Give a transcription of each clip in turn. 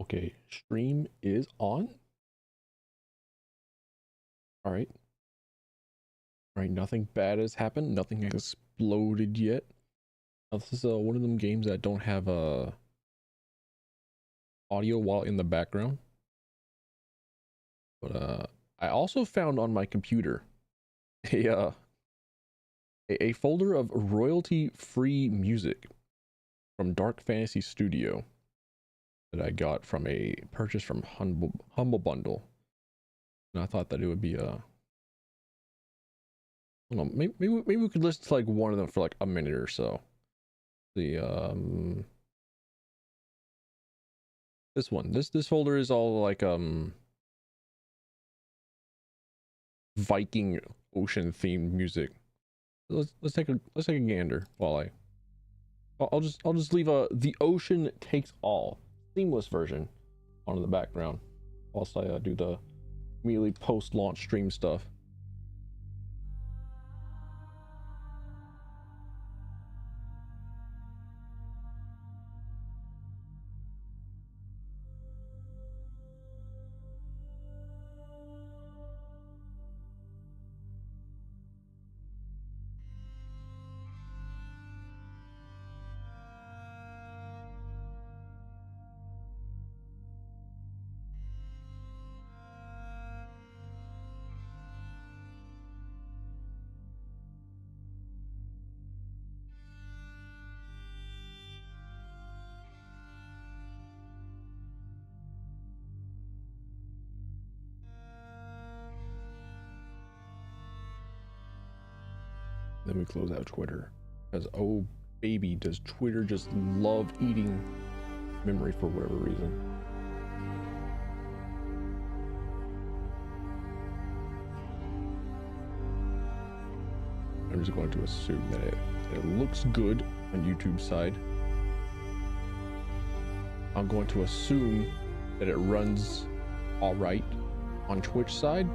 Okay, stream is on. All right. All right, nothing bad has happened. Nothing has exploded yet. Now, this is one of them games that don't have audio while in the background. But I also found on my computer a folder of royalty-free music from Dark Fantasy Studio that I got from a purchase from Humble Bundle. And I thought that it would be I don't know, maybe we could listen to like one of them for like a minute or so. The this one, this folder is all like Viking ocean themed music. Let's take a gander while I'll just leave the ocean takes all seamless version on the background whilst I do the immediately post launch stream stuff. Then we close out Twitter because oh baby, does Twitter just love eating memory for whatever reason. I'm just going to assume that it looks good on YouTube's side. I'm going to assume that it runs all right on Twitch side.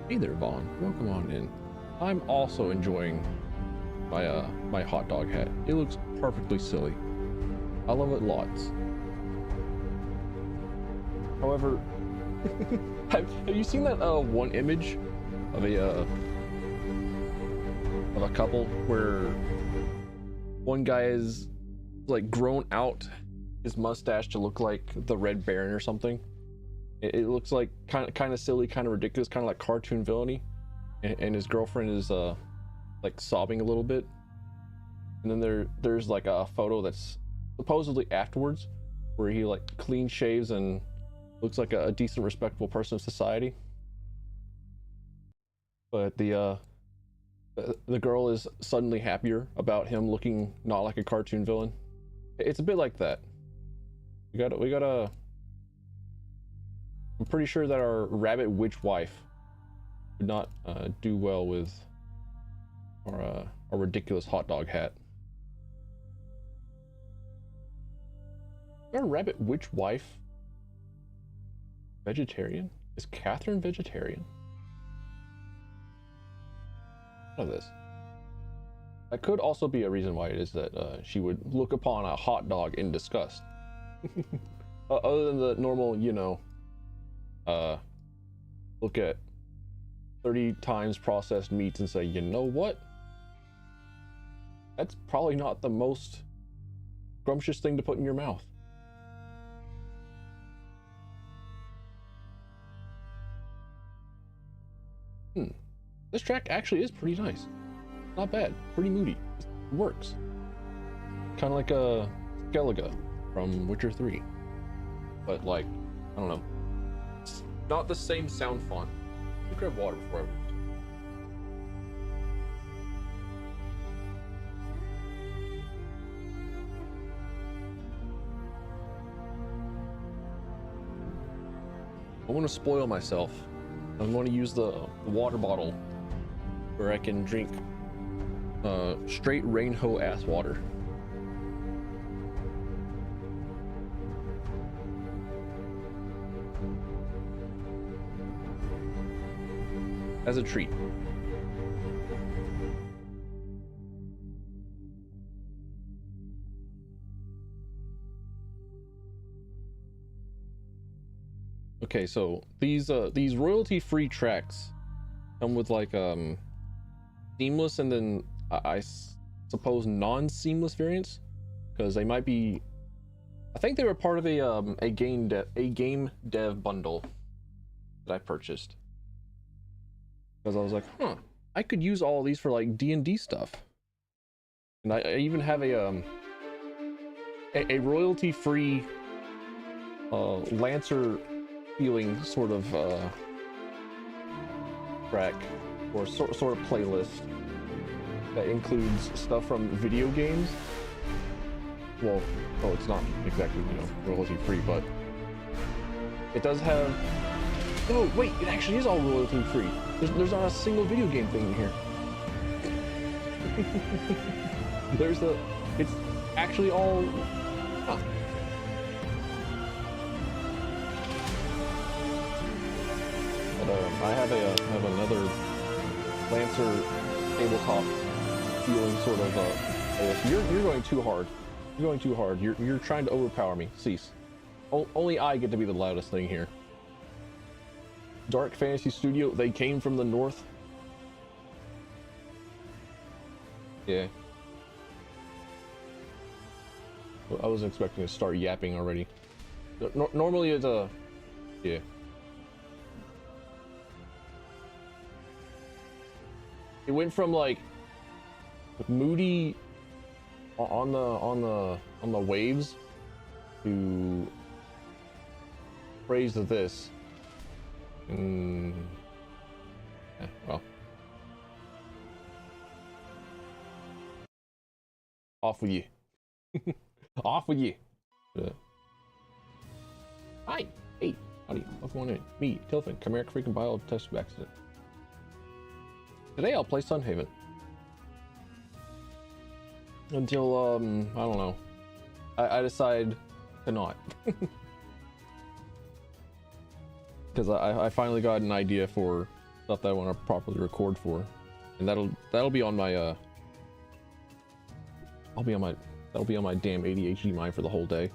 Hey there, Vaughn. Welcome on in. I'm also enjoying my my hot dog hat. It looks perfectly silly. I love it lots. However, have you seen that one image of a couple where one guy is like grown out his mustache to look like the Red Baron or something? It looks like kind of silly, kind of ridiculous, kind of like cartoon villainy, and his girlfriend is like sobbing a little bit. And then there's like a photo that's supposedly afterwards where he like clean shaves and looks like a decent, respectable person of society. But the girl is suddenly happier about him looking not like a cartoon villain. It's a bit like that. We gotta I'm pretty sure that our rabbit witch wife would not do well with our ridiculous hot dog hat. Our rabbit witch wife vegetarian? Is Catherine vegetarian? None of this. That could also be a reason why it is that she would look upon a hot dog in disgust. Other than the normal, you know, look at 30 times processed meats and say, you know what? That's probably not the most scrumptious thing to put in your mouth. This track actually is pretty nice. Not bad. Pretty moody. It works. Kind of like a Skellige from Witcher 3. But like, I don't know. It's not the same sound font. Let me grab water before I want to spoil myself. I'm going to use the water bottle where I can drink straight rainbow ass water. As a treat. Okay, so these royalty-free tracks come with like seamless and then I suppose non-seamless variants, because they might be. I think they were part of a game dev bundle that I purchased, because I was like, huh, I could use all of these for like D&D stuff, and I even have a royalty-free Lancer feeling sort of track or sort of playlist that includes stuff from video games. Well, oh, it's not exactly, you know, royalty free, but it does have. Oh wait, it actually is all royalty free. There's not a single video game thing in here. It's actually all. Huh. But I have another Lancer tabletop feeling sort of you're going too hard. You're going too hard. You're trying to overpower me. Cease. Only I get to be the loudest thing here. Dark Fantasy Studio, they came from the north. Yeah. I wasn't expecting to start yapping already. Normally it's a... Yeah. It went from like moody on the waves to praise of this. Yeah, well, off with you. Off with you. Hi. Hey. Howdy. Welcome on in. Me, Tilfin, chimeric freaking bio test accident. Today I'll play Sunhaven. Until, I don't know. I decide to not. Because I finally got an idea for stuff that I want to properly record for. And that'll be on my, that'll be on my damn ADHD mind for the whole day.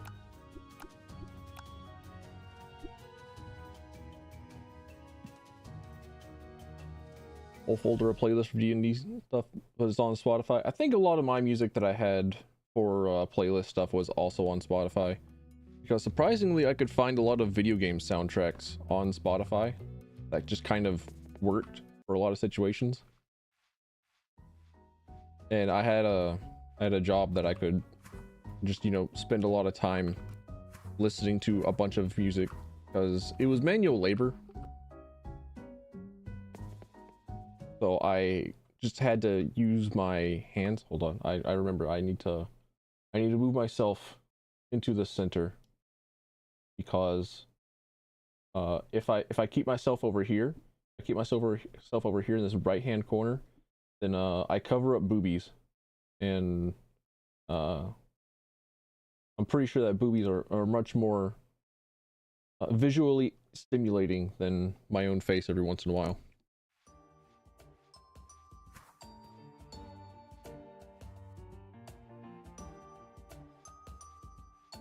Whole folder of playlist for D&D stuff was on Spotify. I think a lot of my music that I had for playlist stuff was also on Spotify, because surprisingly I could find a lot of video game soundtracks on Spotify that just kind of worked for a lot of situations. And I had a job that I could just, you know, spend a lot of time listening to a bunch of music, because it was manual labor. So I just had to use my hands. Hold on. I remember I need to move myself into the center, because if I keep myself over here, in this right hand corner, then I cover up boobies, and I'm pretty sure that boobies are much more visually stimulating than my own face every once in a while.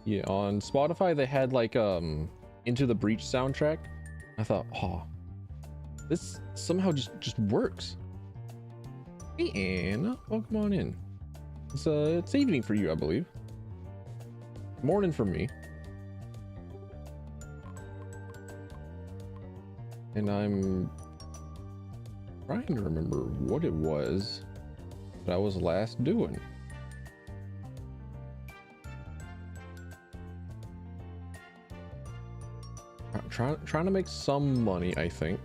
Yeah, on Spotify they had like Into the Breach soundtrack. I thought, oh, this somehow just works. Hey Anna, welcome on in. It's evening for you, I believe. Morning for me. And I'm trying to remember what it was that I was last doing. Trying to make some money, I think.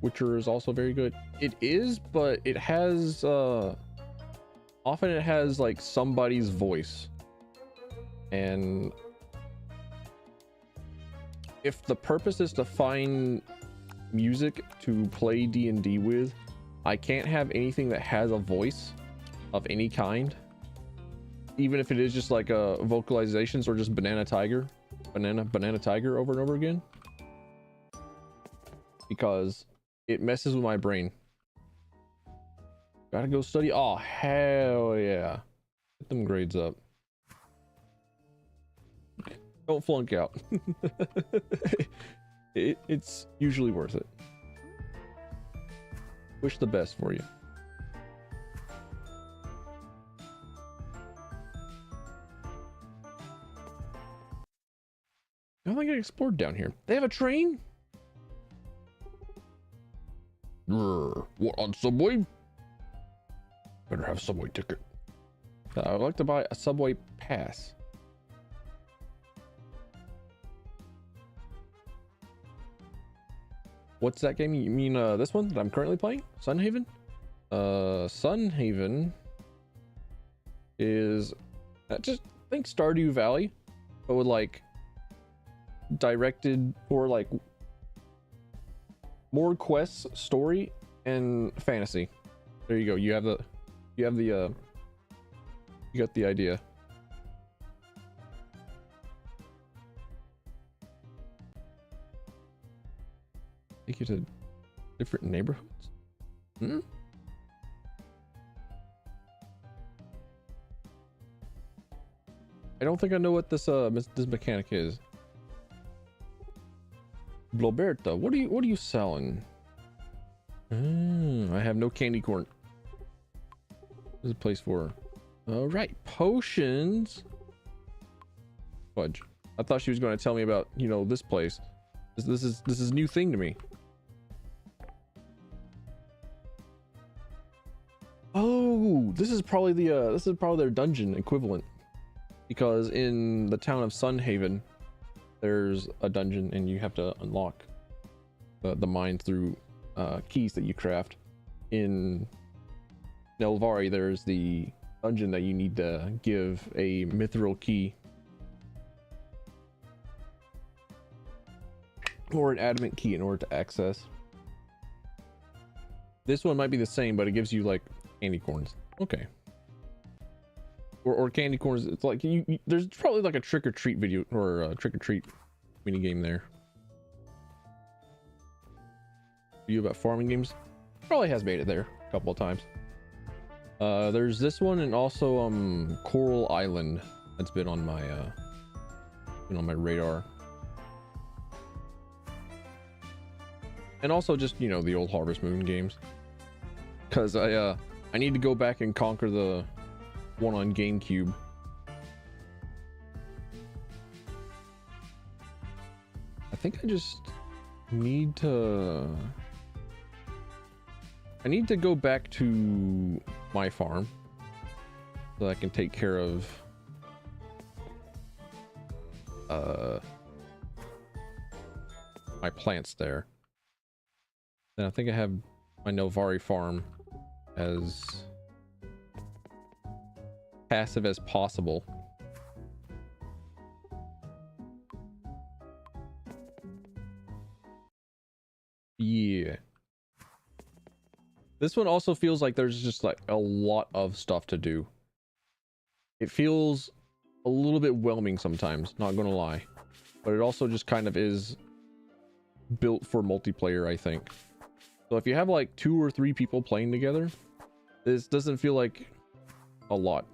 Witcher is also very good. It is, but it has often it has like somebody's voice, and if the purpose is to find music to play D&D with, I can't have anything that has a voice of any kind, even if it is just like vocalizations or just banana tiger over and over again, because it messes with my brain. Gotta go study. Oh, hell yeah. Get them grades up. Don't flunk out. It's usually worth it. Wish the best for you. I don't think I explored down here. They have a train? What, on Subway? Better have a Subway ticket. I would like to buy a Subway pass. What's that game? You mean this one that I'm currently playing? Sunhaven? Sunhaven is just think Stardew Valley, but with like directed or like more quests, story, and fantasy. There you go. You got the idea. Take you to different neighborhoods. I don't think I know what this mechanic is. Bloberta, what are you selling? I have no candy corn. There's a place for. All right, potions. Fudge. I thought she was going to tell me about, you know, this place. This is a new thing to me. Oh, this is probably their dungeon equivalent, because in the town of Sunhaven, there's a dungeon and you have to unlock the mine through keys that you craft. In Nelvari, there's the dungeon that you need to give a mithril key or an adamant key in order to access. This one might be the same, but it gives you like candy corns. Okay. Or candy corns. It's like there's probably like a trick or treat video or a trick or treat mini game there. Video about farming games. Probably has made it there a couple of times. There's this one, and also Coral Island that's been on my radar. And also just, you know, the old Harvest Moon games, because I need to go back and conquer the one on GameCube. I think I just need to go back to my farm so that I can take care of my plants there. Then I think I have my Nelvari farm as passive as possible. Yeah. This one also feels like there's just like a lot of stuff to do. It feels a little bit whelming sometimes, not gonna lie. But it also just kind of is built for multiplayer, I think. So if you have like 2 or 3 people playing together, this doesn't feel like a lot.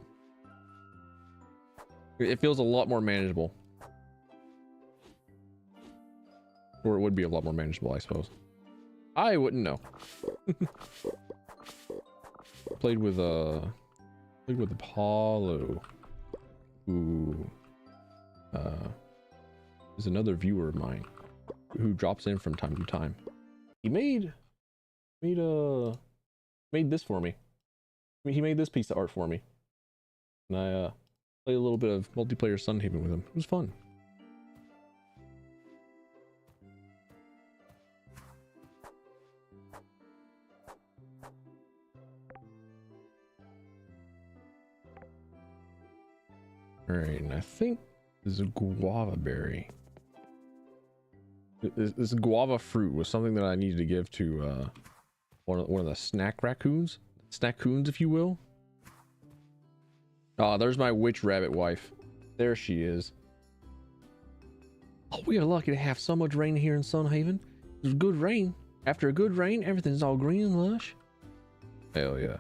It feels a lot more manageable. Or it would be a lot more manageable, I suppose. I wouldn't know. Played with Apollo. Ooh. There's another viewer of mine who drops in from time to time. He made this for me. I mean, he made this piece of art for me. And I played a little bit of multiplayer Sunhaven with him. It was fun. Alright, and I think this is a guava berry. This guava fruit was something that I needed to give to one of the snack raccoons, if you will. Ah, there's my witch rabbit wife. There she is. Oh, we are lucky to have so much rain here in Sunhaven. There's good rain. After a good rain, everything's all green and lush. Hell yeah.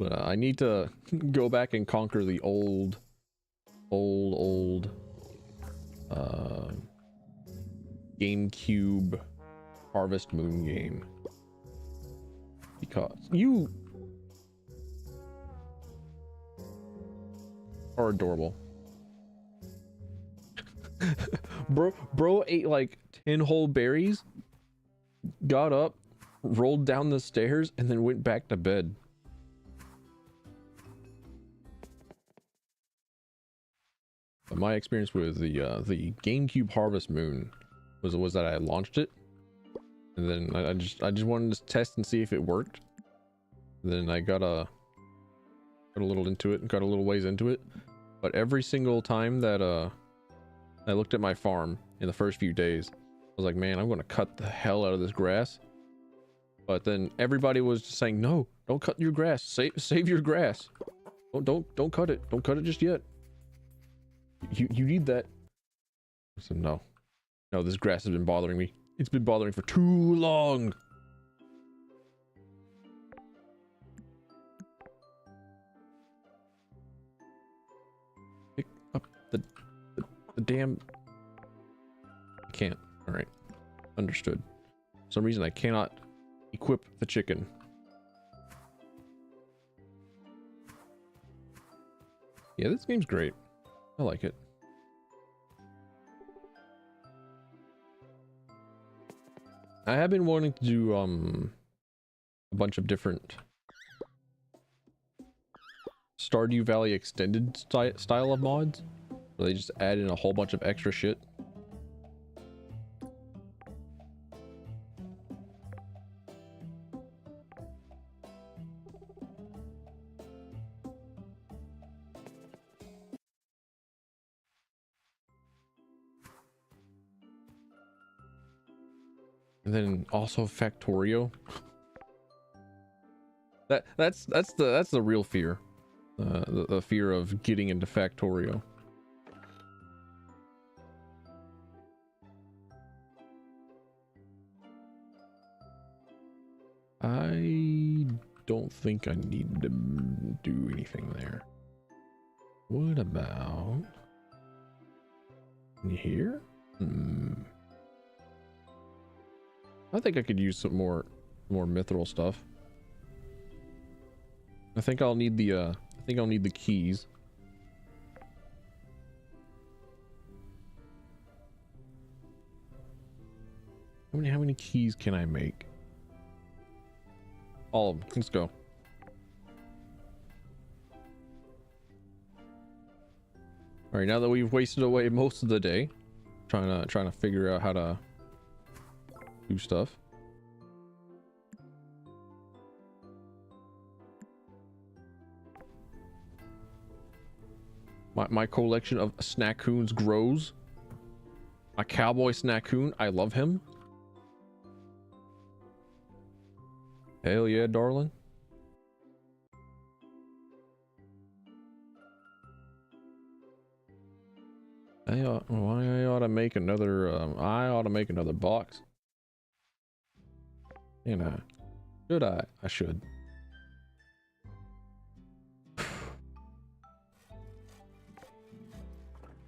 But I need to go back and conquer the old GameCube Harvest Moon game. Because you are adorable. bro ate like 10 whole berries, got up, rolled down the stairs, and then went back to bed. But my experience with the GameCube Harvest Moon was that I launched it, and then I just wanted to test and see if it worked. And then I got a little into it and got a little ways into it, but every single time that I looked at my farm in the first few days, I was like, man, I'm gonna cut the hell out of this grass. But then everybody was just saying, no, don't cut your grass. Save your grass. Don't cut it. Don't cut it just yet. You need that. I said, no, this grass has been bothering me. It's been bothering for too long. Pick up the damn. I can't. All right, understood. For some reason I cannot equip the chicken. Yeah, this game's great. I like it. I have been wanting to do a bunch of different Stardew Valley extended style of mods, where they just add in a whole bunch of extra shit. And then also Factorio. That's the real fear. The fear of getting into Factorio. I don't think I need to do anything there. What about here? I think I could use some more mithril stuff. I think I'll need the keys. How many keys can I make? All of them. Let's go. All right, now that we've wasted away most of the day trying to figure out how to do stuff. My collection of snackoons grows. A cowboy snackoon, I love him. Hell yeah, darling. I ought to make another box. You know, should I? I should.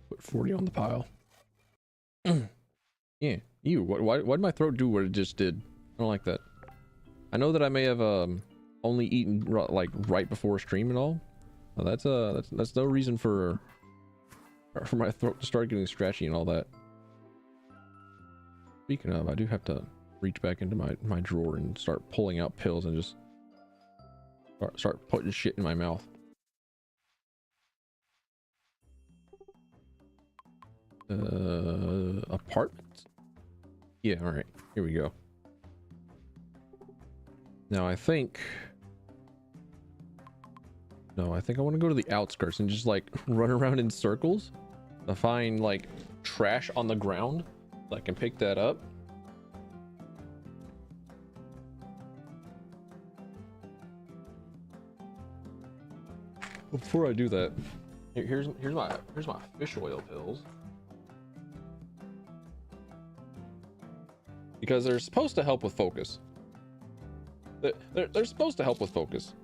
Put 40 on the pile. Yeah, why'd my throat do what it just did? I don't like that. I know that I may have only eaten like right before stream and all. Well, that's no reason for my throat to start getting scratchy and all that. Speaking of, I do have to reach back into my drawer and start pulling out pills and just start putting shit in my mouth. Apartment? Yeah, all right, here we go. Now I think I want to go to the outskirts and just like run around in circles to find like trash on the ground so I can pick that up. Before I do that, here's my fish oil pills. Because they're supposed to help with focus. They're supposed to help with focus.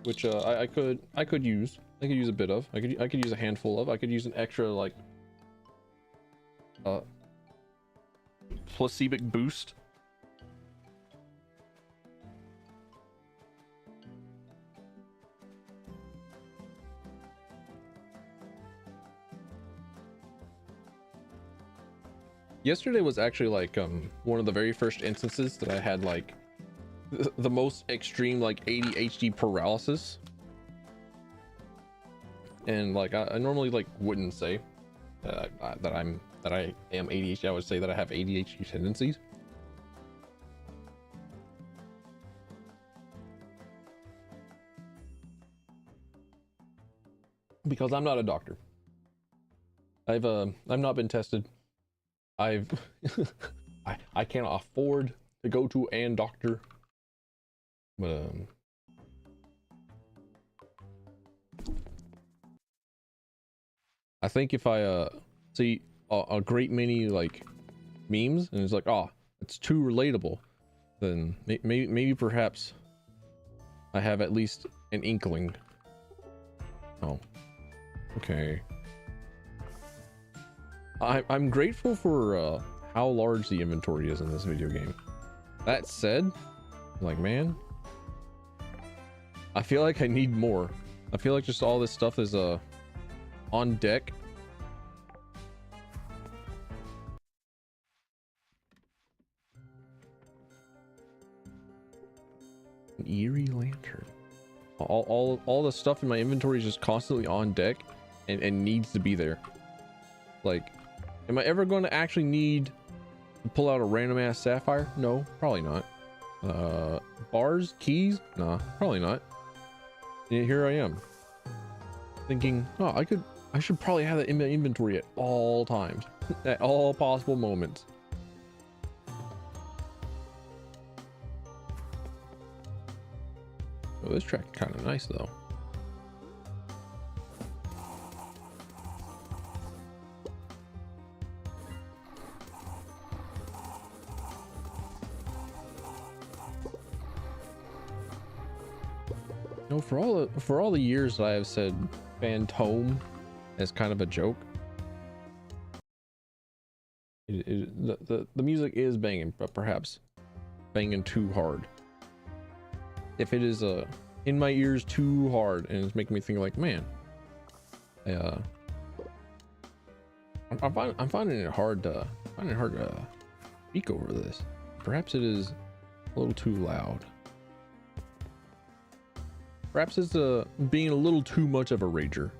which I could use. I could use a bit of. I could use a handful of. I could use an extra like placebic boost. Yesterday was actually like one of the very first instances that I had like the most extreme like ADHD paralysis. And like I normally like wouldn't say that I am ADHD. I would say that I have ADHD tendencies. Because I'm not a doctor. I've not been tested. I cannot afford to go to an doctor. But I think if I see a great many like memes and it's like, oh, it's too relatable, then maybe perhaps I have at least an inkling. Oh, okay. I'm grateful for how large the inventory is in this video game. That said, like, man, I feel like I need more. I feel like just all this stuff is on deck. An eerie lantern. All the stuff in my inventory is just constantly on deck and needs to be there. Like, am I ever going to actually need to pull out a random ass sapphire? No, probably not. Bars, keys? Nah, probably not. And here I am thinking, oh, I should probably have that in my inventory at all times, at all possible moments. Oh, this track is kind of nice though. You know, for all the years that I have said Phantom as kind of a joke, the music is banging, but perhaps banging too hard. If it is in my ears too hard and it's making me think like, man, I'm finding it hard to speak over this. Perhaps it is a little too loud. Perhaps it's being a little too much of a rager.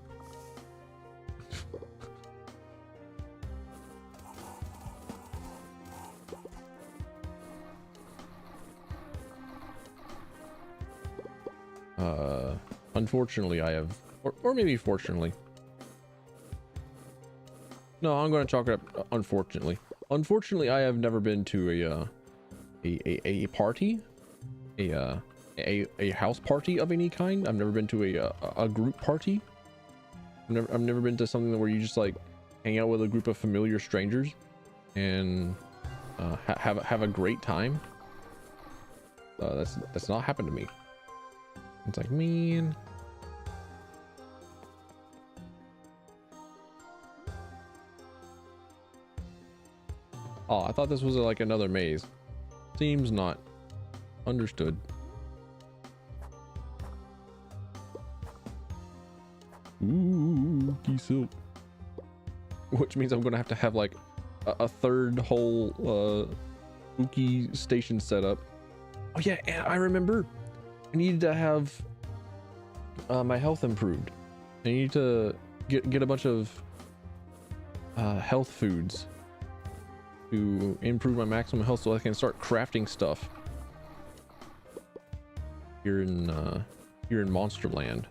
Unfortunately, I have, or maybe fortunately. No, I'm going to chalk it up. Unfortunately, I have never been to a party, a house party of any kind. I've never been to a group party. I've never been to something where you just like hang out with a group of familiar strangers and have a great time. That's not happened to me. It's like, man. Oh, I thought this was like another maze. Seems not. Understood. Ooh, key silk. Which means I'm gonna have to have like a third whole spooky station set up. Oh yeah, and I remember I needed to have my health improved. I need to get a bunch of health foods to improve my maximum health so I can start crafting stuff here in Monsterland.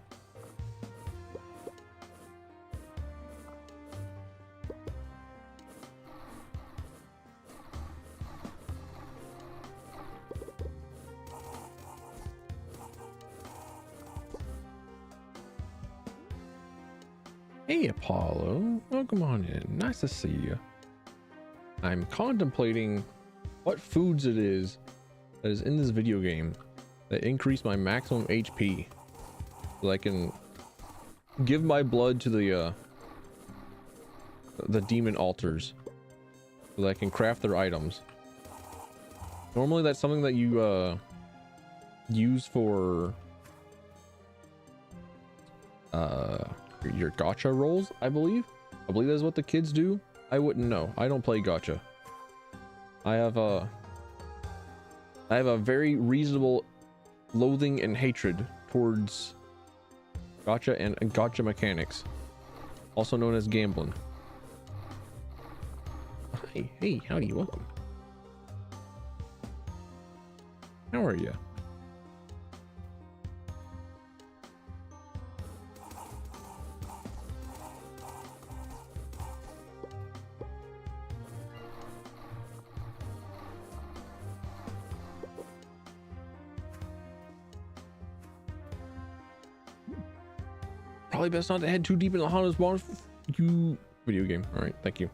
Hey Apollo, welcome on in. Nice to see you. I'm contemplating what foods it is that is in this video game that increase my maximum HP. so I can give my blood to the demon altars, so that I can craft their items. Normally that's something that you use for your gacha rolls, I believe that's what the kids do. I wouldn't know, I don't play gacha. I have a very reasonable loathing and hatred towards gacha and gacha mechanics, also known as gambling. Hey, howdy, welcome. How are you? Probably best not to head too deep into Honda's bars. You video game. All right, thank you.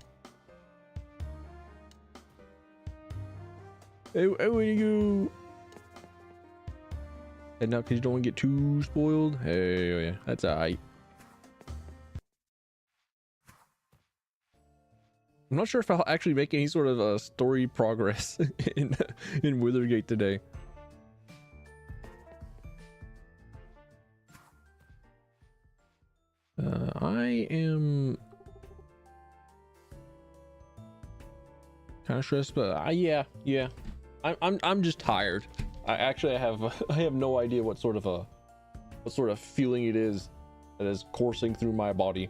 Hey, where you go? Heading out because you don't want to get too spoiled. Hey, oh yeah, that's alright. I'm not sure if I'll actually make any sort of story progress in Withergate today. I am kind of stressed, but yeah. I'm just tired. I have no idea what sort of feeling it is that is coursing through my body.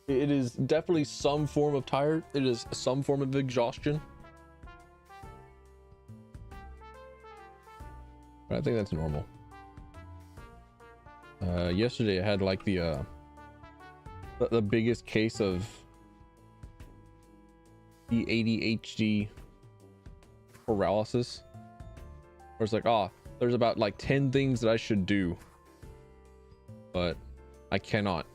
It is definitely some form of tired. It is some form of exhaustion. But I think that's normal. Yesterday I had like the biggest case of the ADHD paralysis, where it's like, there's about like 10 things that I should do, but I cannot.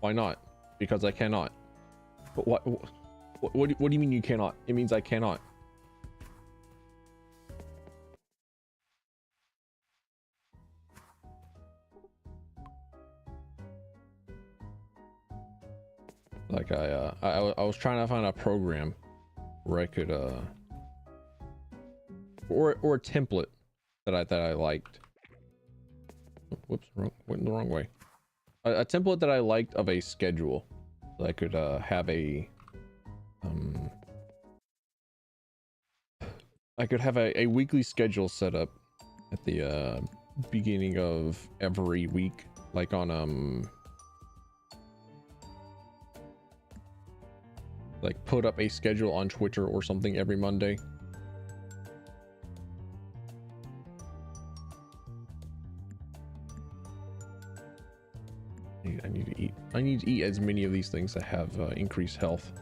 Why not? Because I cannot. But what do you mean you cannot? It means I cannot. Like I was trying to find a program where I could or a template that I liked. Whoops, went the wrong way. A template that I liked of a schedule that I could have a weekly schedule set up at the beginning of every week, like on like put up a schedule on Twitter or something every Monday. I need to eat. I need to eat as many of these things that have increased health.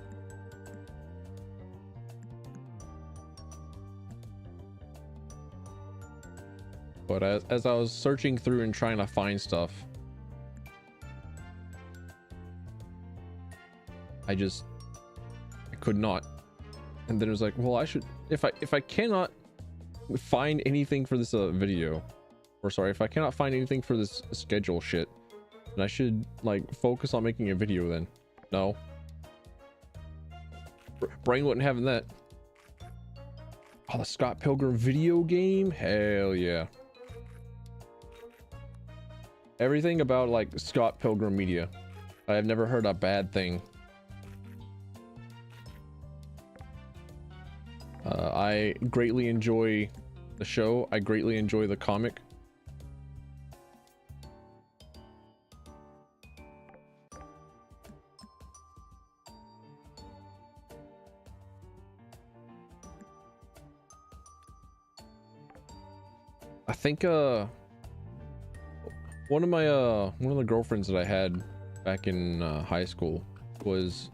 But as I was searching through and trying to find stuff, I could not. And then it was like, well, I should, if I cannot find anything for this video, or sorry, if I cannot find anything for this schedule shit, then I should like focus on making a video then. No. Brain wasn't having that. Oh, the Scott Pilgrim video game? Hell yeah. Everything about like Scott Pilgrim media, I have never heard a bad thing. I greatly enjoy the show. I greatly enjoy the comic. I think one of the girlfriends that I had back in high school was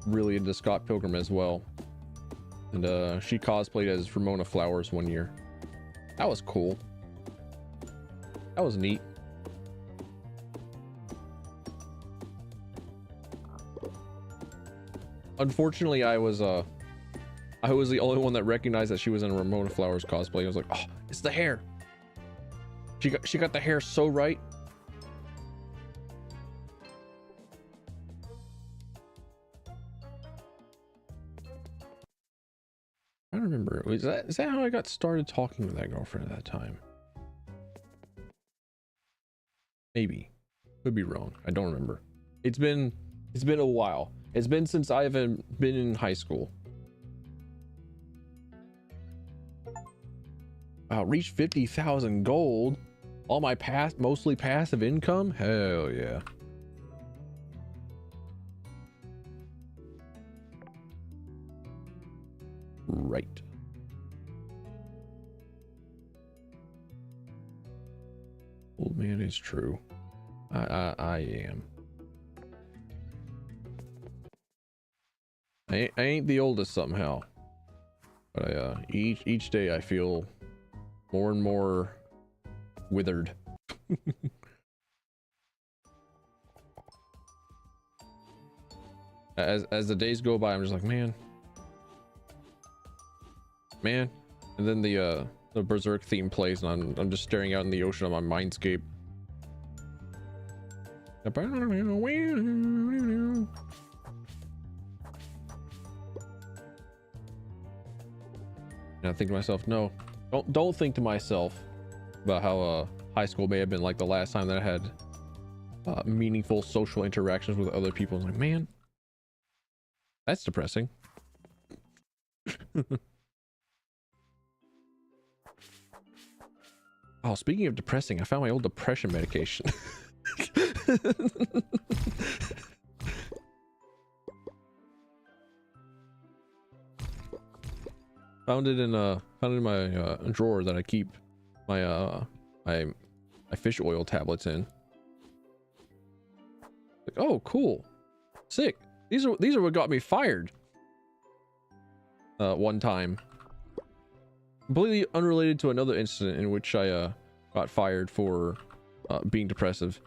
really into Scott Pilgrim as well. And she cosplayed as Ramona Flowers one year. That was cool. That was neat. Unfortunately, I was I was the only one that recognized that she was in a Ramona Flowers cosplay. I was like, oh, it's the hair. She got the hair so right. I don't remember. Is that how I got started talking with that girlfriend at that time? Maybe. Could be wrong. I don't remember. It's been a while. It's been since I haven't been in high school. Wow, reached 50,000 gold. All my mostly passive income? Hell yeah. Right. Old man is true. I am. I ain't the oldest somehow, but each day I feel more and more withered. As the days go by, I'm just like, man, and then the Berserk theme plays, and I'm just staring out in the ocean on my mindscape. And I think to myself, no, don't think to myself about how high school may have been like the last time that I had meaningful social interactions with other people. I'm like, man, that's depressing. Oh, speaking of depressing, I found my old depression medication. Found it in my drawer that I keep my fish oil tablets in. Like, oh, cool, sick. These are what got me fired. One time, completely unrelated to another incident in which I got fired for being depressive.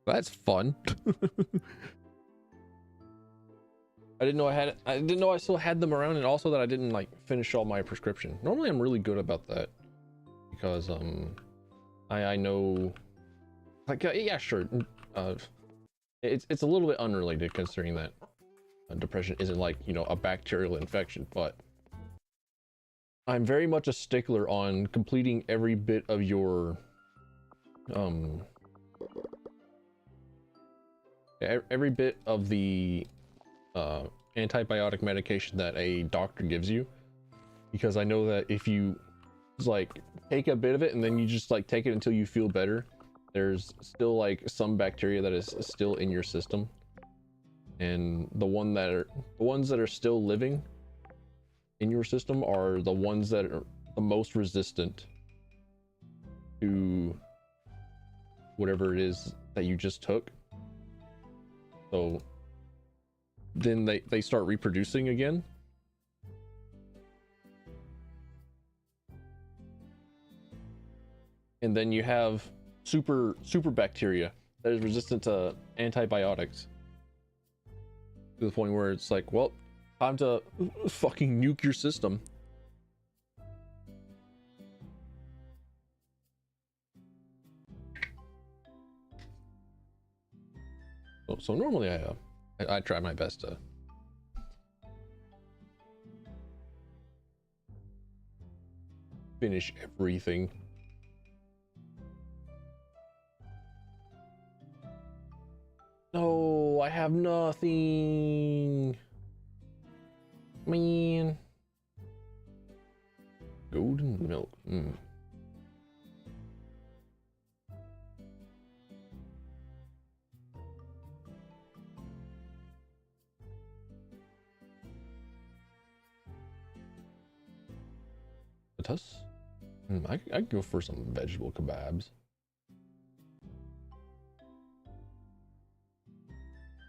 That's fun. I didn't know I still had them around, and also that I didn't like finish all my prescription. Normally I'm really good about that because I know, like, yeah, sure, it's a little bit unrelated considering that depression isn't, like, you know, a bacterial infection, but I'm very much a stickler on completing every bit of your every bit of the antibiotic medication that a doctor gives you, because I know that if you like take a bit of it and then you just like take it until you feel better, there's still like some bacteria that is still in your system, and the ones that are still living in your system are the ones that are the most resistant to whatever it is that you just took. So then they start reproducing again. And then you have super bacteria that is resistant to antibiotics, to the point where it's like, well, time to fucking nuke your system. So normally I try my best to finish everything. No, I have nothing. Man. Golden milk. Us? I'd go for some vegetable kebabs.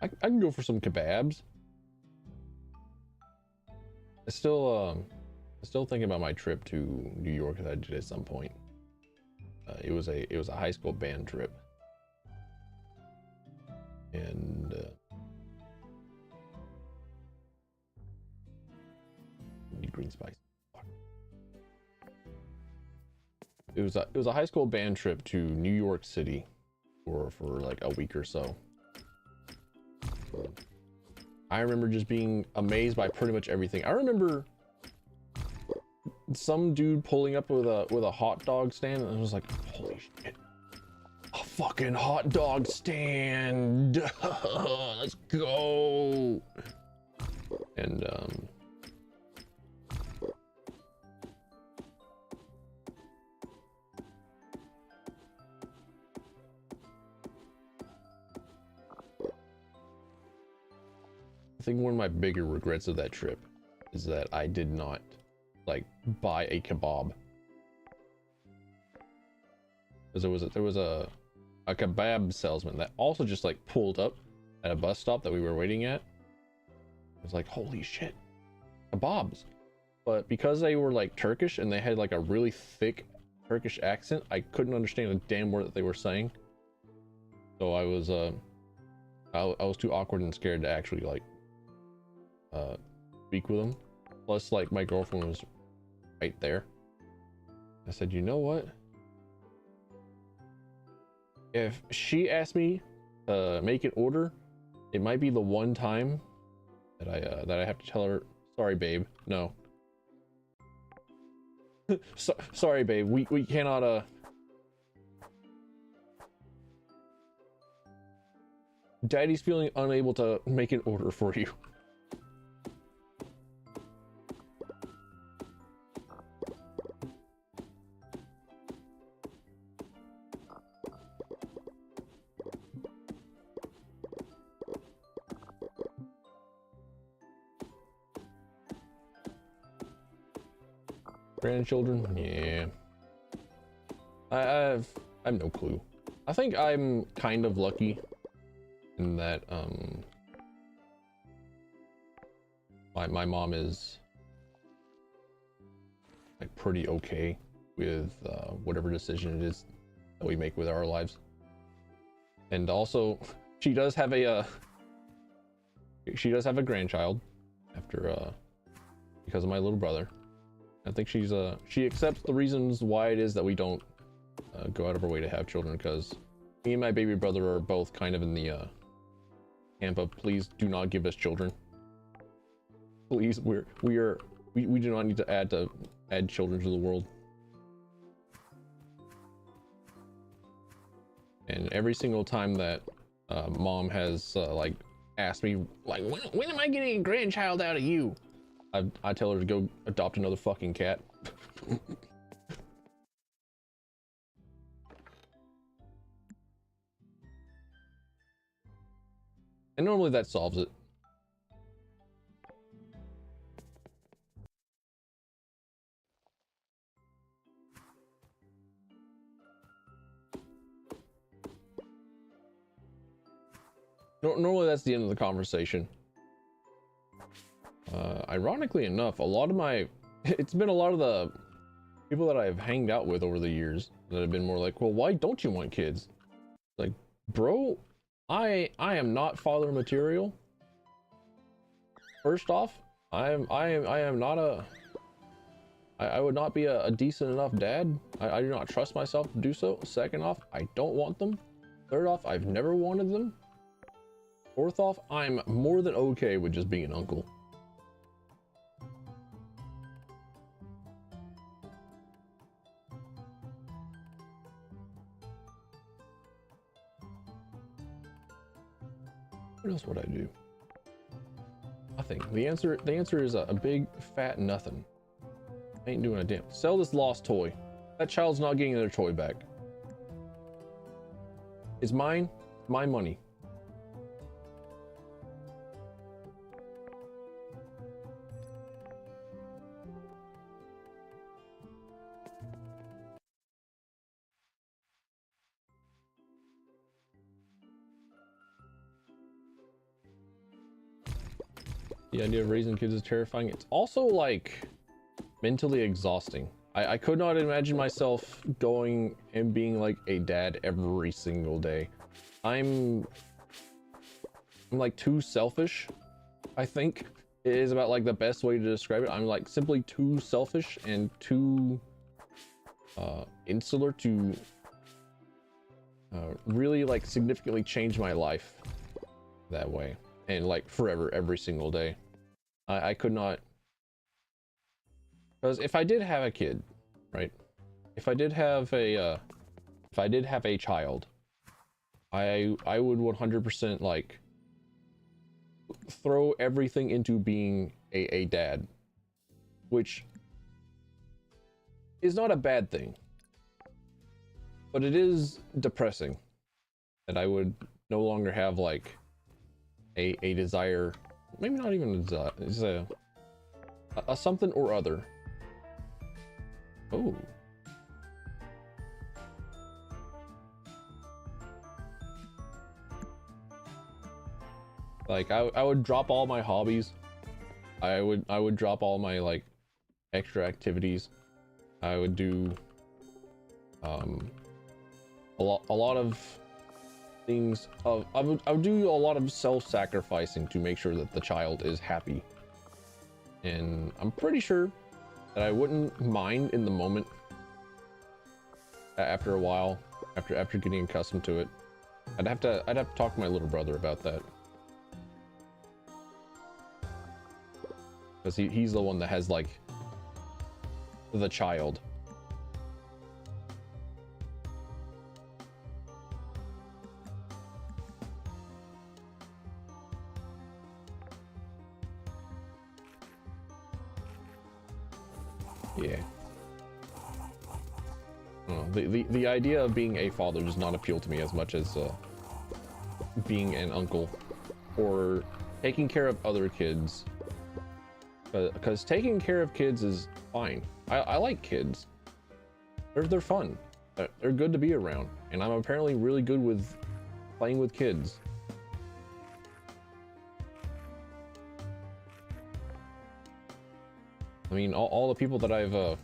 I can go for some kebabs. I still thinking about my trip to New York that I did at some point. It was a high school band trip, and need green spice. It was a high school band trip to New York City for like a week or so. I remember just being amazed by pretty much everything. I remember some dude pulling up with a hot dog stand, and I was like, holy shit, a fucking hot dog stand. Let's go. And I think one of my bigger regrets of that trip is that I did not like buy a kebab, because there was a kebab salesman that also just like pulled up at a bus stop that we were waiting at. It was like, holy shit, kebabs. But because they were like Turkish and they had like a really thick Turkish accent, I couldn't understand a damn word that they were saying. So I was too awkward and scared to actually like speak with them. Plus, like, my girlfriend was right there. I said, you know what? If she asked me to make an order, it might be the one time that I have to tell her, sorry, babe, no. Sorry, babe, we cannot, Daddy's feeling unable to make an order for you. Grandchildren? Yeah. I have no clue. I think I'm kind of lucky in that my mom is like pretty okay with whatever decision it is that we make with our lives. And also she does have a grandchild after because of my little brother. I think she accepts the reasons why it is that we don't go out of our way to have children, because me and my baby brother are both kind of in the camp of please do not give us children. Please, we do not need to add children to the world. And every single time that mom has like asked me like when am I getting a grandchild out of you, I tell her to go adopt another fucking cat. And normally that solves it. Normally that's the end of the conversation. Ironically enough, it's been a lot of the people that I've hanged out with over the years that have been more like, well, why don't you want kids? Like, bro, I am not father material. First off, I am not I would not be a decent enough dad. I do not trust myself to do so. Second off, I don't want them. Third off, I've never wanted them. Fourth off, I'm more than okay with just being an uncle. What else would I do? Nothing. The answer is a big fat nothing. I ain't doing a damn. Sell this lost toy. That child's not getting their toy back. It's mine. My money. The idea of raising kids is terrifying. It's also like mentally exhausting. I could not imagine myself going and being like a dad every single day. I'm like too selfish, I think is about like the best way to describe it. I'm like simply too selfish and too insular to really like significantly change my life that way and like forever every single day. I could not, because if I did have a kid, right? If I did have a child, I would 100% like throw everything into being a dad, which is not a bad thing, but it is depressing that I would no longer have like a desire, maybe not even a desire, it's a something or other. Oh. Like I would drop all my hobbies. I would drop all my like extra activities. I would do a lot of things of I would do a lot of self-sacrificing to make sure that the child is happy. And I'm pretty sure that I wouldn't mind in the moment. After a while, after getting accustomed to it, I'd have to talk to my little brother about that, because he's the one that has like the child. Yeah. The idea of being a father does not appeal to me as much as being an uncle or taking care of other kids, because taking care of kids is fine. I like kids. They're fun. They're good to be around, and I'm apparently really good with playing with kids. I mean, all the people that I've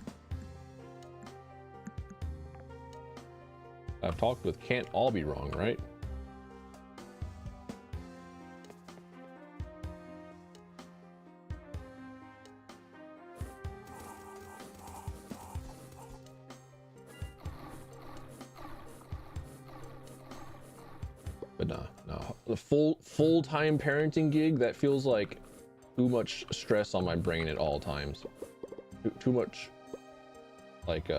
talked with can't all be wrong, right? But no, the full-time parenting gig, that feels like too much stress on my brain at all times. Too much like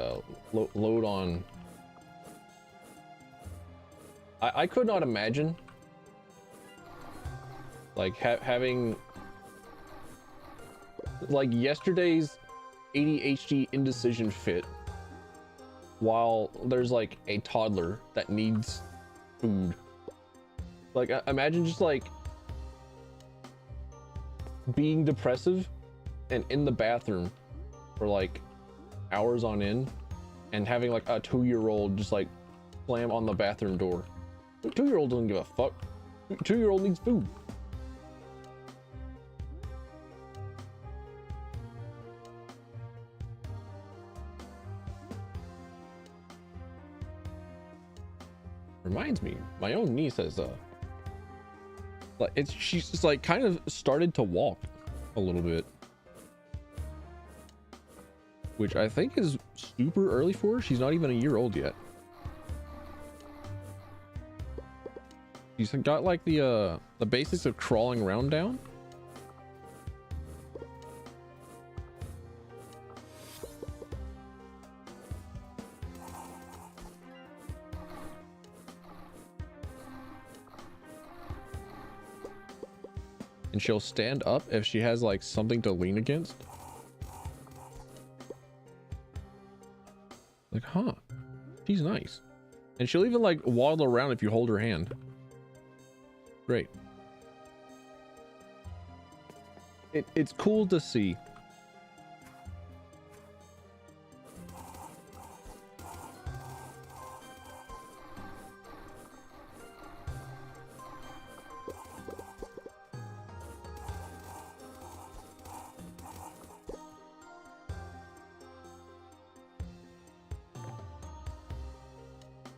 load on. I could not imagine like having like yesterday's ADHD indecision fit while there's like a toddler that needs food. Like imagine just like being depressive and in the bathroom for like hours on end and having like a 2-year-old just like slam on the bathroom door. 2-year-old doesn't give a fuck. 2-year-old needs food. Reminds me, my own niece has like she's just like kind of started to walk a little bit, which I think is super early for her. She's not even a year old yet. She's got like the basics of crawling around down. And she'll stand up if she has like something to lean against. Like, huh, she's nice. And she'll even like waddle around if you hold her hand. Great. It's cool to see.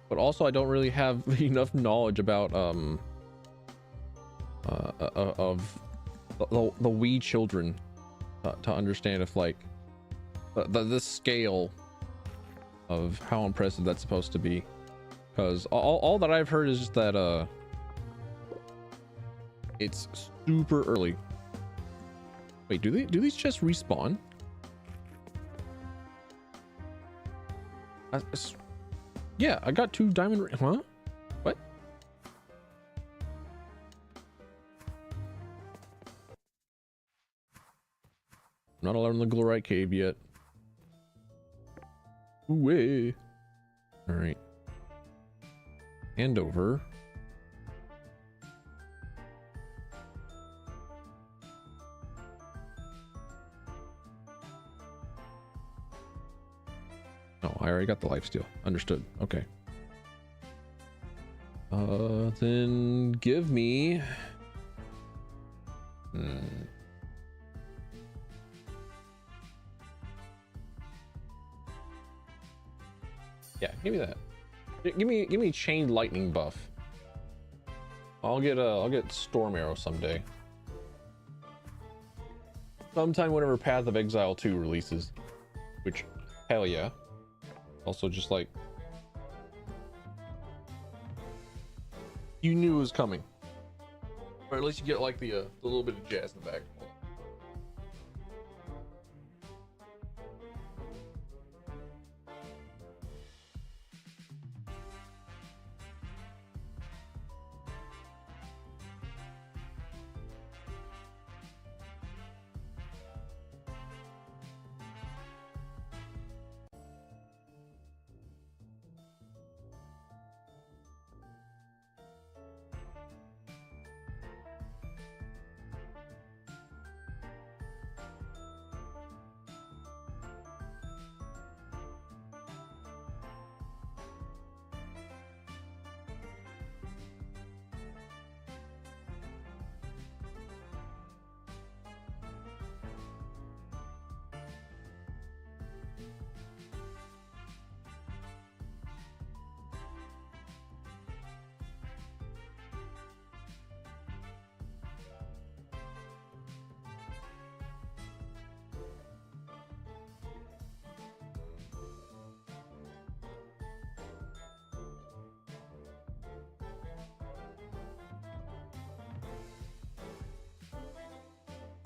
but also I don't really have enough knowledge about of the wee children to understand if like the scale of how impressive that's supposed to be, because all that I've heard is just that it's super early. Wait, do these chests respawn? Yeah, I got 2 diamond huh? What? I'm not allowed in the glorite cave yet. Way. All right. Hand over. Oh, I already got the lifesteal. Understood. Okay. Then give me. Yeah, give me that. Give me chain lightning buff. I'll get storm arrow someday. Sometime whenever Path of Exile 2 releases, which hell yeah. Also just like you knew it was coming, or at least you get like the little bit of jazz in the back.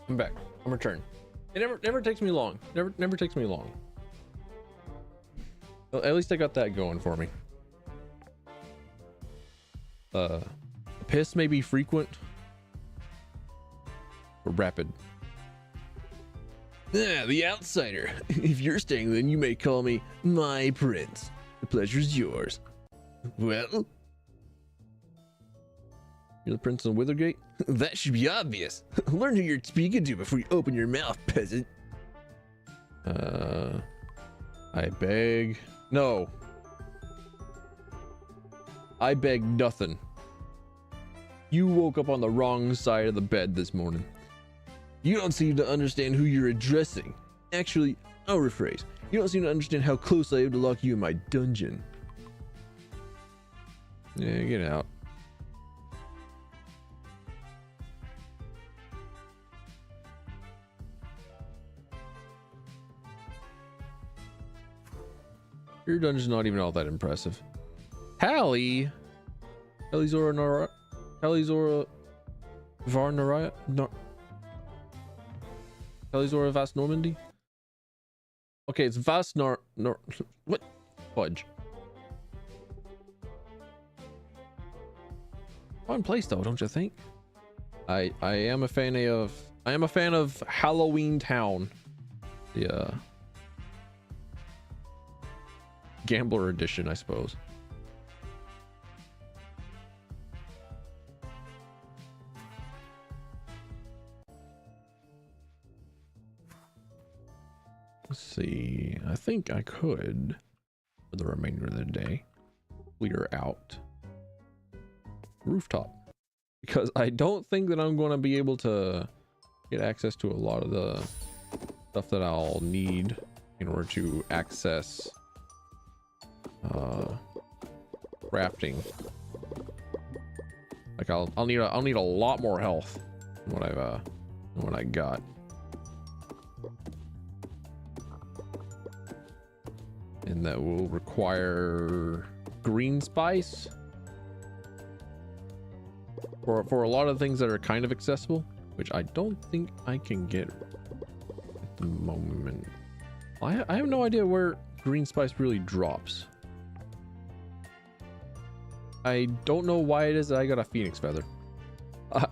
I'm back. I'm returned. It never takes me long. Never takes me long. Well, at least I got that going for me. Piss may be frequent or rapid. Ah, the outsider. If you're staying, then you may call me my prince. The pleasure's yours. Well, you're the prince of Withergate? That should be obvious. Learn who you're speaking to before you open your mouth, peasant. I beg. No. I beg nothing. You woke up on the wrong side of the bed this morning. You don't seem to understand who you're addressing. Actually, I'll rephrase. You don't seem to understand how close I am to lock you in my dungeon. Yeah, get out. Your dungeon's not even all that impressive. Hallie? Halizora Nara? Halizora Varnaraya? No. Halizora Vast Normandy? Okay, it's Vast what? Fudge. Fun place though, don't you think? I am a fan of Halloween Town. Yeah. Gambler edition, I suppose. Let's see. I think I could, for the remainder of the day, clear out rooftop, because I don't think that I'm going to be able to get access to a lot of the stuff that I'll need in order to access crafting. Like I'll need a lot more health than what I got. And that will require green spice for a lot of things that are kind of accessible, which I don't think I can get at the moment. I have no idea where green spice really drops. I don't know why it is that I got a phoenix feather.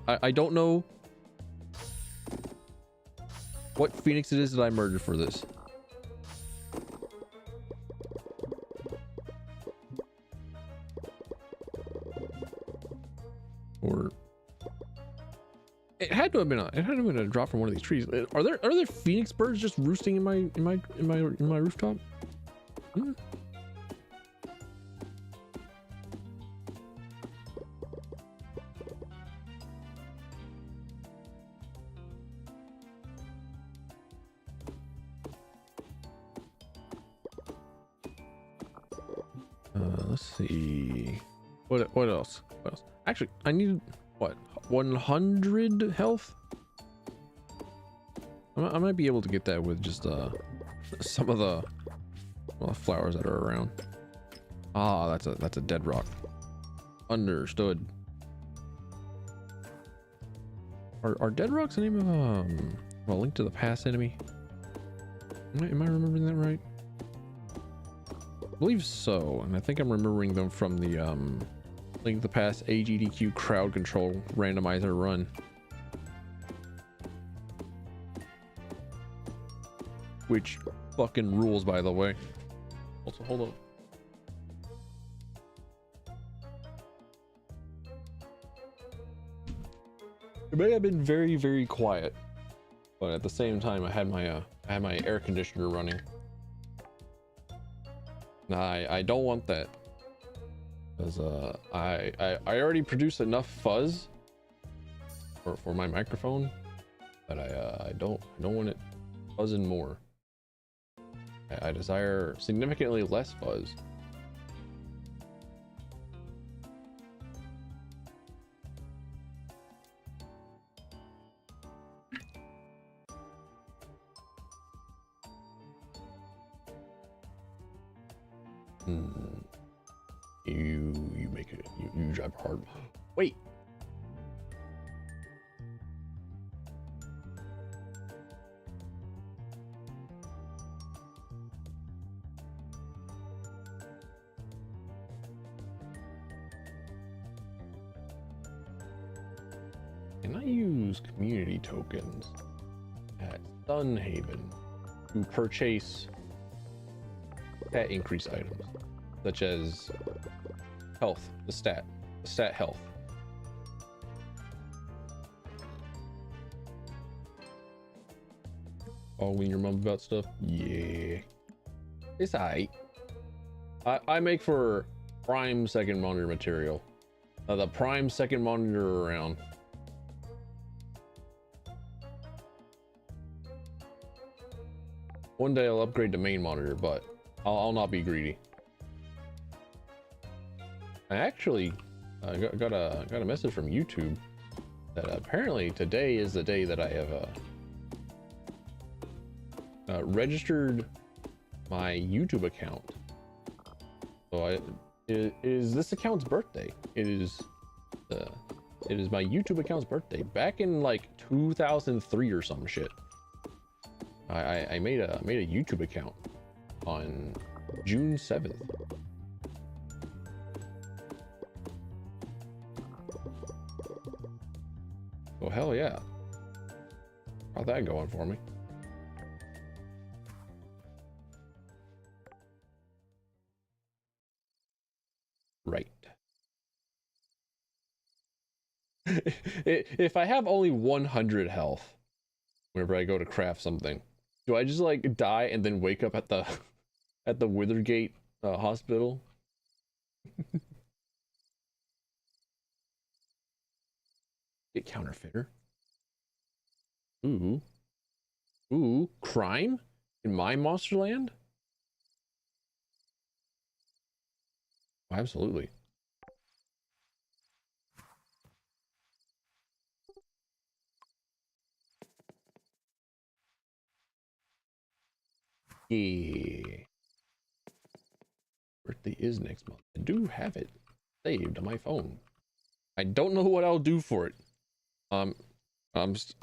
I don't know what phoenix it is that I murdered for this. Or it had to have been a drop from one of these trees. Are there phoenix birds just roosting in my rooftop? Hmm. Let's see. What else? What else? Actually, I need what? 100 health? I might be able to get that with just some of the flowers that are around. Ah, that's a dead rock. Understood. Are dead rocks the name of a Link to the Past enemy? Am I remembering that right? I believe so, and I think I'm remembering them from the Link to the Past AGDQ crowd control randomizer run. Which fucking rules, by the way. Also, hold on. It may have been very, very quiet, but at the same time, I had my air conditioner running. I don't want that, because I already produce enough fuzz for my microphone, but I don't want it buzzing more. I desire significantly less fuzz. You make it. You drive hard. Wait. Can I use community tokens at Sunhaven to purchase pet increase items, such as health, the stat health? Following your mom about stuff? Yeah, it's alright. I make for prime second monitor material. The prime second monitor around. One day I'll upgrade to main monitor, but I'll not be greedy. I actually got a message from YouTube that apparently today is the day that I have registered my YouTube account. So it is this account's birthday. It is my YouTube account's birthday. Back in like 2003 or some shit. I made a YouTube account on June 7th. Oh hell yeah. Got that going for me. Right. If I have only 100 health whenever I go to craft something, do I just like die and then wake up at the Withergate hospital? Get counterfeiter. Ooh, crime in my Monsterland? Absolutely. Yeah. Birthday is next month. I do have it saved on my phone. I don't know what I'll do for it. I'm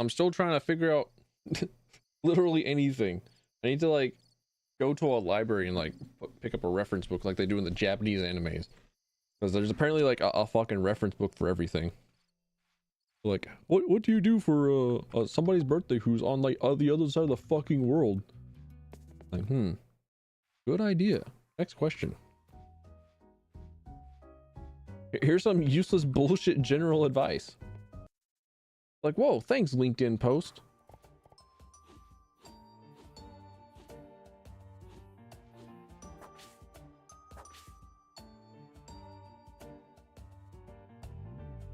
still trying to figure out literally anything. I need to like go to a library and like pick up a reference book like they do in the Japanese animes, because there's apparently like a fucking reference book for everything. Like, what do you do for somebody's birthday who's on like the other side of the fucking world? Like, good idea. Next question. Here's some useless bullshit general advice. Like, whoa, thanks LinkedIn post.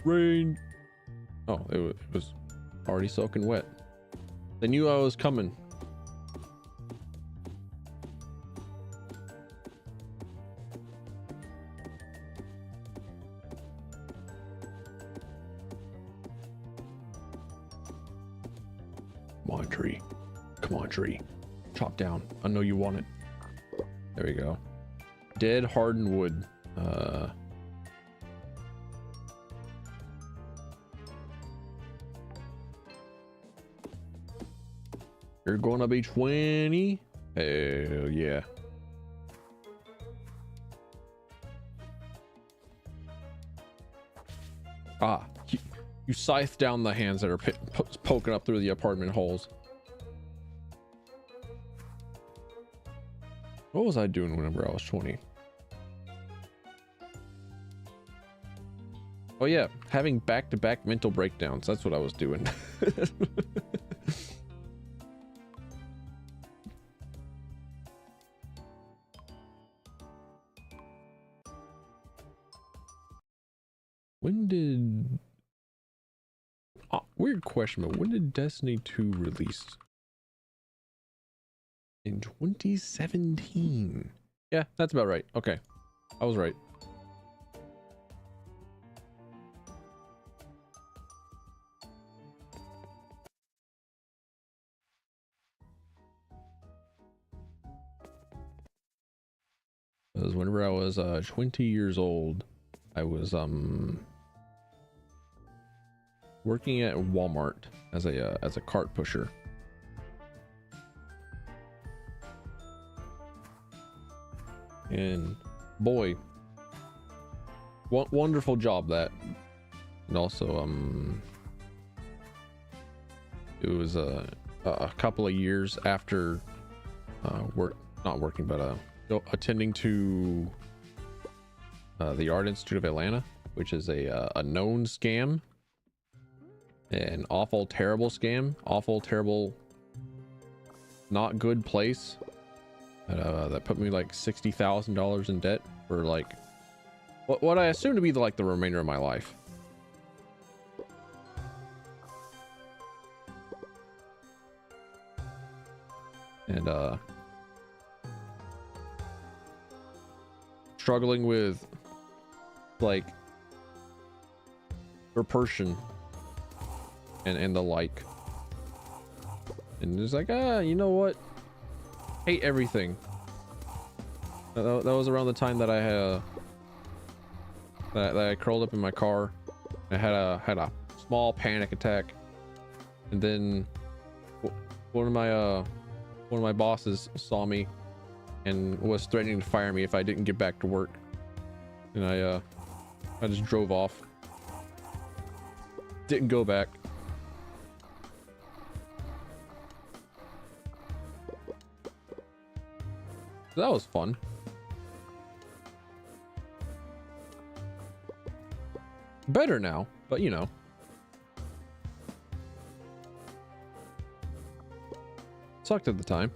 Rain. Oh, it was already soaking wet. They knew I was coming. Come on, tree. Come on, tree. Chop down. I know you want it. There we go. Dead hardened wood. You're gonna be 20. Hell yeah. Ah, you scythe down the hands that are poking up through the apartment holes. What was I doing whenever I was 20? Oh yeah, having back-to-back mental breakdowns. That's what I was doing. When did... weird question, but when did Destiny 2 release? In 2017. Yeah, that's about right. Okay, I was right. Because whenever I was 20 years old, I was working at Walmart as a cart pusher. And boy, wonderful job that. And also it was a couple of years after attending to the Art Institute of Atlanta, which is a known scam, an awful terrible scam, awful terrible not good place that put me like $60,000 in debt for like what I assume to be like the remainder of my life. And struggling with like repulsion and the like, and it's like, you know what, hate everything. That was around the time that I had that I curled up in my car. I had a small panic attack, and then one of my bosses saw me and was threatening to fire me if I didn't get back to work, and I just drove off, didn't go back. That was fun. Better now, but you know. Sucked at the time.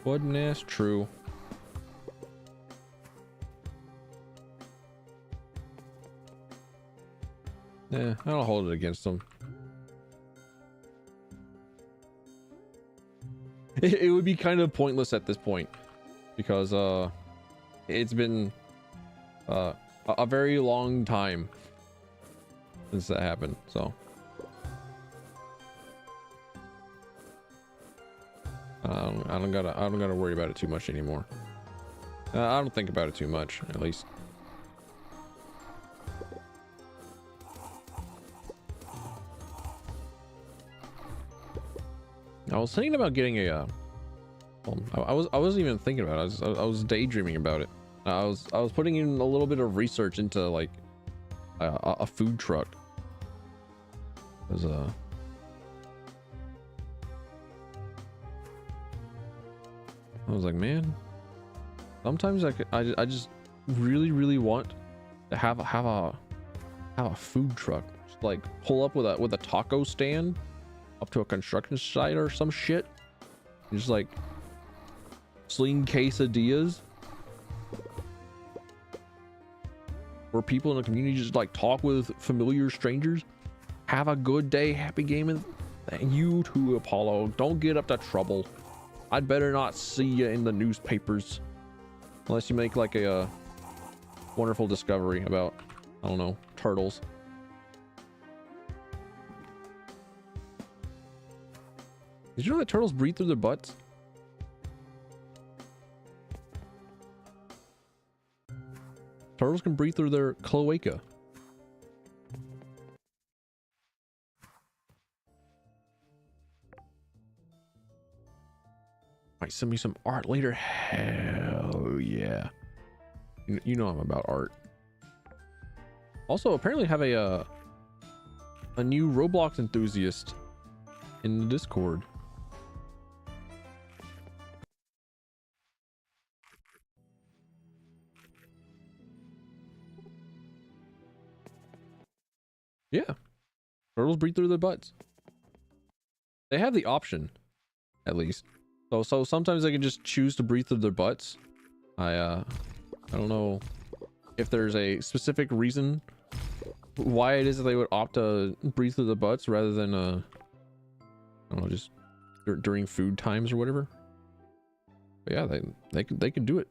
Wasn't as true. Yeah, I don't hold it against them. It would be kind of pointless at this point, because it's been a very long time since that happened. So I don't gotta worry about it too much anymore. I don't think about it too much, at least. I was thinking about getting a I wasn't even thinking about it. I was daydreaming about it. I was putting in a little bit of research into like a food truck. There's I was like, man, sometimes I just really want to have a food truck. Just like pull up with a taco stand up to a construction site or some shit. And just like sling quesadillas where people in the community just like talk with familiar strangers. Have a good day, happy gaming. And you too, Apollo. Don't get up to trouble. I'd better not see you in the newspapers unless you make like a wonderful discovery about, I don't know, turtles. Did you know that turtles breathe through their butts? Turtles can breathe through their cloaca. Might send me some art later. Hell yeah. You know I'm about art. Also, apparently have a new Roblox enthusiast in the Discord. Yeah. Turtles breathe through their butts. They have the option, at least. So sometimes they can just choose to breathe through their butts. I don't know if there's a specific reason why it is that they would opt to breathe through the butts rather than I don't know, just during food times or whatever. But yeah, they can do it.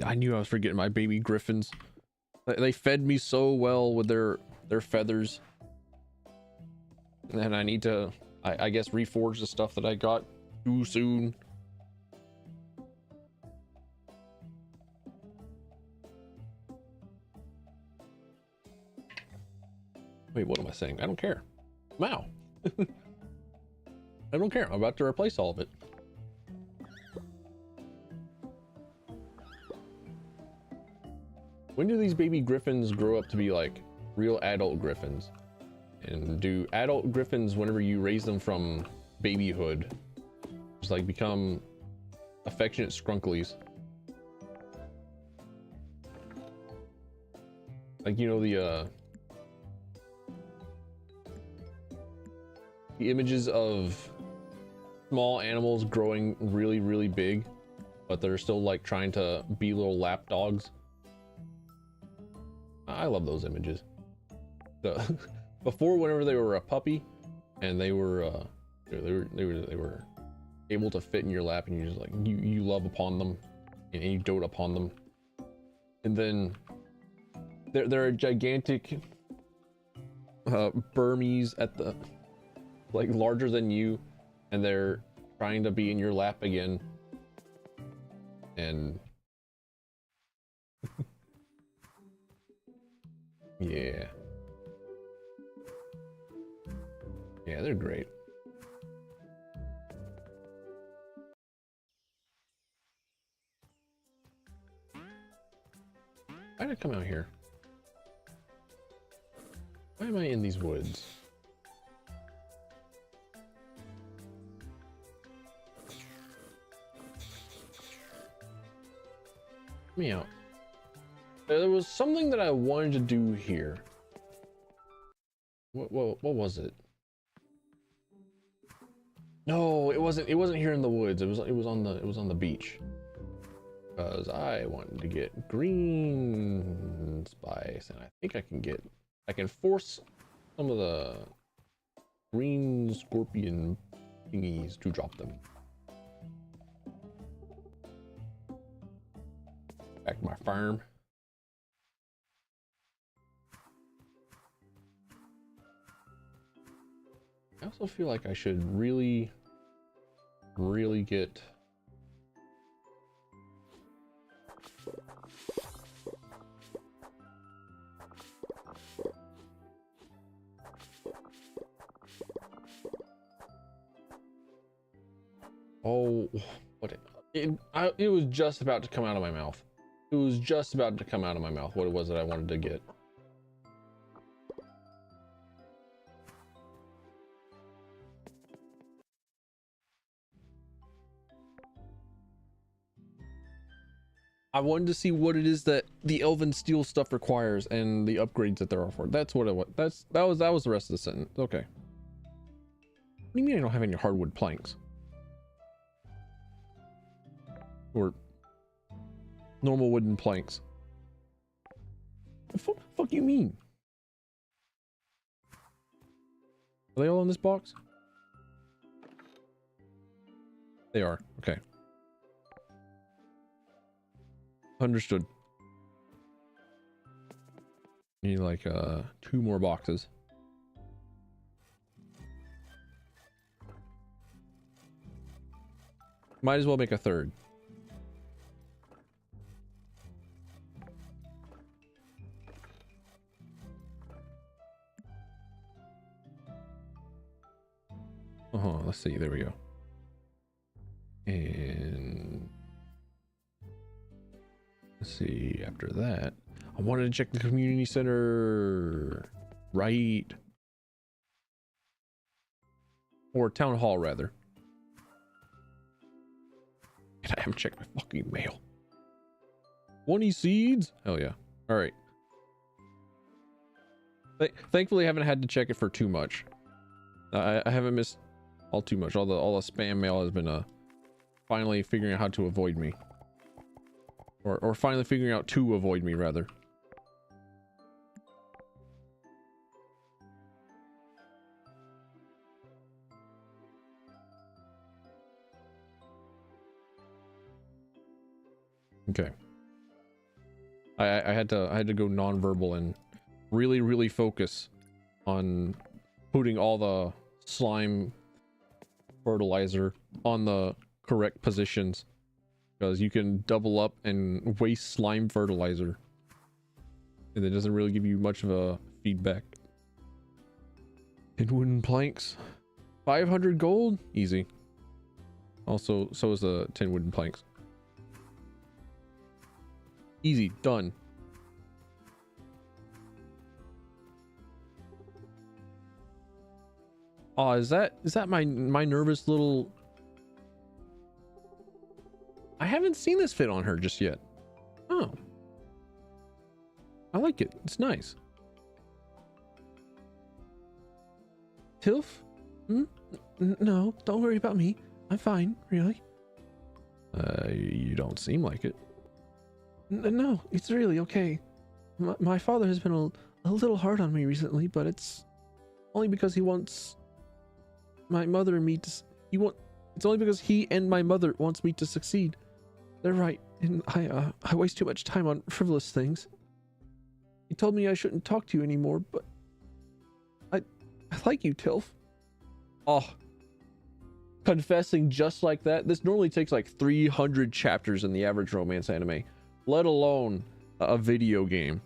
I knew I was forgetting my baby griffins. They fed me so well with their feathers. And then I need to, I guess, reforge the stuff that I got too soon. Wait, what am I saying? I don't care. Wow. I don't care. I'm about to replace all of it. When do these baby griffins grow up to be like real adult griffins? And do adult griffins, whenever you raise them from babyhood, just like become affectionate skrunklies? Like, you know, the images of small animals growing really big, but they're still like trying to be little lap dogs. I love those images. Before, whenever they were a puppy and they were able to fit in your lap and you just like you love upon them and you dote upon them, and then they're a gigantic Burmese at the like larger than you, and they're trying to be in your lap again, and yeah, they're great. Why did I come out here? Why am I in these woods? Let me out. There was something that I wanted to do here. What was it? No, it wasn't here in the woods. It was on the beach. Because I wanted to get green spice, and I think I can get I can force some of the green scorpion thingies to drop them. Back to my farm. I also feel like I should really get what it was just about to come out of my mouth. It was just about to come out of my mouth what it was that I wanted to get. I wanted to see what it is that the elven steel stuff requires and the upgrades that there are for it. That's what it was. That was the rest of the sentence. Okay. What do you mean I don't have any hardwood planks? Or normal wooden planks? What the fuck you mean? Are they all in this box? They are. Okay. Understood. Need like 2 more boxes. Might as well make a 3rd. Let's see. There we go. And let's see. After that, I wanted to check the community center, right? Or town hall, rather. And I haven't checked my fucking mail. 20 seeds? Hell yeah. All right. Thankfully, I haven't had to check it for too much. I haven't missed all too much. All the spam mail has been finally figuring out how to avoid me, or finally figuring out to avoid me, rather. Okay. I had to go non-verbal and really focus on putting all the slime fertilizer on the correct positions, because you can double up and waste slime fertilizer and it doesn't really give you much of a feedback. And wooden planks, 500 gold, easy. Also, so is the 10 wooden planks. Easy, done. Oh, is that my nervous little... I haven't seen this fit on her just yet. Oh. I like it. It's nice. Tilf? Hmm? No, don't worry about me. I'm fine, really. You don't seem like it. No, it's really okay. My father has been a little hard on me recently, but it's only because he wants my mother and me to... It's only because he and my mother wants me to succeed. They're right, and I waste too much time on frivolous things. He told me I shouldn't talk to you anymore, but I like you, Tilf. Oh, confessing just like that. This normally takes like 300 chapters in the average romance anime, let alone a video game.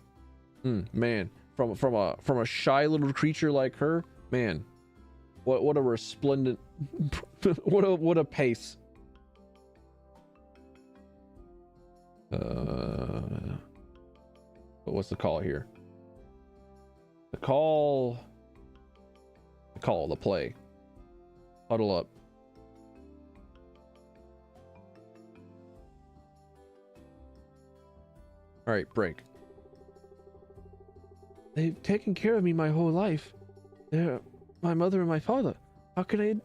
Man, from a shy little creature like her, man, what a resplendent, what a pace. What's the call here? The play. Huddle up. All right, break. They've taken care of me my whole life. They're my mother and my father. How can I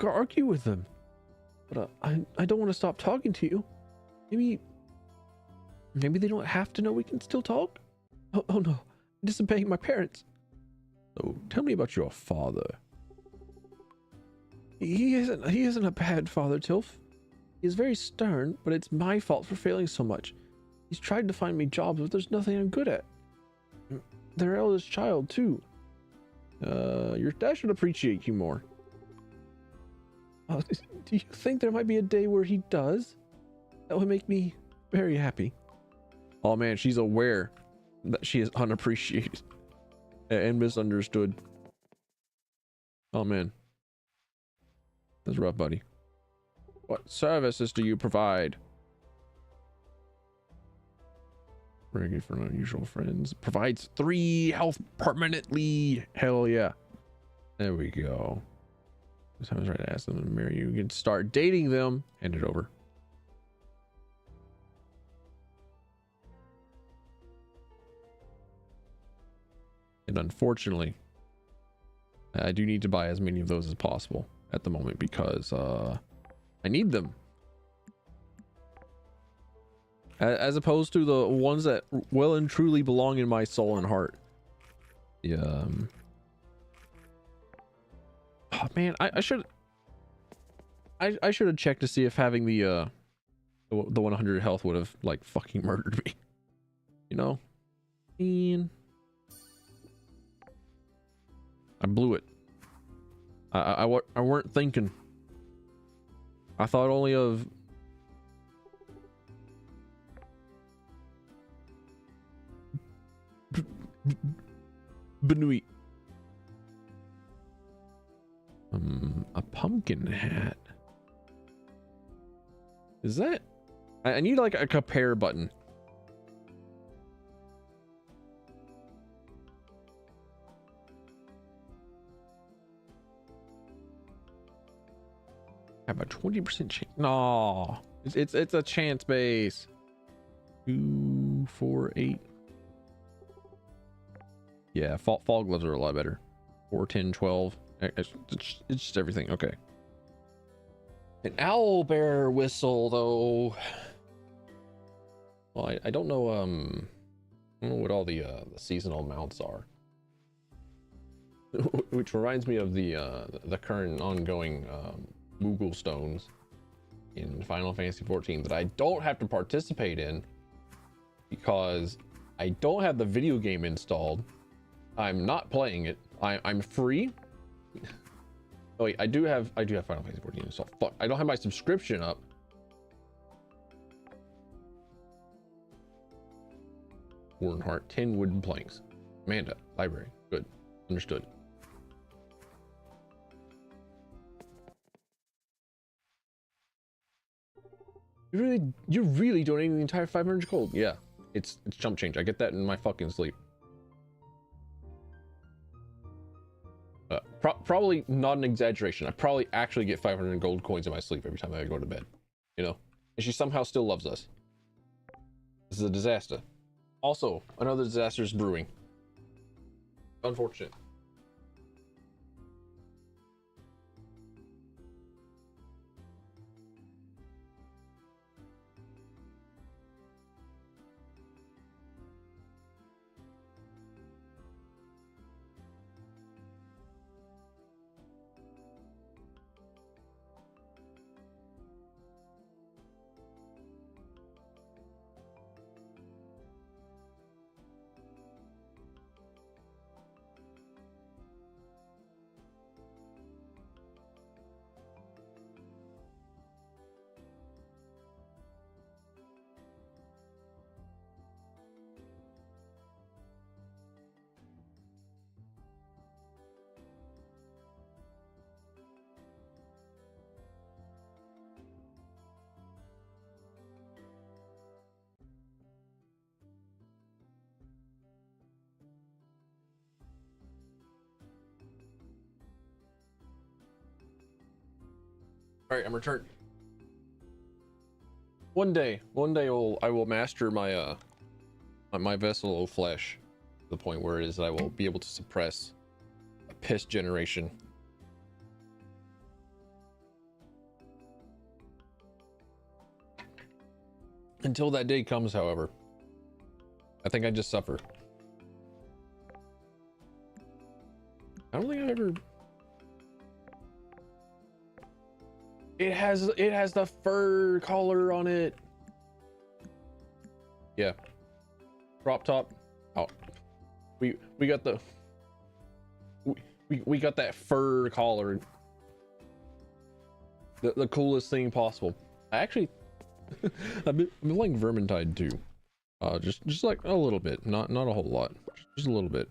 argue with them? But I don't want to stop talking to you. Maybe they don't have to know we can still talk? Oh no, I'm disobeying my parents. So tell me about your father. He isn't a bad father, Tilf. He's very stern, but it's my fault for failing so much. He's tried to find me jobs, but there's nothing I'm good at. Their eldest child, too. Your dad should appreciate you more. Do you think there might be a day where he does? That would make me very happy. Oh man, she's aware that she is unappreciated and misunderstood. Oh man. That's rough, buddy. What services do you provide? Very for unusual friends. Provides 3 health permanently. Hell yeah. There we go. This time I was right to ask them to marry you. You can start dating them. Hand it over. And unfortunately, I do need to buy as many of those as possible at the moment because I need them. As opposed to the ones that well and truly belong in my soul and heart. Yeah. Oh man, I should have checked to see if having the 100 health would have like fucking murdered me. You know? And I blew it. I weren't thinking. I thought only of Benoit. A pumpkin hat. Is that? I need like a compare button. I have a 20% chance. No, it's a chance base. 2, 4, 8. Yeah, fall gloves are a lot better. 4, 10, 12. It's just everything. Okay. An owl bear whistle though. Well, I don't know. I don't know what all the seasonal mounts are. Which reminds me of the current ongoing Moogle stones in Final Fantasy 14 that I don't have to participate in because I don't have the video game installed. I'm not playing it. I'm free. Oh wait, I do have Final Fantasy 14 installed. Fuck, I don't have my subscription up. Warrenheart, 10 wooden planks. Amanda, library. Good. Understood. You're really donating the entire 500 gold? Yeah, it's chump change. I get that in my fucking sleep. Probably not an exaggeration. I probably actually get 500 gold coins in my sleep every time I go to bed. You know, and she somehow still loves us. This is a disaster. Also, another disaster is brewing. Unfortunate. All right, I'm returned. One day I will master my my vessel of flesh to the point where it is that I will be able to suppress a piss generation. Until that day comes, however, I think I just suffer. I don't think I've ever. It has the fur collar on it. Yeah. Crop top. Oh. We got the we got that fur collar. The coolest thing possible. I actually I've been playing Vermintide too. Just like a little bit, not a whole lot, just a little bit.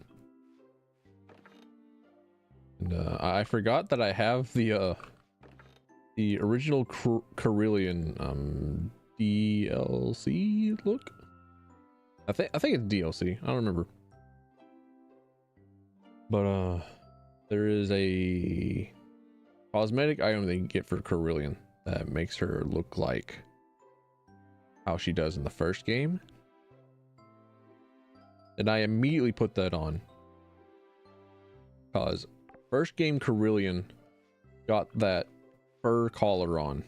And I forgot that I have the original Carillion DLC look. I think it's DLC. I don't remember. But there is a cosmetic item that you can get for Carillion that makes her look like how she does in the first game. And I immediately put that on because first game Carillion got that fur collar on,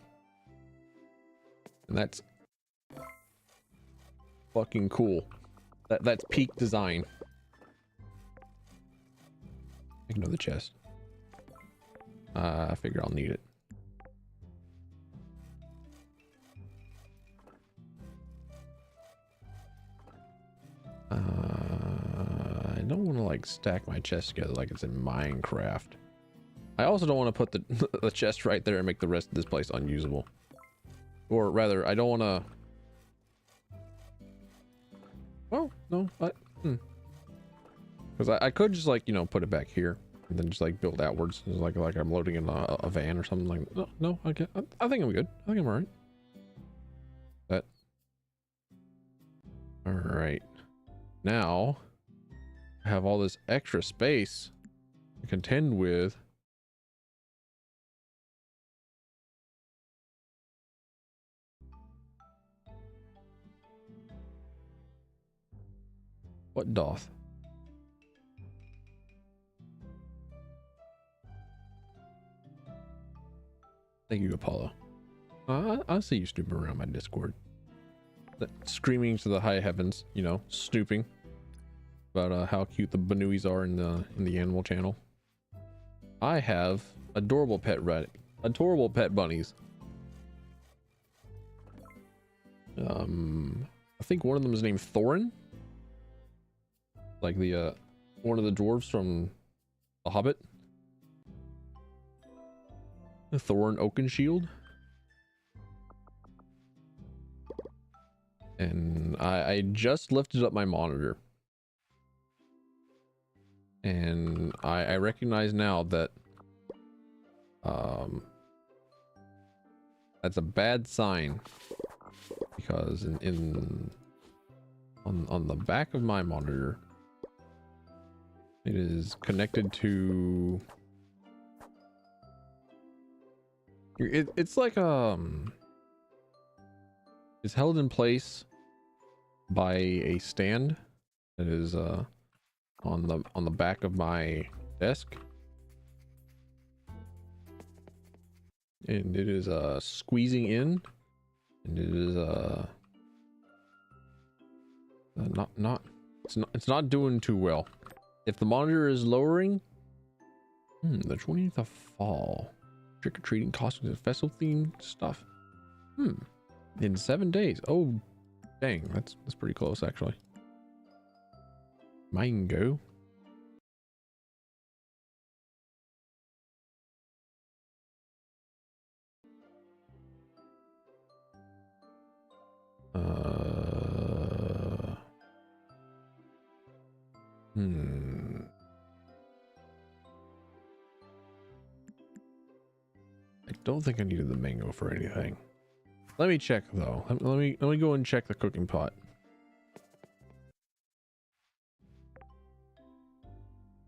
and that's fucking cool. That's peak design. Ignore the chest. I figure I'll need it. I don't want to like stack my chest together like it's in Minecraft. I also don't want to put the chest right there and make the rest of this place unusable. Or rather, I don't want to. Well, no, because I could just like, you know, put it back here and then just like build outwards, just like I'm loading in a van or something. Like no, okay, I think I'm good. I think I'm all right. That. All right. Now I have all this extra space to contend with. What doth? Thank you, Apollo. I see you snooping around my Discord, screaming to the high heavens, you know, snooping about how cute the Banuis are in the animal channel. I have adorable pet bunnies. I think one of them is named Thorin, like the one of the dwarves from The Hobbit. Thorin Oakenshield. And I just lifted up my monitor, and I recognize now that that's a bad sign, because on the back of my monitor it is connected to it's like it's held in place by a stand that is on the back of my desk, and it is squeezing in, and it is it's not doing too well. If the monitor is lowering, the 20th of fall, trick-or-treating, costumes, and festival themed stuff, in 7 days. Oh dang, that's pretty close actually. Mango. I don't think I needed the mango for anything. Let me check though. Let me go and check the cooking pot.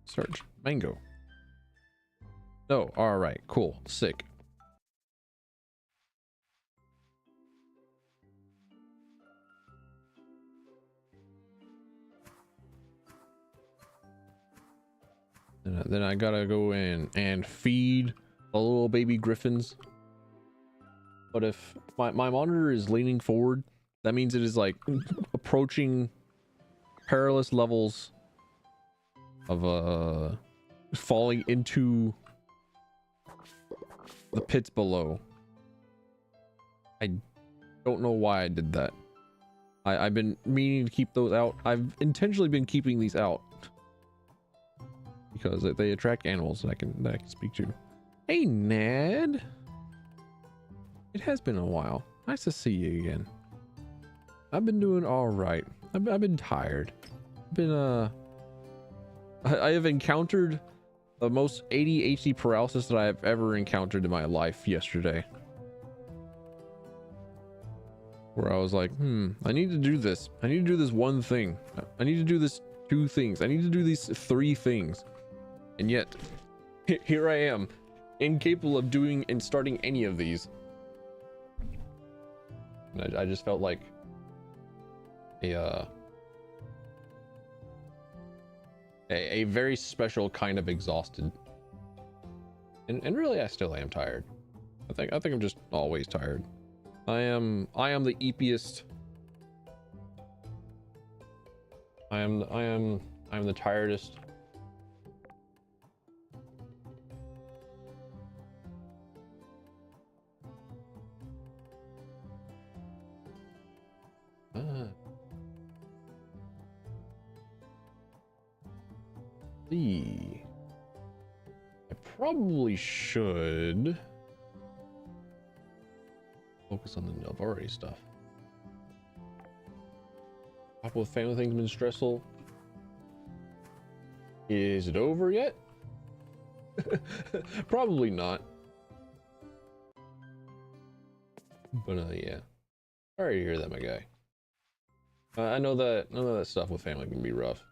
Search mango. No, all right, cool, sick. And then I gotta go in and feed the little baby griffins. But if my monitor is leaning forward, that means it is like approaching perilous levels of falling into the pits below. I don't know why I did that. I've been meaning to keep those out. I've intentionally been keeping these out because they attract animals that I can speak to. Hey Ned, it has been a while. Nice to see you again. I've been doing all right. I've been tired. I have encountered the most ADHD paralysis that I have ever encountered in my life yesterday. Where I was like, I need to do this. I need to do this one thing. I need to do this 2 things. I need to do these 3 things. And yet, here I am, incapable of doing and starting any of these. And I just felt like a very special kind of exhausted. And really, I still am tired. I think I'm just always tired. I am the eepiest. I am the tiredest. See, I probably should focus on the Navari stuff. Couple of family things been stressful. Is it over yet? Probably not. But yeah. Sorry to hear that, my guy. I know that stuff with family can be rough.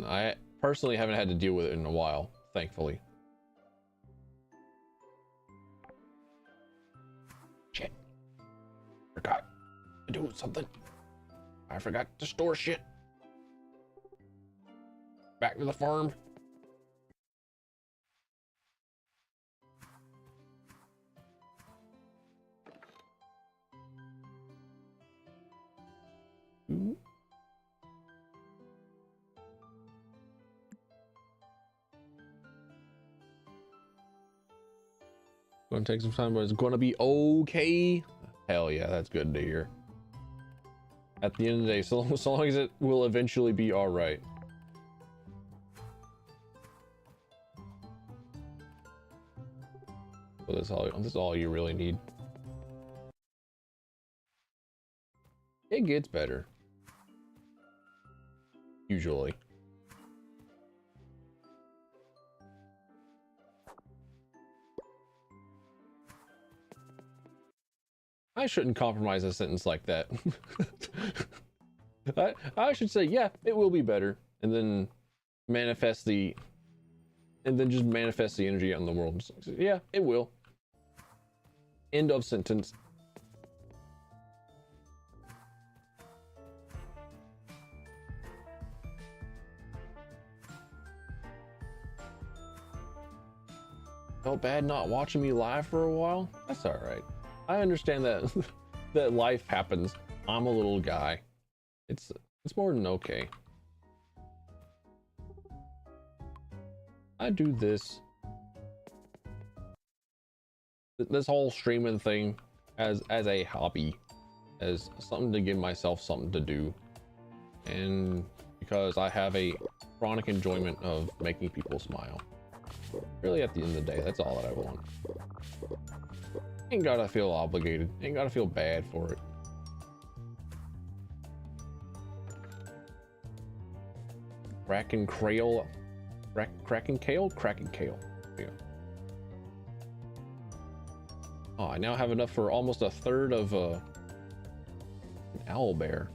I personally haven't had to deal with it in a while, thankfully. Shit. Forgot to do something. I forgot to store shit. Back to the farm. Ooh. Gonna take some time, but it's gonna be okay. Hell yeah, that's good to hear. At the end of the day, so long as it will eventually be all right. So that's all you really need. It gets better. Usually. I shouldn't compromise a sentence like that. I should say, yeah, it will be better, and then just manifest the energy out in the world. Yeah, it will. End of sentence. Felt bad not watching me live for a while? That's all right. I understand that that life happens. I'm a little guy. It's more than okay. I do this whole streaming thing as a hobby, as something to give myself something to do, and because I have a chronic enjoyment of making people smile. Really, at the end of the day, that's all that I want. Ain't gotta feel obligated. Ain't gotta feel bad for it. Cracking kale. Yeah. Oh, I now have enough for almost a third of an owl bear.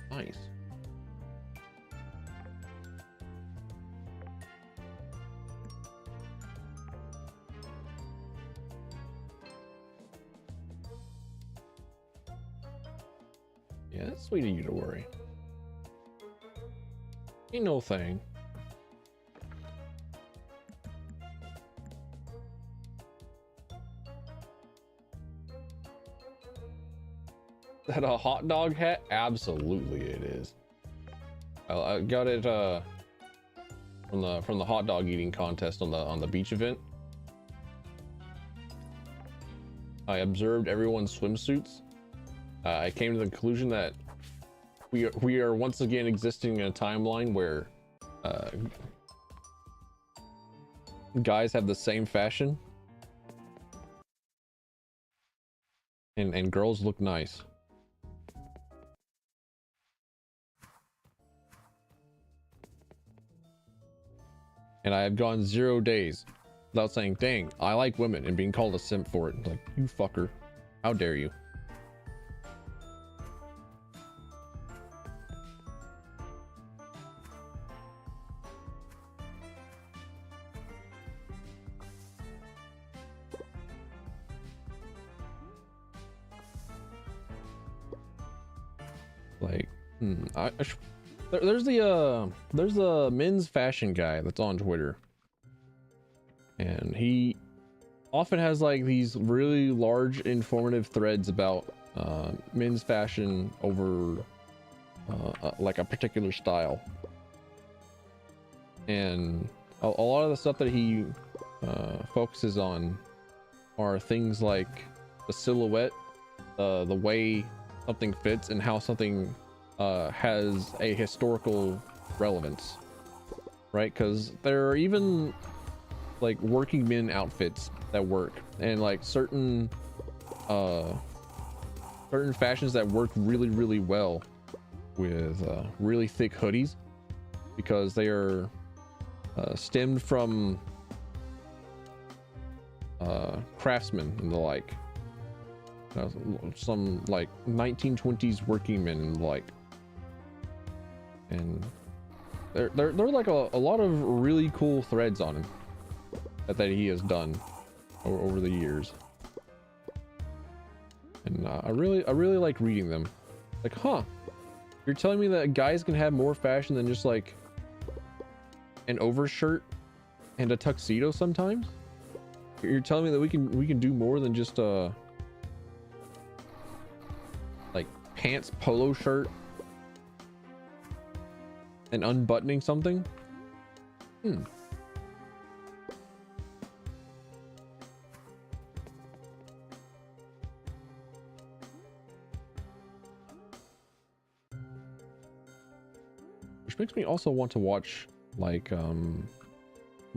Nice. Yeah, that's sweet of you to worry. Ain't no thing. That a hot dog hat? Absolutely it is. I got it from the hot dog eating contest on the beach event. I observed everyone's swimsuits. I came to the conclusion that we are once again existing in a timeline where guys have the same fashion and girls look nice. And I have gone 0 days without saying, dang, I like women, and being called a simp for it. Like, you fucker, how dare you? Like, there's the men's fashion guy that's on Twitter, and he often has like these really large informative threads about men's fashion over like a particular style. And a lot of the stuff that he focuses on are things like the silhouette, the way something fits, and how something has a historical relevance, right? Because there are even like working men outfits that work, and like certain fashions that work really well with really thick hoodies, because they are stemmed from craftsmen and the like, some like 1920s working men and the like. And they're like a lot of really cool threads on him that he has done over the years, and I really like reading them. Like, huh, you're telling me that guys can have more fashion than just like an overshirt and a tuxedo sometimes? You're telling me that we can do more than just like pants, polo shirt, and unbuttoning something? Which makes me also want to watch like some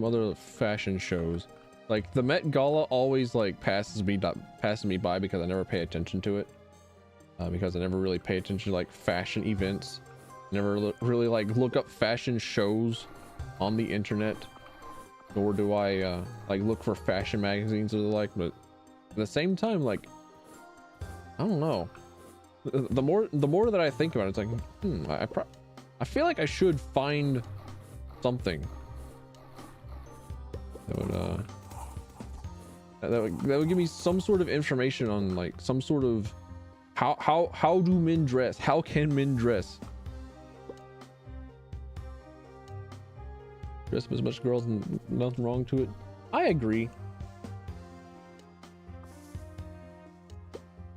other fashion shows. Like the Met Gala always like passes me by because I never pay attention to it, because I never really pay attention to like fashion events. Never really like look up fashion shows on the internet, nor do I like look for fashion magazines or the like. But at the same time, like, I don't know, the more that I think about it, it's like, I feel like I should find something that would give me some sort of information on like some sort of how do men dress, how can men dress up as much girls, and nothing wrong to it. I agree,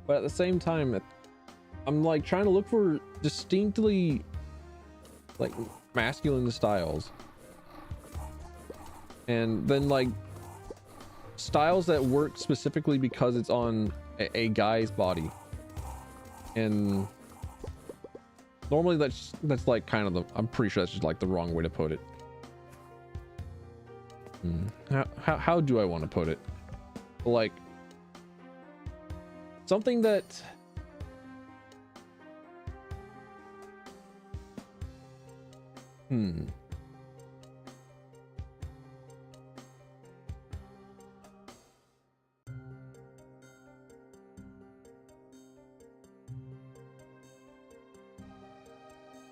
but at the same time, I'm like trying to look for distinctly like masculine styles, and then like styles that work specifically because it's on a guy's body. And normally that's like kind of I'm pretty sure that's just like the wrong way to put it. How do I want to put it? Like something that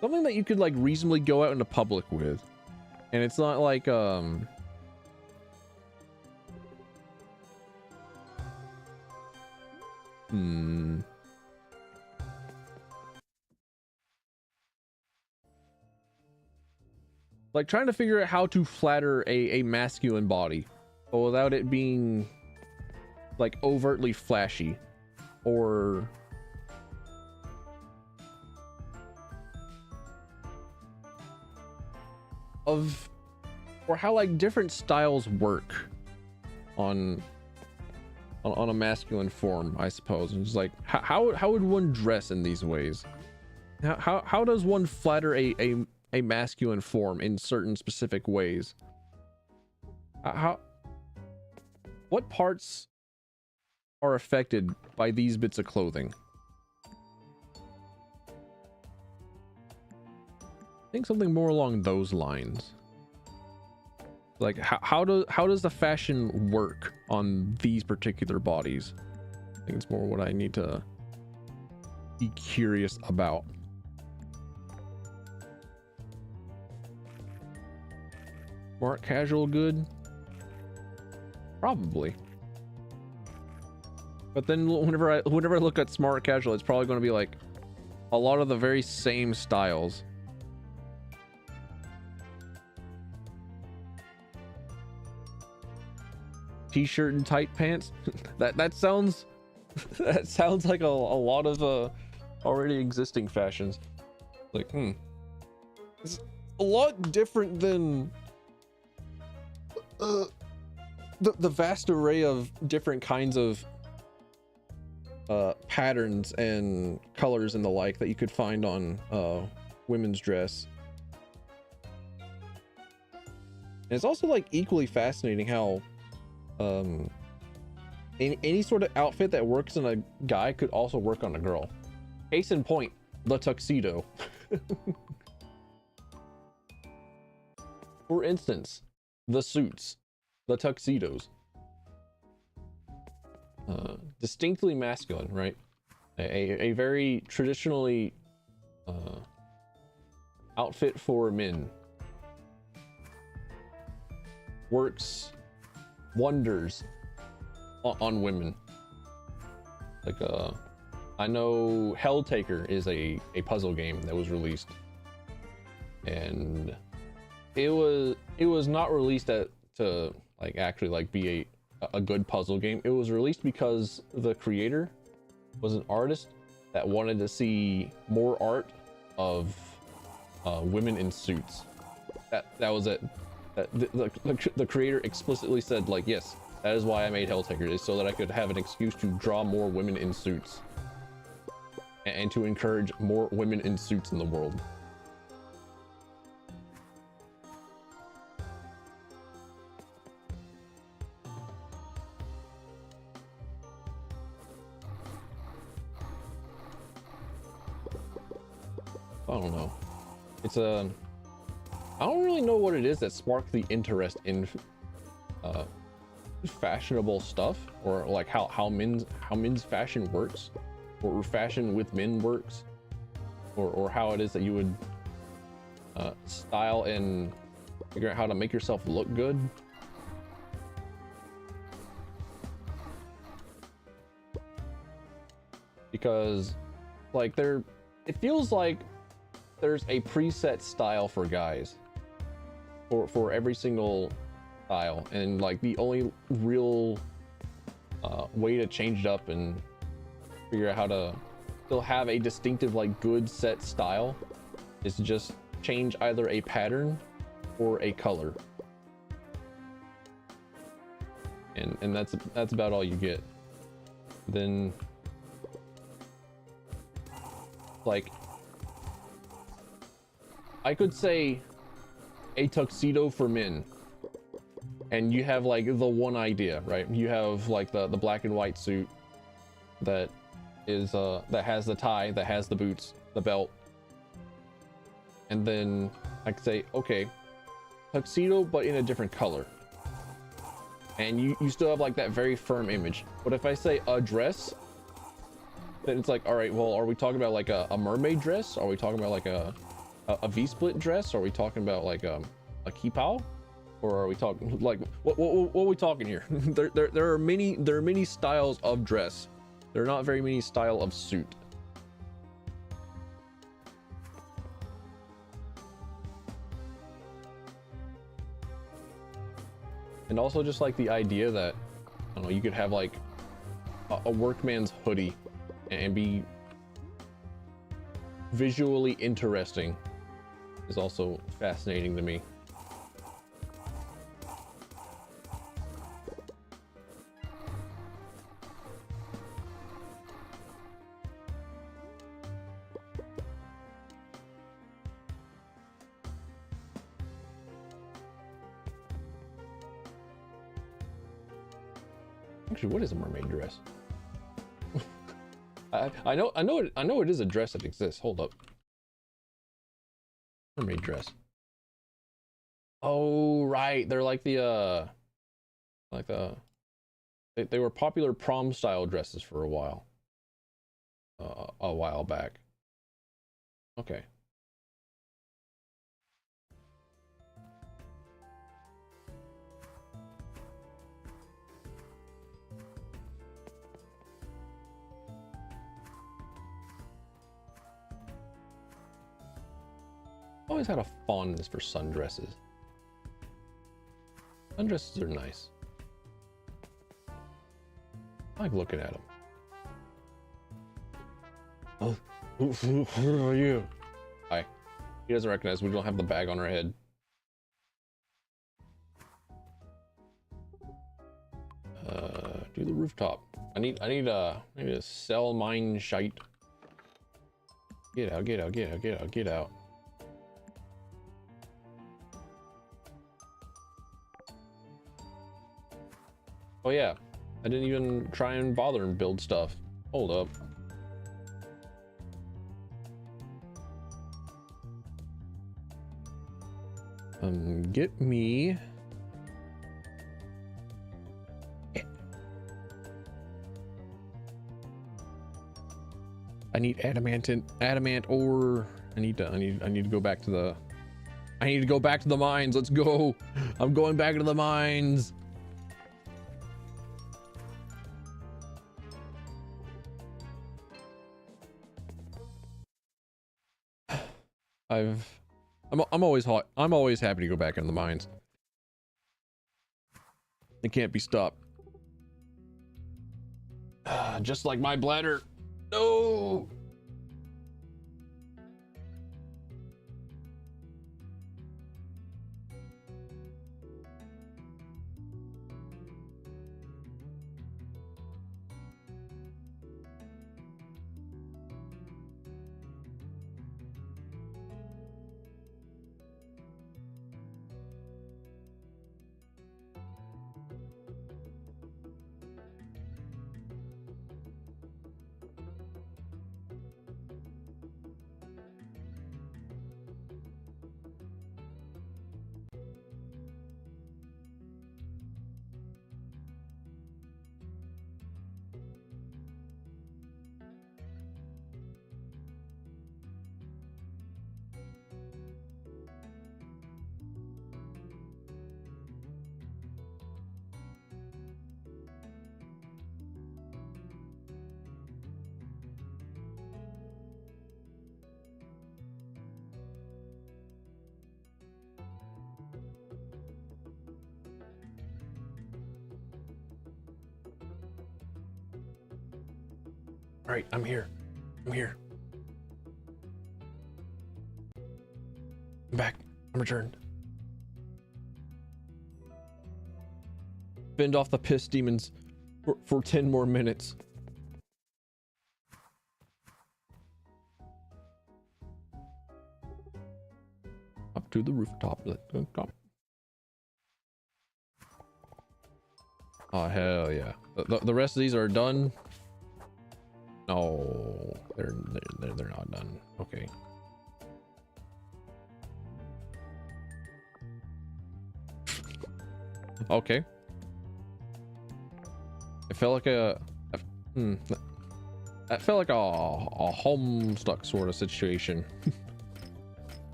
something that you could like reasonably go out into public with, and it's not like like trying to figure out how to flatter a masculine body, but without it being like overtly flashy or or how like different styles work on a masculine form, I suppose. It's like how would one dress in these ways? How does one flatter a masculine form in certain specific ways? What parts are affected by these bits of clothing? I think something more along those lines. Like how does the fashion work on these particular bodies? I think it's more what I need to be curious about. Smart casual good? Probably. But then whenever I look at smart casual, it's probably going to be like a lot of the very same styles. T-shirt and tight pants. that sounds like a lot of already existing fashions. Like, it's a lot different than the vast array of different kinds of patterns and colors and the like that you could find on women's dress. And it's also like equally fascinating how any sort of outfit that works on a guy could also work on a girl. Case in point, the tuxedo. For instance, the suits, the tuxedos. Distinctly masculine, right? A very traditionally outfit for men. Works wonders on women. Like I know Helltaker is a puzzle game that was released, and it was not released to like actually like be a good puzzle game. It was released because the creator was an artist that wanted to see more art of women in suits. That was it. The creator explicitly said, like, yes, that is why I made Helltaker, is so that I could have an excuse to draw more women in suits and to encourage more women in suits in the world. I don't know. It's I don't really know what it is that sparked the interest in fashionable stuff, or like how men's fashion works, or fashion with men works, or how it is that you would style and figure out how to make yourself look good. Because like it feels like there's a preset style for guys for every single style, and like the only real way to change it up and figure out how to still have a distinctive like good set style is to just change either a pattern or a color, and that's about all you get. Then like I could say a tuxedo for men, and you have like the one idea, right? You have like the black and white suit that is that has the tie, that has the boots, the belt, and then I could say, okay, tuxedo but in a different color, and you still have like that very firm image. But if I say a dress, then it's like, all right, well, are we talking about like a mermaid dress? Are we talking about like a V-split dress? Are we talking about like a kipao? Or are we talking like what are we talking here? there are many styles of dress. There are not very many style of suit. And also just like the idea that, I don't know, you could have like a workman's hoodie and be visually interesting is also fascinating to me. Actually, what is a mermaid dress? I know it is a dress that exists. Hold up. Mermaid dress. Oh right, they're like the they were popular prom style dresses for a while back. Okay. Always had a fondness for sundresses. Sundresses are nice. I like looking at them. Oh, who are you? Hi. He doesn't recognize we don't have the bag on our head. Do the rooftop. I need to sell mine shite. Get out, get out, get out, get out, get out. Oh yeah, I didn't even try and bother and build stuff. Hold up. Get me. I need adamant ore. I need to go back to the. I need to go back to the mines. Let's go. I'm going back to the mines. I'm always hot. I'm always happy to go back into the mines. It can't be stopped. Just like my bladder. No. All right, I'm here. I'm here. I'm back. I'm returned. Fend off the piss demons for 10 more minutes. Up to the rooftop. Come. Oh hell yeah! The rest of these are done. No, they're not done. Okay. Okay. It felt like that felt like a Homestuck sort of situation.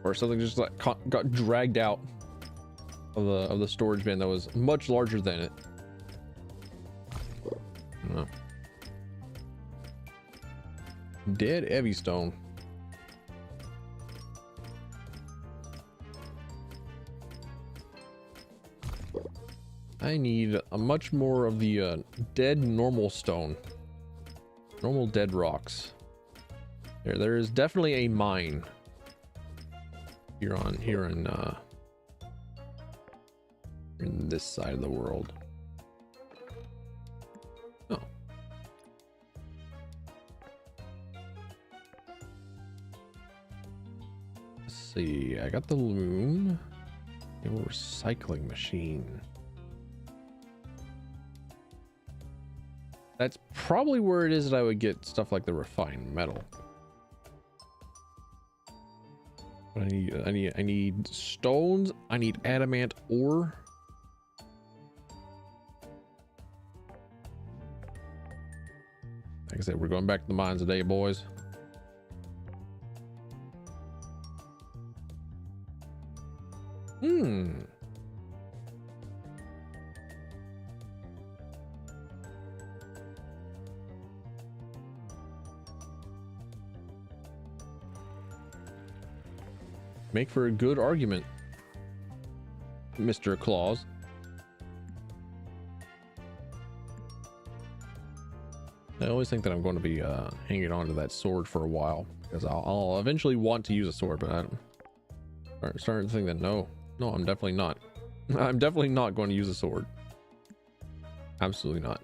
Or something just like got dragged out of the storage bin that was much larger than it. No. Dead heavy stone. I need a much more of the dead normal stone. Normal dead rocks. There is definitely a mine here in this side of the world. Oh. Let's see, I got the loom. A recycling machine. probably where it is that I would get stuff like the refined metal. I need stones. I need adamant ore. Like I said, we're going back to the mines today, boys. Make for a good argument, Mr. Claus. I always think that I'm going to be hanging on to that sword for a while because I'll eventually want to use a sword, but I'm starting to think that no, I'm definitely not. I'm definitely not going to use a sword. Absolutely not.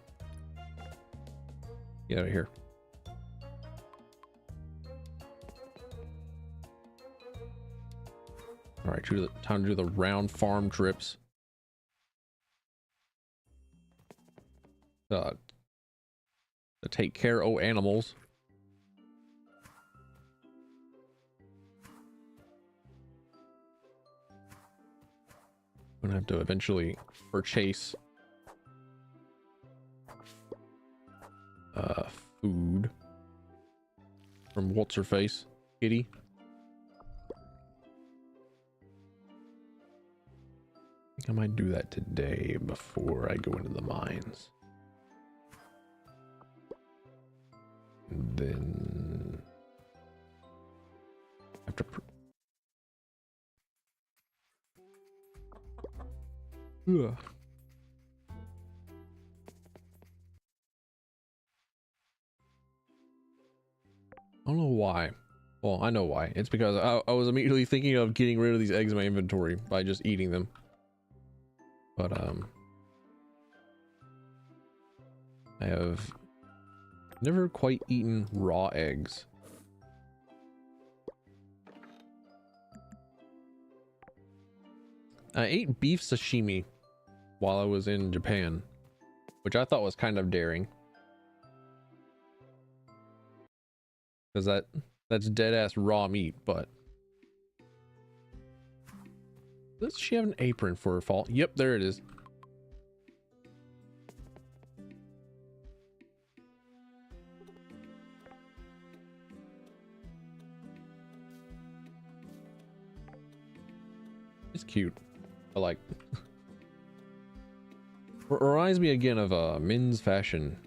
Get out of here. All right, time to do the round farm trips. To take care of animals. I'm gonna have to eventually purchase food from what's her face, Kitty. I think I might do that today before I go into the mines. And then after I don't know why. Well, I know why. It's because I was immediately thinking of getting rid of these eggs in my inventory by just eating them. But I have never quite eaten raw eggs. I ate beef sashimi while I was in Japan, which I thought was kind of daring. Because that's dead ass raw meat, but does she have an apron for her fall? Yep, there it is. It's cute. I like. Reminds me again of men's fashion.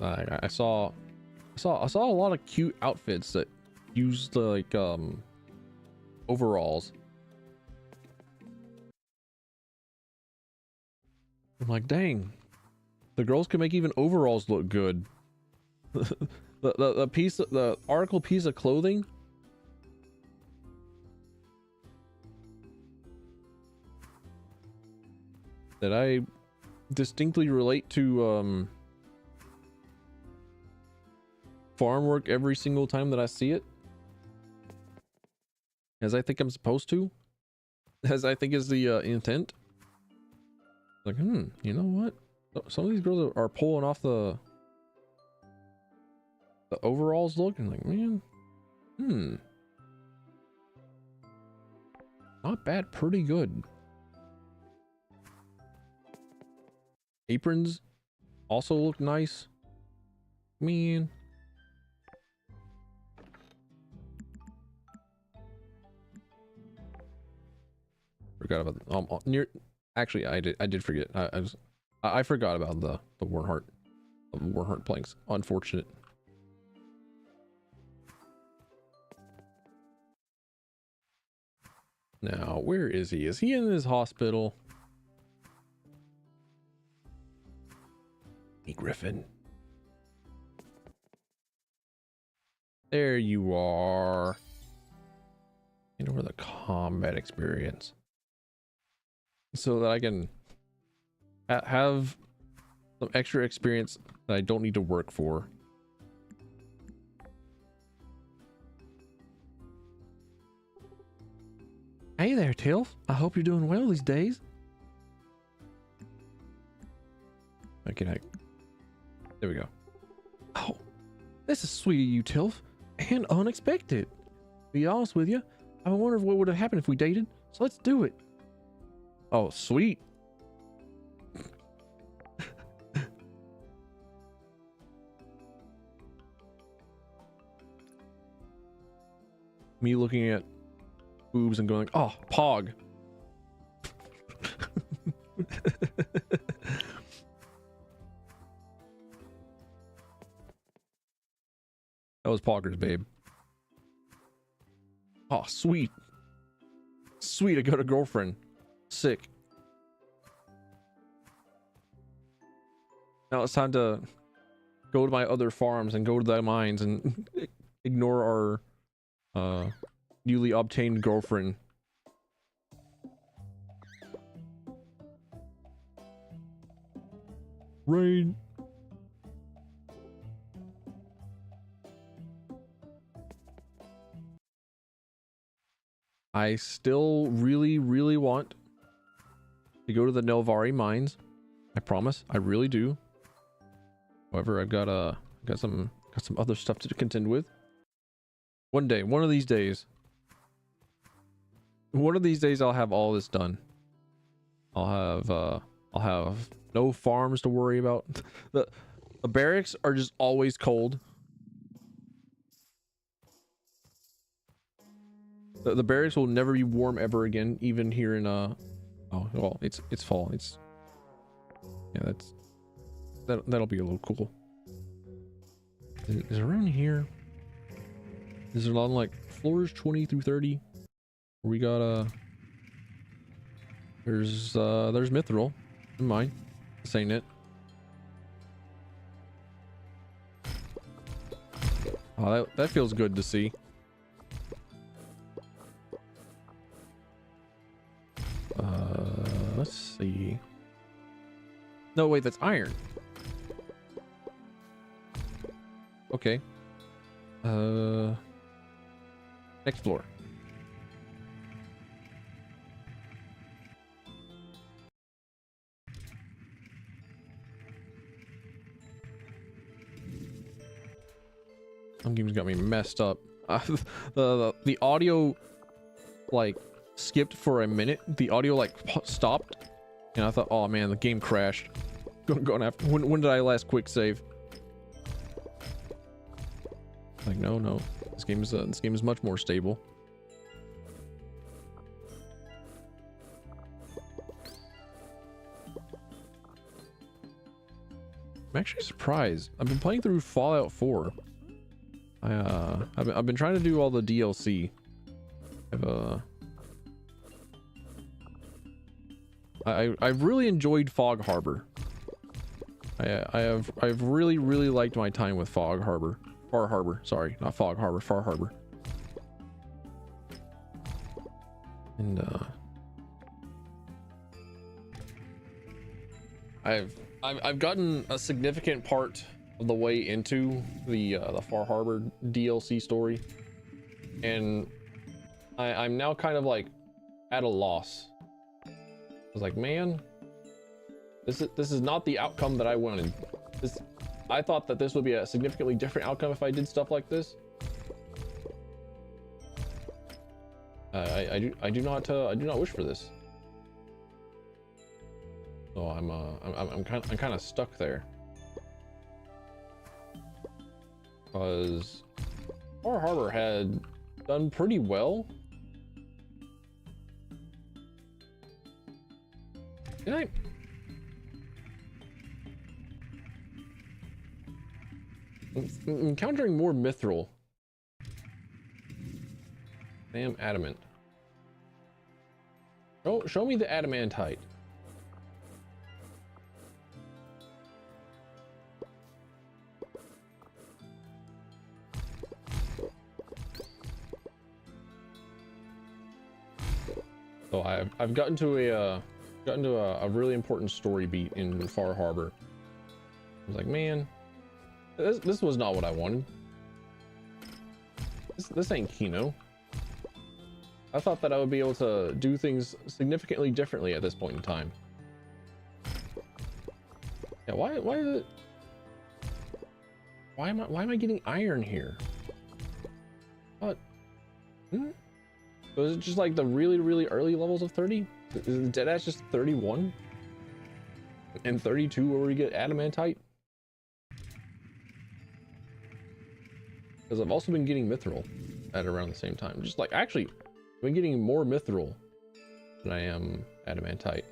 I saw a lot of cute outfits that used like overalls. I'm like, dang, the girls can make even overalls look good. the article piece of clothing that I distinctly relate to farm work every single time that I see it, as I think I'm supposed to, as I think is the intent. Like, you know what? Some of these girls are pulling off the overalls look, and like, man, not bad, pretty good. Aprons also look nice. Man. Forgot about actually I did forget. I forgot about the Warheart planks. Unfortunate. Now, where is he? Is he in his hospital? Hey, Griffin. There you are. Hand over the combat experience, so that I can have some extra experience that I don't need to work for. Hey there, Tilf. I hope you're doing well these days. Okay, there we go. This is sweet of you, Tilf, and unexpected. To be honest with you, I wonder what would have happened if we dated, so let's do it. Oh, sweet. Me looking at boobs and going, oh, pog. That was poggers, babe. Oh, sweet. Sweet, I got a girlfriend. Sick. Now it's time to go to my other farms and go to the mines and ignore our newly obtained girlfriend. Rain. I still really want to go to the Nelvari mines. I promise, I really do. However, I've got some other stuff to contend with. One day, one of these days, I'll have all this done. I'll have no farms to worry about. The barracks are just always cold. The barracks will never be warm ever again, even here in oh well, it's fall. Yeah, that'll be a little cool. Is around here? Is it on like floors 20 through 30? We got there's mithril in mine. This ain't it. Oh, that feels good to see. Let's see. No, wait, that's iron. Okay. Next floor. Some games got me messed up. The audio like skipped for a minute. The audio like stopped, and I thought, oh man, the game crashed. Going after. When did I last quick save? Like no. This game is much more stable. I'm actually surprised. I've been playing through Fallout 4. I've been trying to do all the DLC. I've really enjoyed Fog Harbor. I've really liked my time with Far Harbor, sorry, not Fog Harbor, Far Harbor. And I've gotten a significant part of the way into the Far Harbor DLC story, and I'm now kind of like at a loss. I was like, man, this is not the outcome that I wanted. I thought that this would be a significantly different outcome if I did stuff like this. I do not wish for this. So I'm kind of stuck there. Because Far Harbor had done pretty well. I'm encountering more mithril. Damn adamant. Show me the adamantite. So I've gotten to a really important story beat in Far Harbor. I was like, man, this was not what I wanted. This ain't Kino. I thought that I would be able to do things significantly differently at this point in time. Yeah, why why am I getting iron here? What? Hmm? So is it just like the really early levels of 30? Is Deadass just 31? And 32 where we get adamantite? Because I've also been getting mithril at around the same time. Just like, actually, I've been getting more mithril than I am adamantite.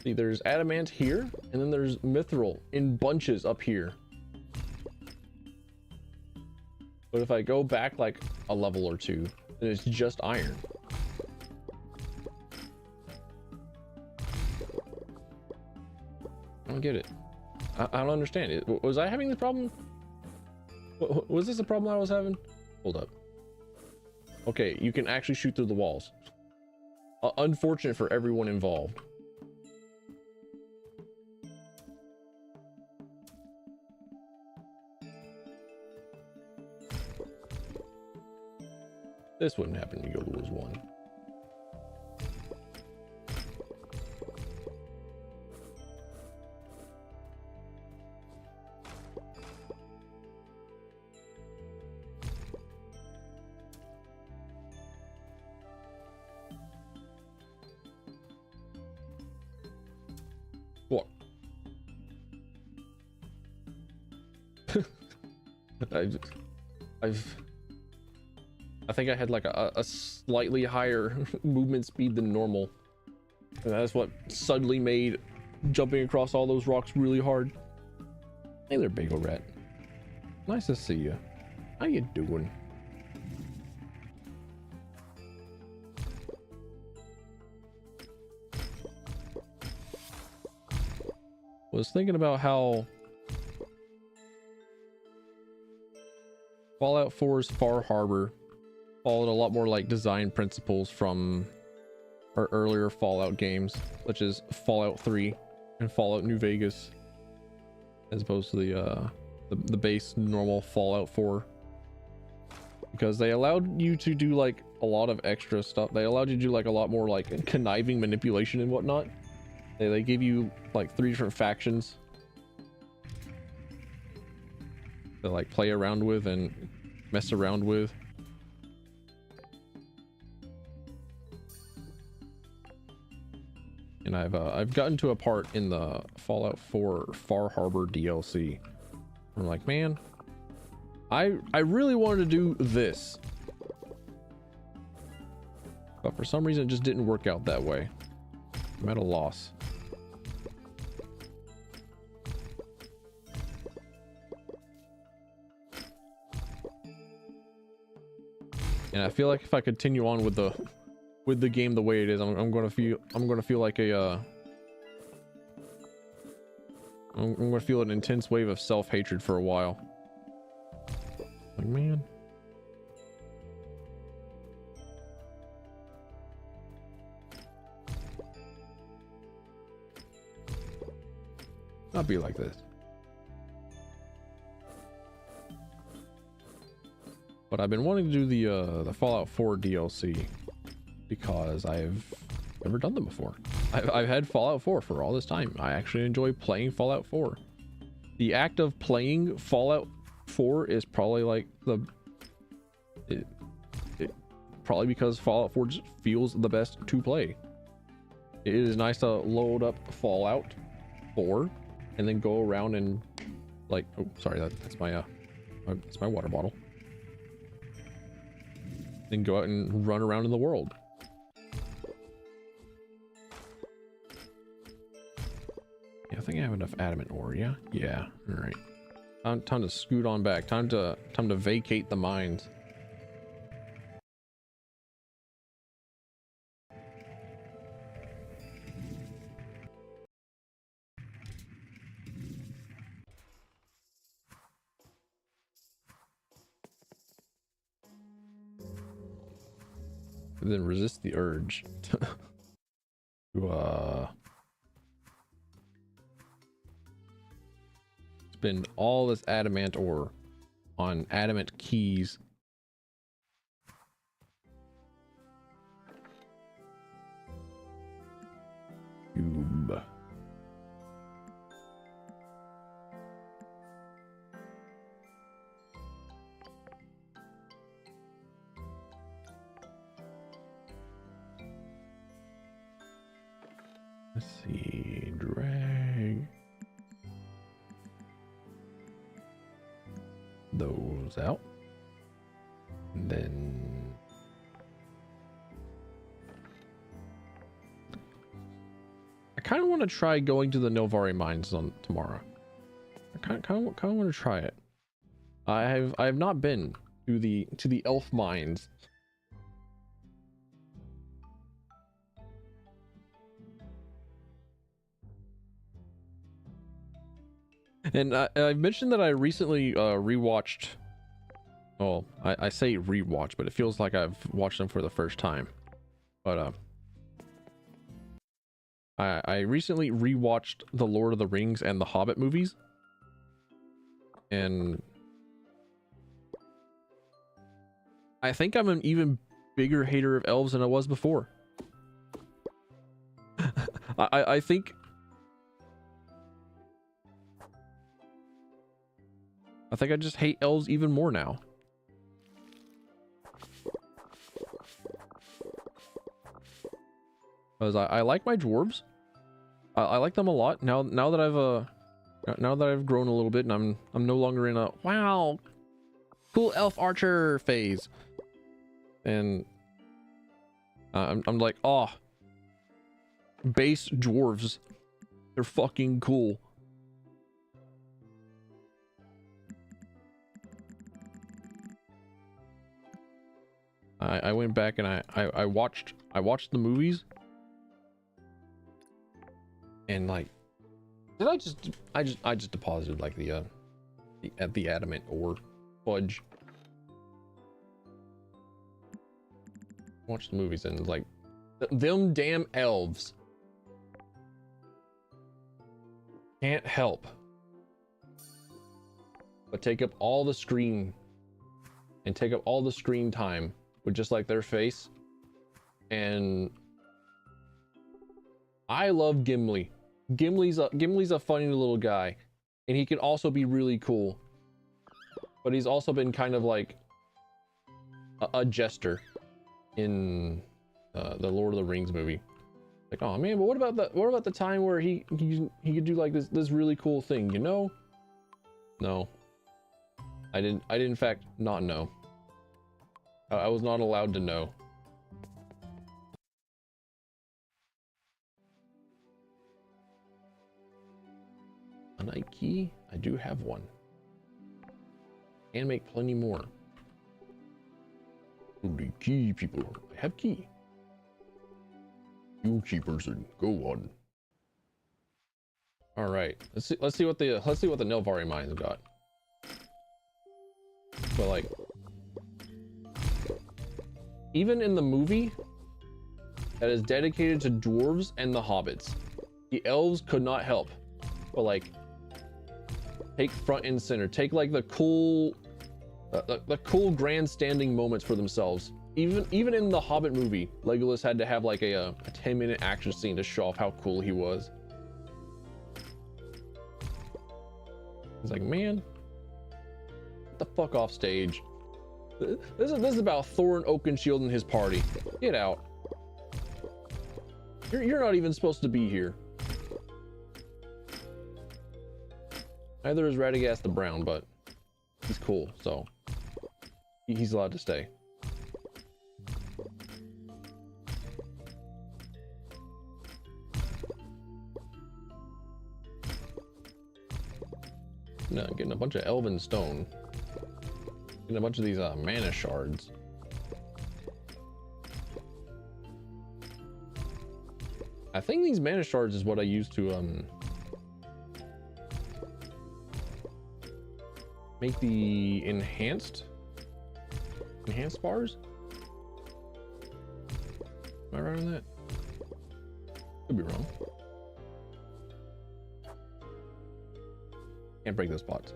See, there's adamant here, and then there's mithril in bunches up here. But if I go back like a level or two, then it's just iron. I don't get it. I don't understand it. Was I having the problem? Was this a problem I was having? Hold up. Okay, you can actually shoot through the walls. Unfortunate for everyone involved. This wouldn't happen to go to lose one. What? I think I had like a slightly higher movement speed than normal. And that's what suddenly made jumping across all those rocks really hard. Hey there, Bagel Rat. Nice to see you. How you doing? Was thinking about how Fallout 4's Far Harbor followed a lot more like design principles from our earlier Fallout games, such as Fallout 3 and Fallout New Vegas, as opposed to the base normal Fallout 4, because they allowed you to do like a lot of extra stuff. They allowed you to do like a lot more like conniving manipulation and whatnot. They gave you like 3 different factions to like play around with and mess around with. And I've gotten to a part in the Fallout 4 Far Harbor DLC. I'm like, man, I really wanted to do this, but for some reason it just didn't work out that way. I'm at a loss. And I feel like if I continue on with the game the way it is, I'm gonna feel like a I'm gonna feel an intense wave of self-hatred for a while. Like, man. Not be like this. But I've been wanting to do the Fallout 4 DLC because I've never done them before. I've had Fallout 4 for all this time. I actually enjoy playing Fallout 4. The act of playing Fallout 4 is probably like probably because Fallout 4 just feels the best to play. It is nice to load up Fallout 4 and then go around and like, oh sorry, that's my water bottle. Then go out and run around in the world. Yeah, I think I have enough adamant ore. Yeah, all right. Time to scoot on back. Time to vacate the mines. and then resist the urge to spend all this adamant ore on adamant keys. Cube. Let's see, drag those out, and then I kind of want to try going to the Nilvari mines on tomorrow. I kind of want to try it. I have not been to the elf mines. And I mentioned that I recently rewatched. Well, I say rewatch, but it feels like I've watched them for the first time. But I recently rewatched the Lord of the Rings and the Hobbit movies, and I think I'm an even bigger hater of elves than I was before. I think I just hate elves even more now. Because I like my dwarves. I like them a lot. Now that I've grown a little bit, and I'm no longer in a wow, cool elf archer phase. And I'm like, oh, base dwarves, they're fucking cool. I went back and I watched the movies, and like, I just deposited like the adamant ore fudge. Watch the movies and like them damn elves can't help but take up all the screen and take up all the screen time with just like their face. And I love Gimli. Gimli's a funny little guy, and he can also be really cool, but he's also been kind of like a jester in the Lord of the Rings movie. Like, oh man, but what about the time where he could do like this really cool thing, you know? No, I didn't in fact not know. I was not allowed to know. An I key? I do have one. And make plenty more. The key people. I have key. You keepers and go on. All right. Let's see what the Nilvari mines got. But like, even in the movie that is dedicated to dwarves and the hobbits, the elves could not help but like take front and center, take like the cool grandstanding moments for themselves. Even in the Hobbit movie, Legolas had to have like a 10-minute action scene to show off how cool he was. He's like, man, get the fuck off stage. This is about Thorin Oakenshield and his party. Get out. You're not even supposed to be here. Neither is Radagast the Brown, but he's cool, so he's allowed to stay. No, getting a bunch of elven stone. Getting a bunch of these mana shards. I think these mana shards is what I use to make the enhanced bars. I right on that? Could be wrong. Can't break those pots.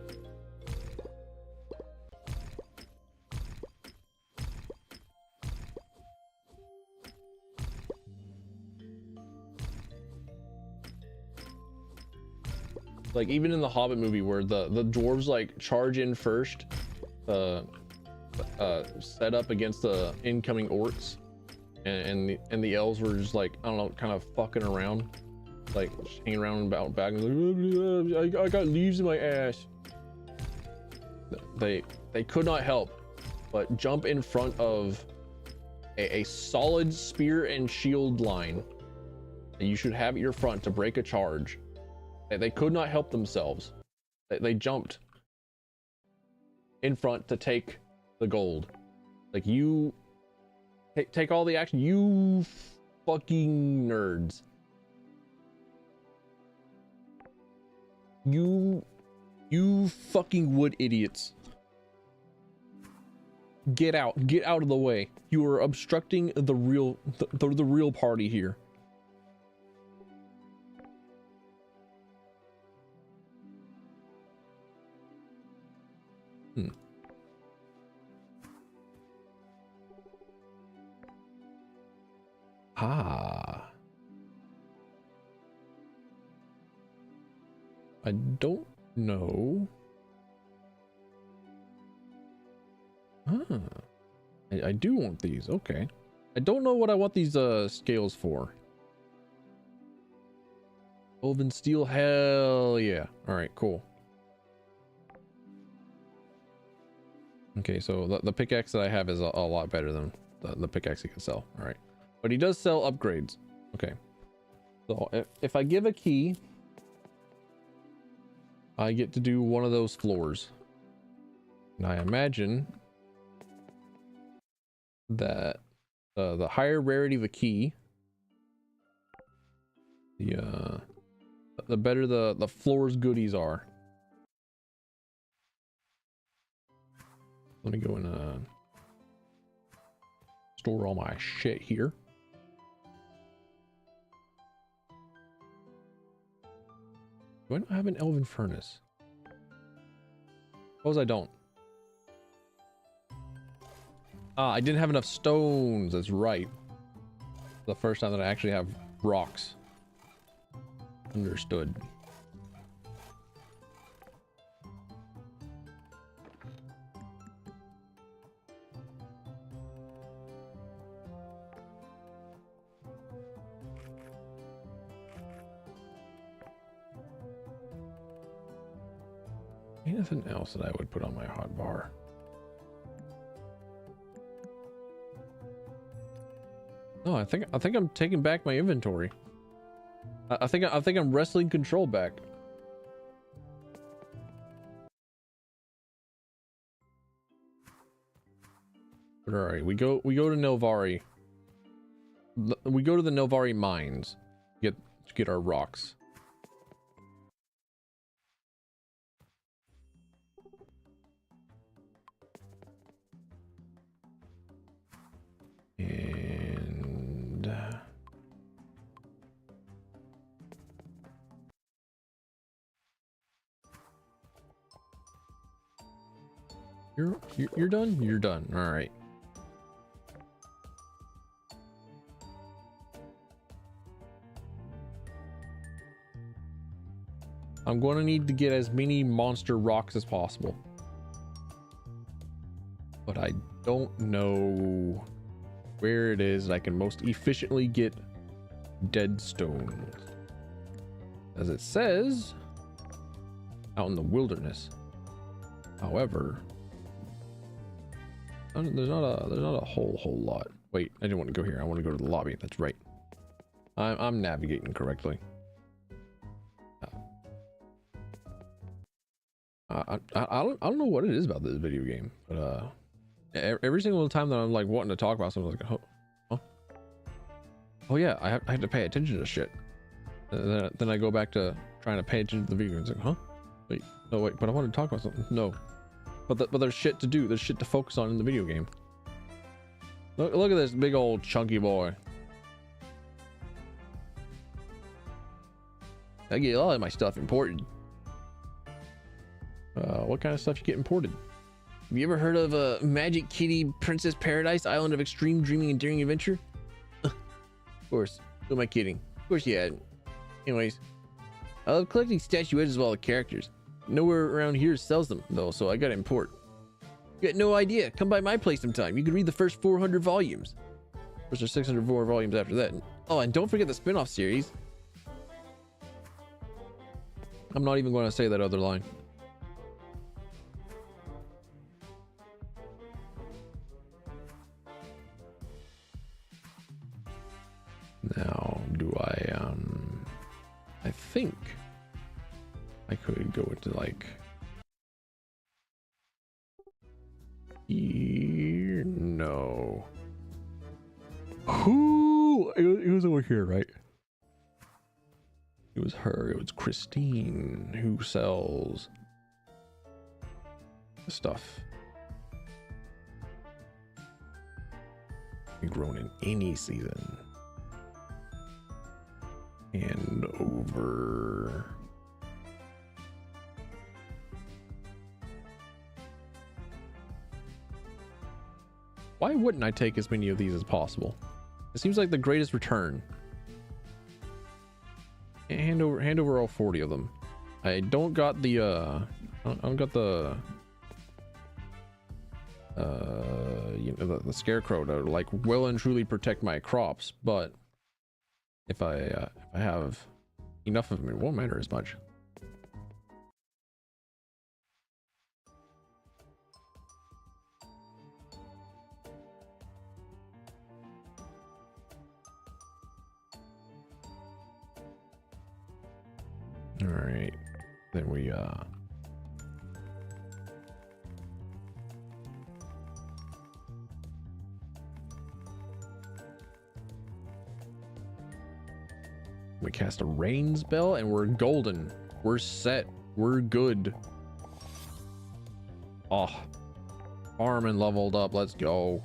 Like even in the Hobbit movie where the dwarves like charge in first, set up against the incoming orcs, and the elves were just like, I don't know, kind of fucking around, like hanging around about back, and like, I got leaves in my ass. They could not help but jump in front of a solid spear and shield line that you should have at your front to break a charge. They could not help themselves. They jumped in front to take the gold. Like, you take all the action, you fucking nerds. You fucking wood idiots. Get out of the way. You are obstructing the real party here. Ah. I don't know. Ah. I do want these. Okay. I don't know what I want these scales for. Elven steel, hell yeah. All right, cool. Okay, so the pickaxe that I have is a lot better than the pickaxe he can sell. All right, but he does sell upgrades. Okay, so if I give a key, I get to do one of those floors. And I imagine that the higher rarity of a key, the better the floor's goodies are. Let me go and store all my shit here. Do I not have an elven furnace? Suppose I don't. Ah, I didn't have enough stones. That's right. The first time that I actually have rocks. Understood. Anything else that I would put on my hot bar? No, I think I'm taking back my inventory. I think I'm wrestling control back. But all right, we go to Nelvari. We go to the Nelvari mines to get our rocks. And you're done? You're done. All right. I'm going to need to get as many monster rocks as possible. But I don't know where it is I can most efficiently get dead stones. As it says, out in the wilderness. However, there's not a whole lot. Wait, I didn't want to go here. I want to go to the lobby. That's right. I'm navigating correctly. I don't know what it is about this video game, but every single time that I'm like wanting to talk about something, like, oh yeah, I have to pay attention to shit. Then I go back to trying to pay attention to the video games. Like, huh? Wait, no, wait, but I want to talk about something. No, but there's shit to do. There's shit to focus on in the video game. Look at this big old chunky boy. I get a lot of my stuff imported. What kind of stuff you get imported? Have you ever heard of Magic Kitty Princess Paradise Island of Extreme Dreaming and Daring Adventure? Of course. Who am I kidding? Of course you hadn't. Anyways, I love collecting statuettes of all the characters. Nowhere around here sells them though, so I gotta import. You got no idea. Come by my place sometime. You can read the first 400 volumes. Of course, there's 604 volumes after that. Oh, and don't forget the spin-off series. I'm not even going to say that other line. Now, do I think I could go into like here. No. Who? It was over here, right? It was her. It was Christine who sells the stuff. Grown in any season. And over. Why wouldn't I take as many of these as possible? It seems like the greatest return. Hand over all 40 of them. I don't got the I don't got the you know, the scarecrow to like well and truly protect my crops, but if I have enough of them, it won't matter as much. All right, then we cast a rain spell and we're golden. We're set. We're good. Oh, Armin leveled up. Let's go.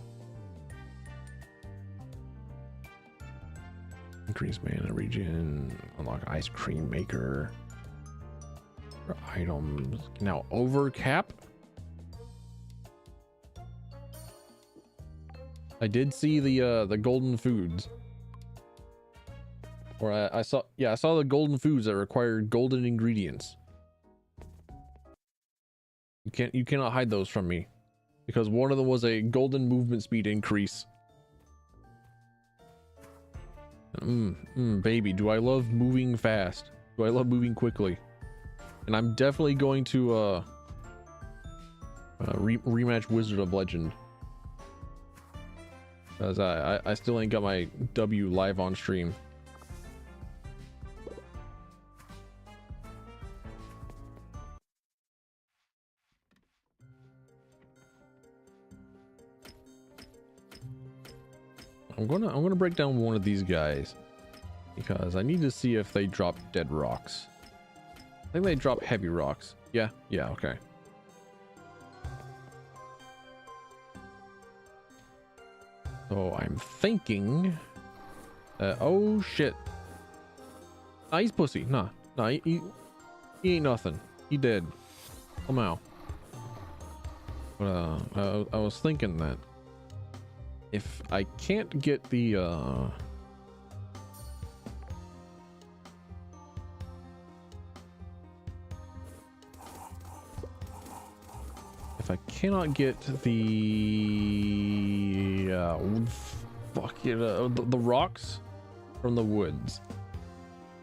Increase mana regen. Unlock ice cream maker. For items. Now overcap. I did see the golden foods. Or I saw the golden foods that required golden ingredients. You cannot hide those from me, because one of them was a golden movement speed increase. Baby, do I love moving fast? Do I love moving quickly? And I'm definitely going to rematch Wizard of Legend, because I still ain't got my W live on stream. I'm gonna break down one of these guys, because I need to see if they drop dead rocks. I think they drop heavy rocks. Yeah, okay. So I'm thinking, oh shit. Nah, he's pussy. Nah, he ain't nothing. He dead. Somehow. But I was thinking that if I can't get the if I cannot get the the rocks from the woods,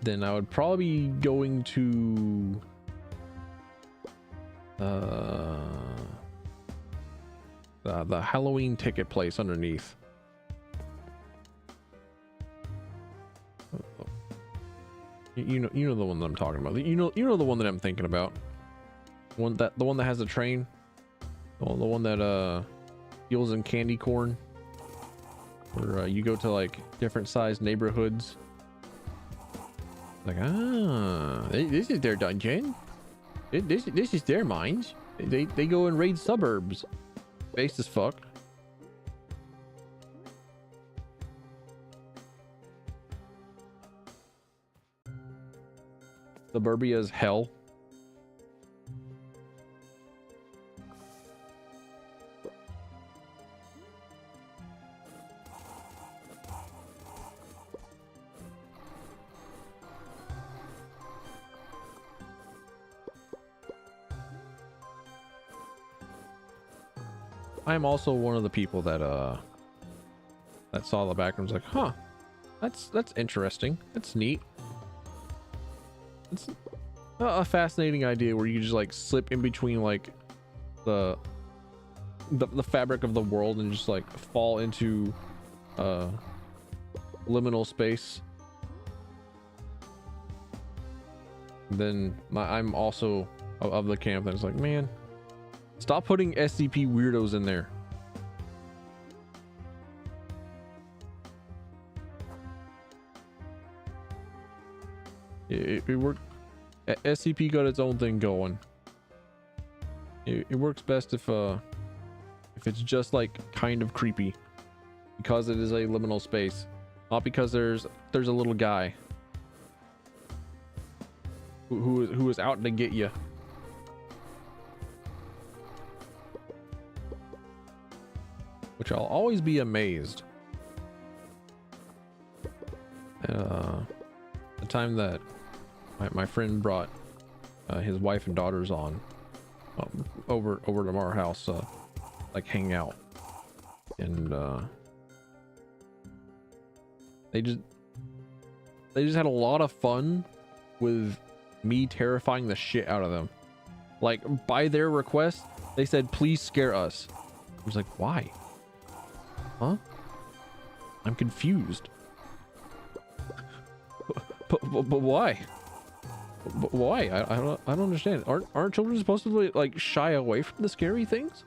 then I would probably be going to the Halloween ticket place underneath. You know the one that I'm talking about. You know the one that I'm thinking about. The one that has a train. The one that deals in candy corn. Where you go to like different sized neighborhoods. Like, this is their dungeon. This is their mines. They go and raid suburbs. Based as fuck. Suburbia's hell. I'm also one of the people that saw the background, was like, huh, that's interesting, that's neat. It's a fascinating idea where you just like slip in between like the fabric of the world and just like fall into liminal space. Then I'm also of the camp that's like, man, stop putting SCP weirdos in there. It worked. SCP got its own thing going. It works best if it's just like kind of creepy, because it is a liminal space, not because there's a little guy who is out to get you. Which I'll always be amazed. The time that my friend brought his wife and daughters on over to our house, like hang out, and they just had a lot of fun with me terrifying the shit out of them. Like, by their request, they said, please scare us. I was like, why? Huh? I'm confused. But why? But why? I don't understand. Aren't children supposed to like shy away from the scary things?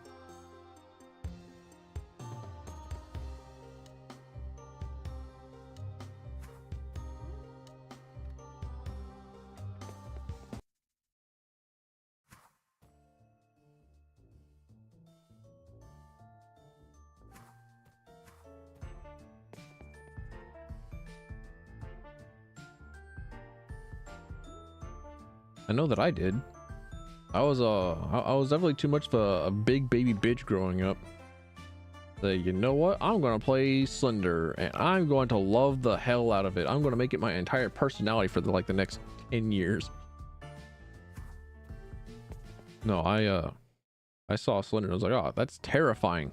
I know that I did. I was definitely too much of a big baby bitch growing up. So, you know what? I'm gonna play Slender, and I'm going to love the hell out of it. I'm gonna make it my entire personality for the next 10 years. No, I saw Slender and I was like, oh, that's terrifying.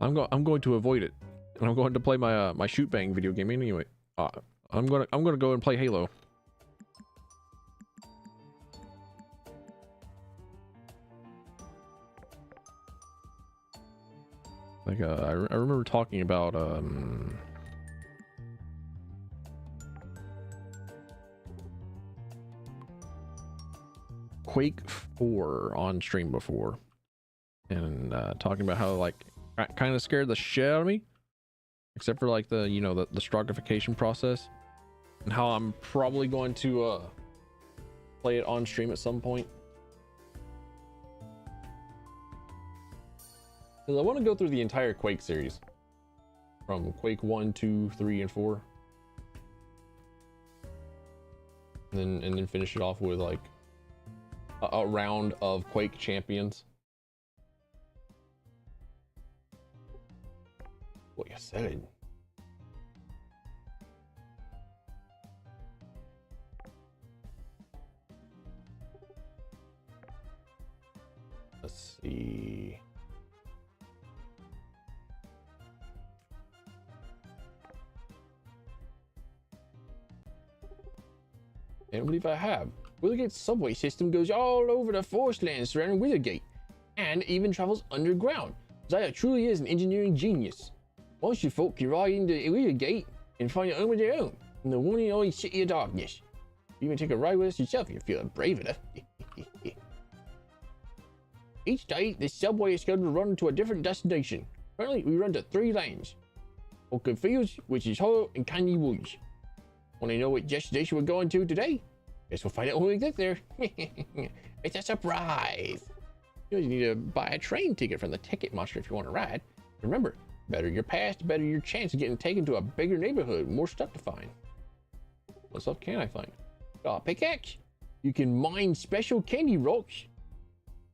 I'm going to avoid it, and I'm going to play my my shoot bang video game anyway. I'm gonna go and play Halo. Like, I remember talking about Quake 4 on stream before, and talking about how like kind of scared the shit out of me, except for like the, you know, the stratification process, and how I'm probably going to play it on stream at some point. Because I want to go through the entire Quake series, from Quake 1, 2, 3, and 4, and then finish it off with like a round of Quake champions. What you said? Let's see. I don't believe I have. Withergate's subway system goes all over the forest lands surrounding Withergate, and even travels underground. Zaya truly is an engineering genius. Most you folk can ride into Withergate and find a home of their own in the one and only city of darkness. You even take a ride with us yourself if you're feeling brave enough. Each day, the subway is scheduled to run to a different destination. Currently, we run to 3 lanes: Oakland Fields, Witch's Hollow, and Candy Woods. Want to know what destination we're going to today? Guess we'll find out when we get there. It's a surprise. You need to buy a train ticket from the Ticket Monster if you want to ride. Remember, better your past, better your chance of getting taken to a bigger neighborhood, more stuff to find. What stuff can I find? Got a pickaxe, You can mine special candy rocks.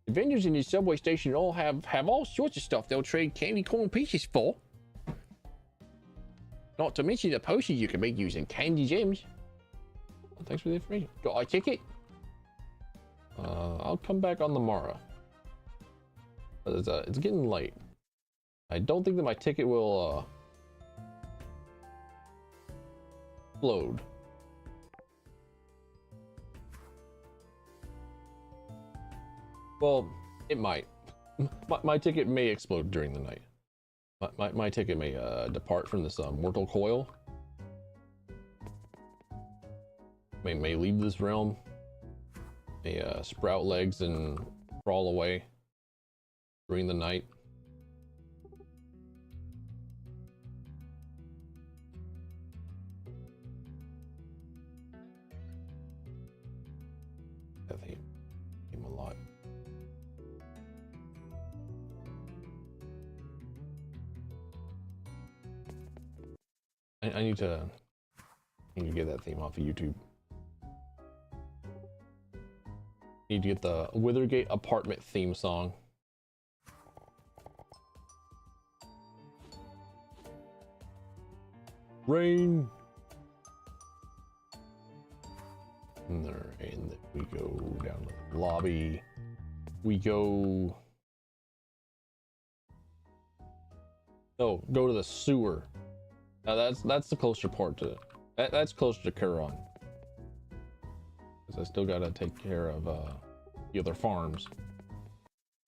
The vendors in this subway station all have all sorts of stuff they'll trade candy corn pieces for. Not to mention the potions you can make using candy gems. Well, thanks for the information. Got a ticket? I'll come back on the morrow. But it's getting late. I don't think that my ticket will load. Well, it might. My ticket may explode during the night. My ticket may depart from this mortal coil. May leave this realm. May sprout legs and crawl away during the night. That theme a lot. I need to get that theme off of YouTube. Need to get the Withergate apartment theme song. Rain. And then we go down to the lobby. We go. Oh, go to the sewer. Now that's the closer part to it. That's closer to Kuron. Because I still gotta take care of the other farms.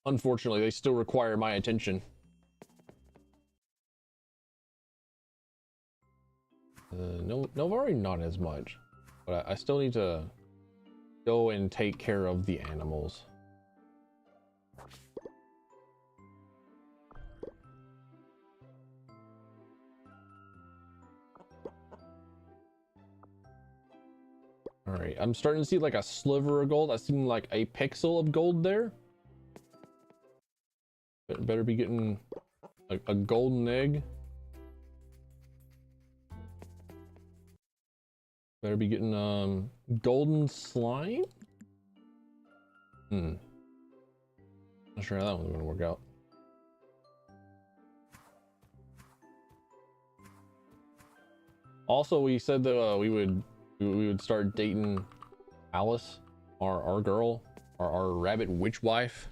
Unfortunately, they still require my attention. Novari not as much, but I still need to go and take care of the animals. All right, I'm starting to see like a sliver of gold. I seen like a pixel of gold there. Better be getting a golden egg. Better be getting golden slime. Not sure how that one's gonna work out. Also, we said that we would start dating Alice, our girl, our rabbit witch wife.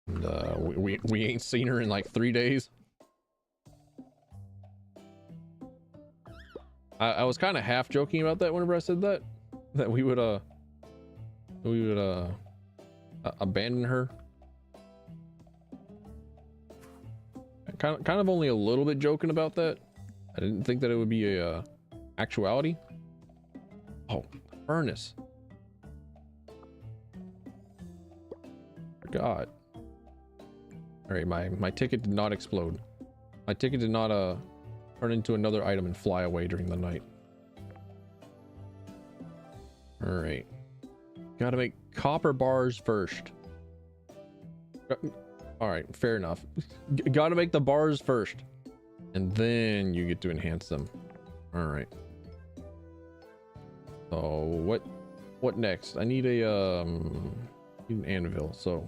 And we ain't seen her in like 3 days. I was kind of half joking about that whenever I said that we would abandon her. Kind of only a little bit joking about that. I didn't think that it would be a actuality. Oh, furnace. God. All right, my ticket did not explode. My ticket did not turn into another item and fly away during the night. All right. Gotta make copper bars first. All right, fair enough. Gotta make the bars first, and then you get to enhance them. All right. So what next? I need an anvil. So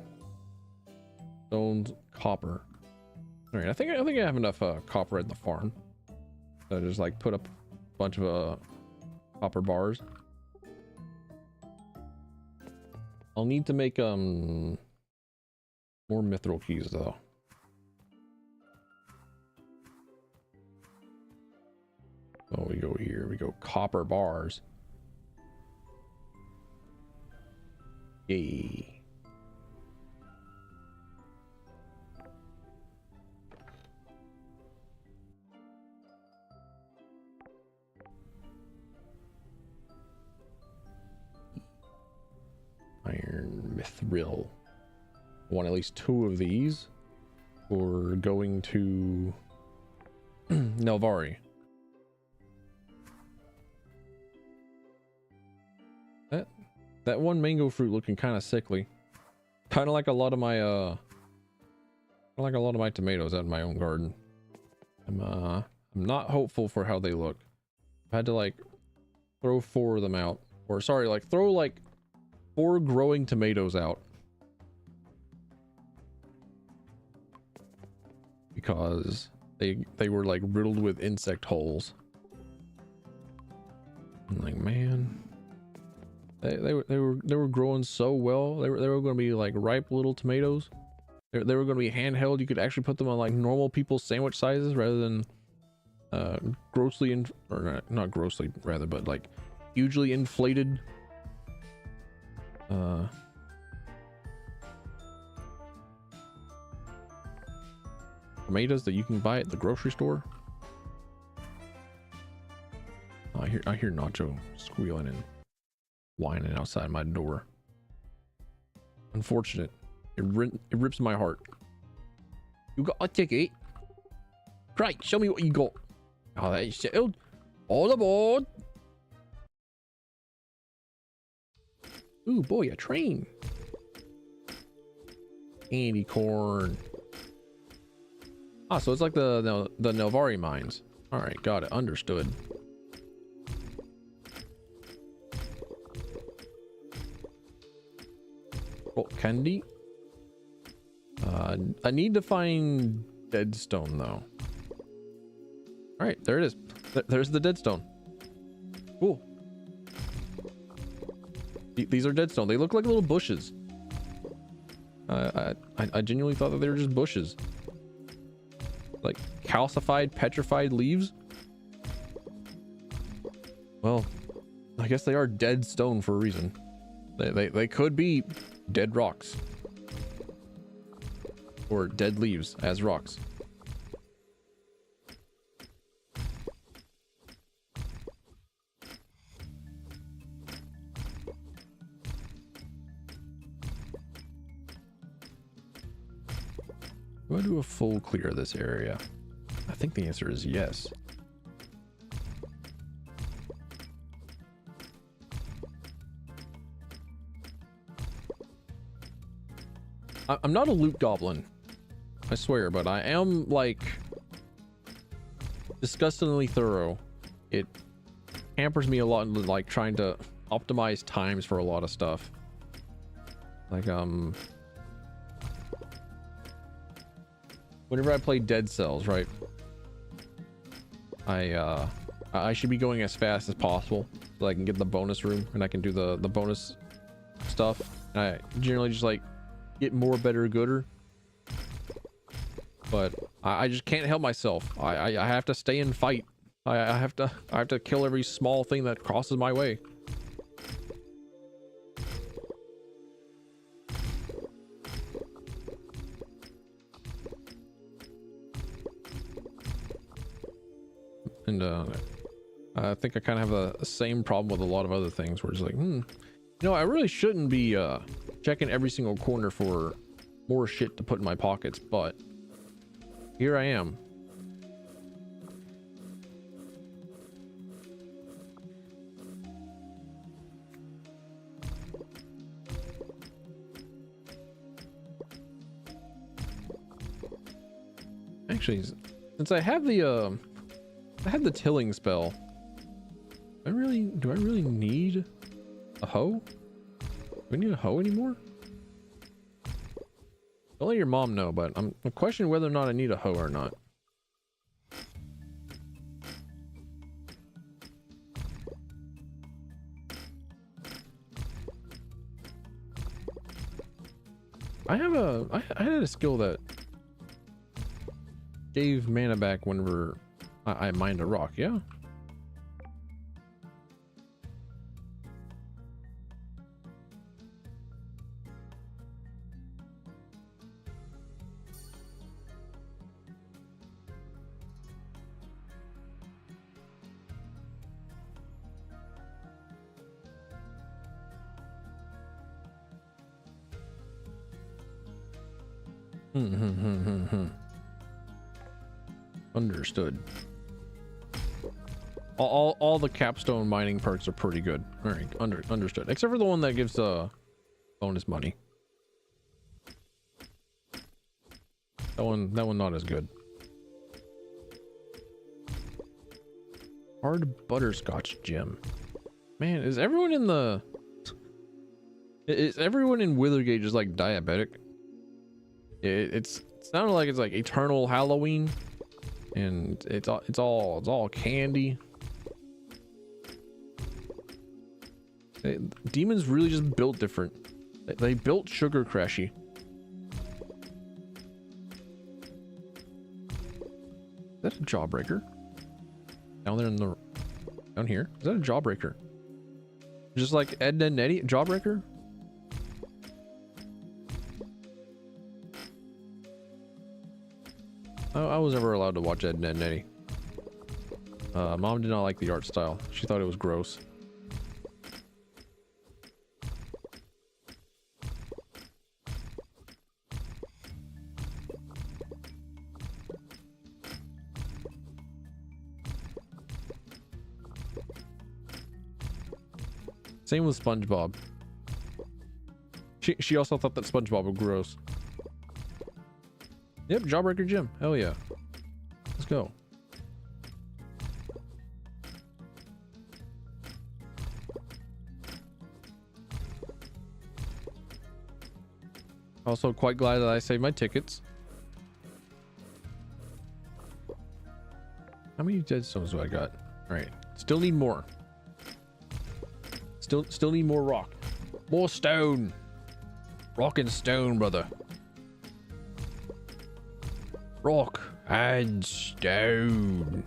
stones, copper. All right, I think I have enough copper at the farm. So just like put up a bunch of copper bars. I'll need to make more mithril keys though. Oh, we go here. We go copper bars. Yay. Iron mithril. I want at least 2 of these. We're going to Nelvari. That one mango fruit looking kind of sickly. Kind of like a lot of my tomatoes out in my own garden. I'm not hopeful for how they look. I had to like throw 4 of them out Or sorry, like throw like 4 growing tomatoes out. Because they were like riddled with insect holes. I'm like, man, they were growing so well. They were going to be like ripe little tomatoes. They were going to be handheld. You could actually put them on like normal people's sandwich sizes rather than grossly or not grossly rather, but like hugely inflated tomatoes that you can buy at the grocery store. Oh, I hear Nacho squealing and whining outside my door. Unfortunate. It rips my heart. You got a ticket? Great, show me what you got. Oh, that is settled. All aboard. Ooh, boy, a train. Candy corn. Ah, so it's like the Nelvari mines. All right, got it. Understood. Oh, candy. I need to find deadstone though. All right, there it is. There's the deadstone. Cool. These are deadstone. They look like little bushes. I genuinely thought that they were just bushes. Like calcified, petrified leaves. Well, I guess they are dead stone for a reason. They could be dead rocks. Or dead leaves as rocks. Do I do a full clear of this area? I think the answer is yes. I'm not a loot goblin, I swear, but I am like disgustingly thorough. It hampers me a lot in like trying to optimize times for a lot of stuff. Like whenever I play Dead Cells, right? I should be going as fast as possible so I can get the bonus room and I can do the bonus stuff. And I generally just like get more, better, gooder. But I just can't help myself. I have to stay and fight. I have to kill every small thing that crosses my way. And I think I kind of have the same problem with a lot of other things where it's like, you know, I really shouldn't be checking every single corner for more shit to put in my pockets, but here I am. Actually, since I have the tilling spell, do I really need a hoe? Do we need a hoe anymore? Don't let your mom know, but I'm questioning whether or not I need a hoe or not. I had a skill that gave mana back whenever I mined a rock, yeah? Understood. All the capstone mining perks are pretty good. All right, understood. Except for the one that gives bonus money. That one not as good. Hard butterscotch gem. Man, is everyone in the... Is everyone in Withergate just like diabetic? It sounded like it's like Eternal Halloween, and it's all candy. Demons really just built different. They built Sugar Crashy. Is that a jawbreaker? Down there in the... Down here? Is that a jawbreaker? Just like Ed and Eddie? Jawbreaker? I was never allowed to watch Ed, and Eddie. Mom did not like the art style. She thought it was gross. Same with SpongeBob. She also thought that SpongeBob was gross. Yep, Jawbreaker Jim. Hell yeah. Let's go. Also quite glad that I saved my tickets. How many dead stones do I got? All right, still need more. Still need more rock. More stone. Rock and stone, brother. Rock and stone.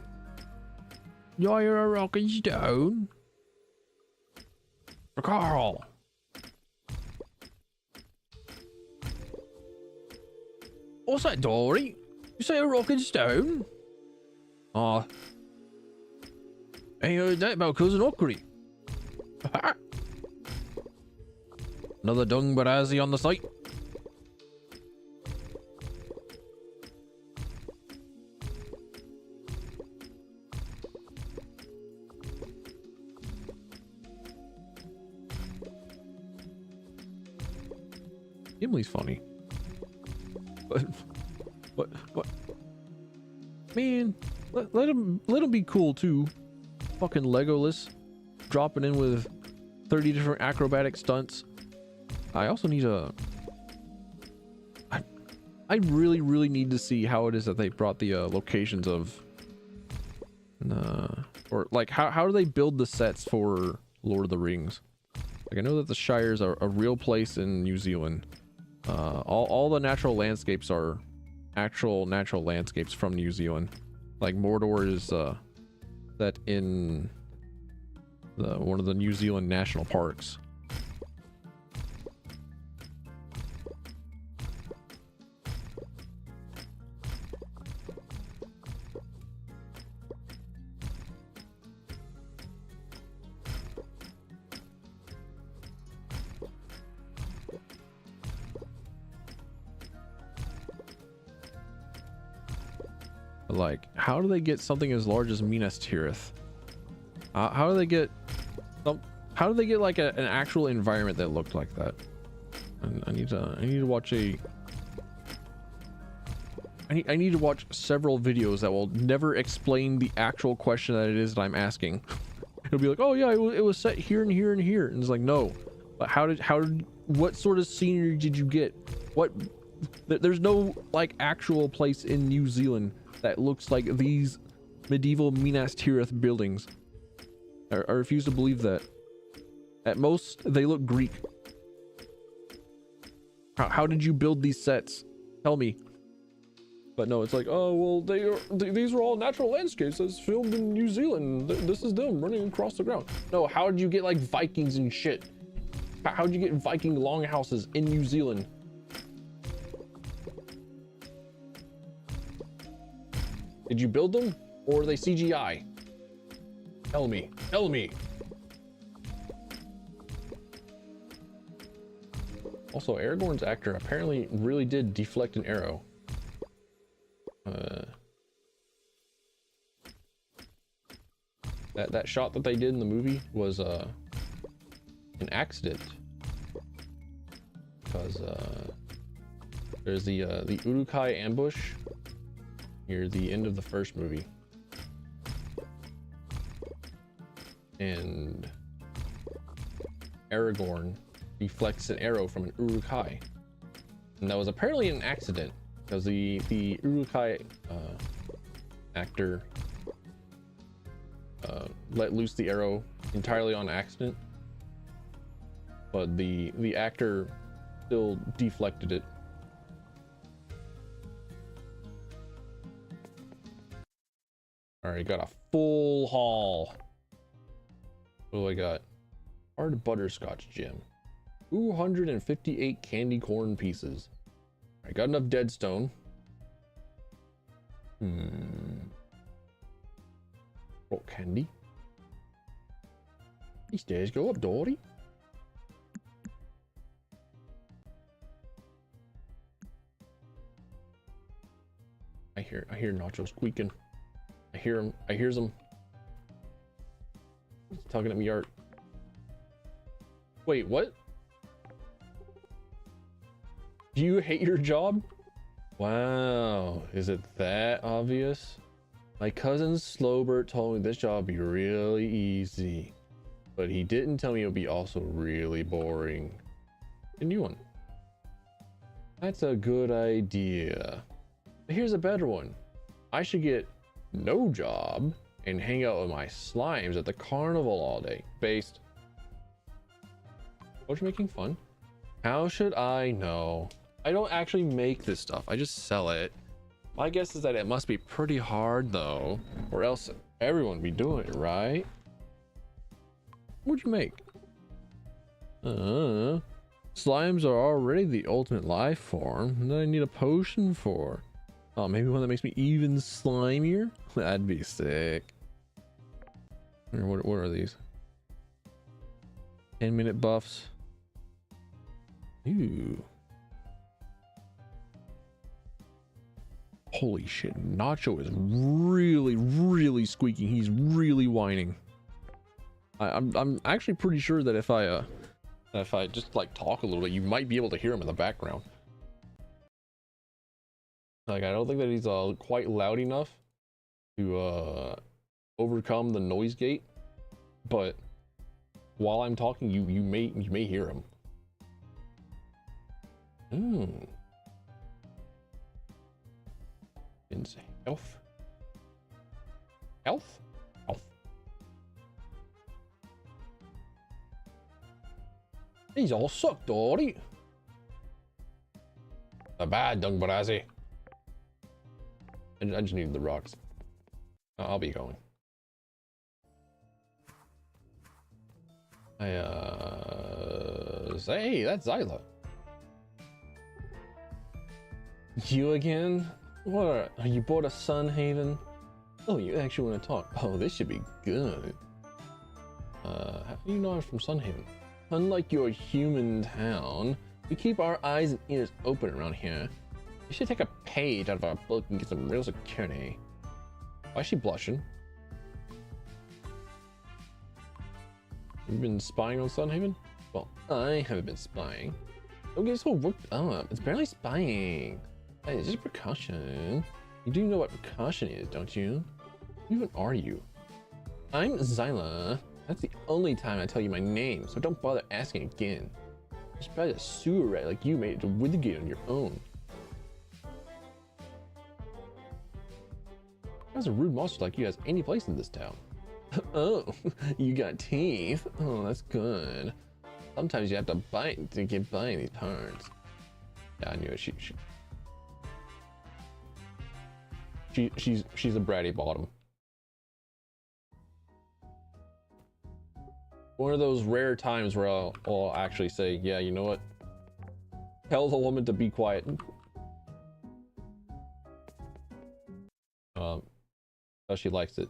You're a rock and stone. Carl. What's that, Dory? You say a rock and stone? Ah. Ain't heard that about Cousin Ockery. Another dung barazzi on the site. Gimli's funny. What? Man, let him be cool too. Fucking Legolas. Dropping in with 30 different acrobatic stunts. I also need a... I really need to see how it is that they brought the locations of... or like how do they build the sets for Lord of the Rings? Like I know that the Shires are a real place in New Zealand. All the natural landscapes are actual natural landscapes from New Zealand. Like Mordor is set in one of the New Zealand national parks. Like, how do they get something as large as Minas Tirith? How do they get like an actual environment that looked like that? And I need to watch I need to watch several videos that will never explain the actual question that it is that I'm asking. It'll be like, oh yeah, it was set here and here and here, and it's like, no, but what sort of scenery did you get? There's no like actual place in New Zealand that looks like these medieval Minas Tirith buildings. I refuse to believe that. At most, they look Greek. How did you build these sets? Tell me. But no, it's like, oh well, these are all natural landscapes that's filmed in New Zealand. This is them running across the ground. No, how did you get like Vikings and shit? How did you get Viking longhouses in New Zealand? Did you build them, or are they CGI? Tell me. Also, Aragorn's actor apparently really did deflect an arrow. That shot that they did in the movie was an accident, because there's the Uruk-hai ambush near the end of the first movie, and Aragorn deflects an arrow from an Uruk-hai. And that was apparently an accident because the Uruk-hai actor let loose the arrow entirely on accident, but the actor still deflected it. All right, got a full haul. What do I got? Hard butterscotch gem, 258 candy corn pieces. I got enough deadstone. Rock candy. These stairs go up, Dory. I hear Nacho squeaking. I hear him. I hears him. He's talking at me, Art. Wait, what? Do you hate your job? Wow, is it that obvious? My cousin Slowbert told me this job would be really easy, but he didn't tell me it would be also really boring. A new one. That's a good idea. But here's a better one. I should get no job and hang out with my slimes at the carnival all day. Based. What, you making fun? How should I know? I don't actually make this stuff. I just sell it. My guess is that it must be pretty hard though, or else everyone would be doing it, right? What'd you make? Slimes are already the ultimate life form. And then I need a potion for. Oh, maybe one that makes me even slimier? That'd be sick. What are these? 10-minute buffs. Ooh. Holy shit, Nacho is really squeaking. He's really whining. I'm actually pretty sure that if I just like talk a little bit, you might be able to hear him in the background. Like, I don't think that he's quite loud enough to overcome the noise gate, but while I'm talking, you may hear him. Health. These all suck, Dory. The bad dung barazi. I just need the rocks. I'll be going. Hey, that's Zyla. You again? What are you bought a Sunhaven? Oh, you actually want to talk? Oh, this should be good. How do you know I'm from Sunhaven? Unlike your human town, we keep our eyes and ears open around here. You should take a page out of our book and get some real security. Why is she blushing? Have you been spying on Sunhaven? Well, I haven't been spying. Don't get so worked up. It's barely spying. Hey, it's just precaution. You do know what precaution is, don't you? Who even are you? I'm Zyla. That's the only time I tell you my name, so don't bother asking again. You're surprised a sewer rat like you made it to Withergate on your own. How's a rude monster like you has any place in this town? Oh, you got teeth? Oh, that's good. Sometimes you have to bite to get by in these parts. Yeah, I knew it. She's a bratty bottom. One of those rare times where I'll actually say, yeah, you know what? Tell the woman to be quiet. How she likes it.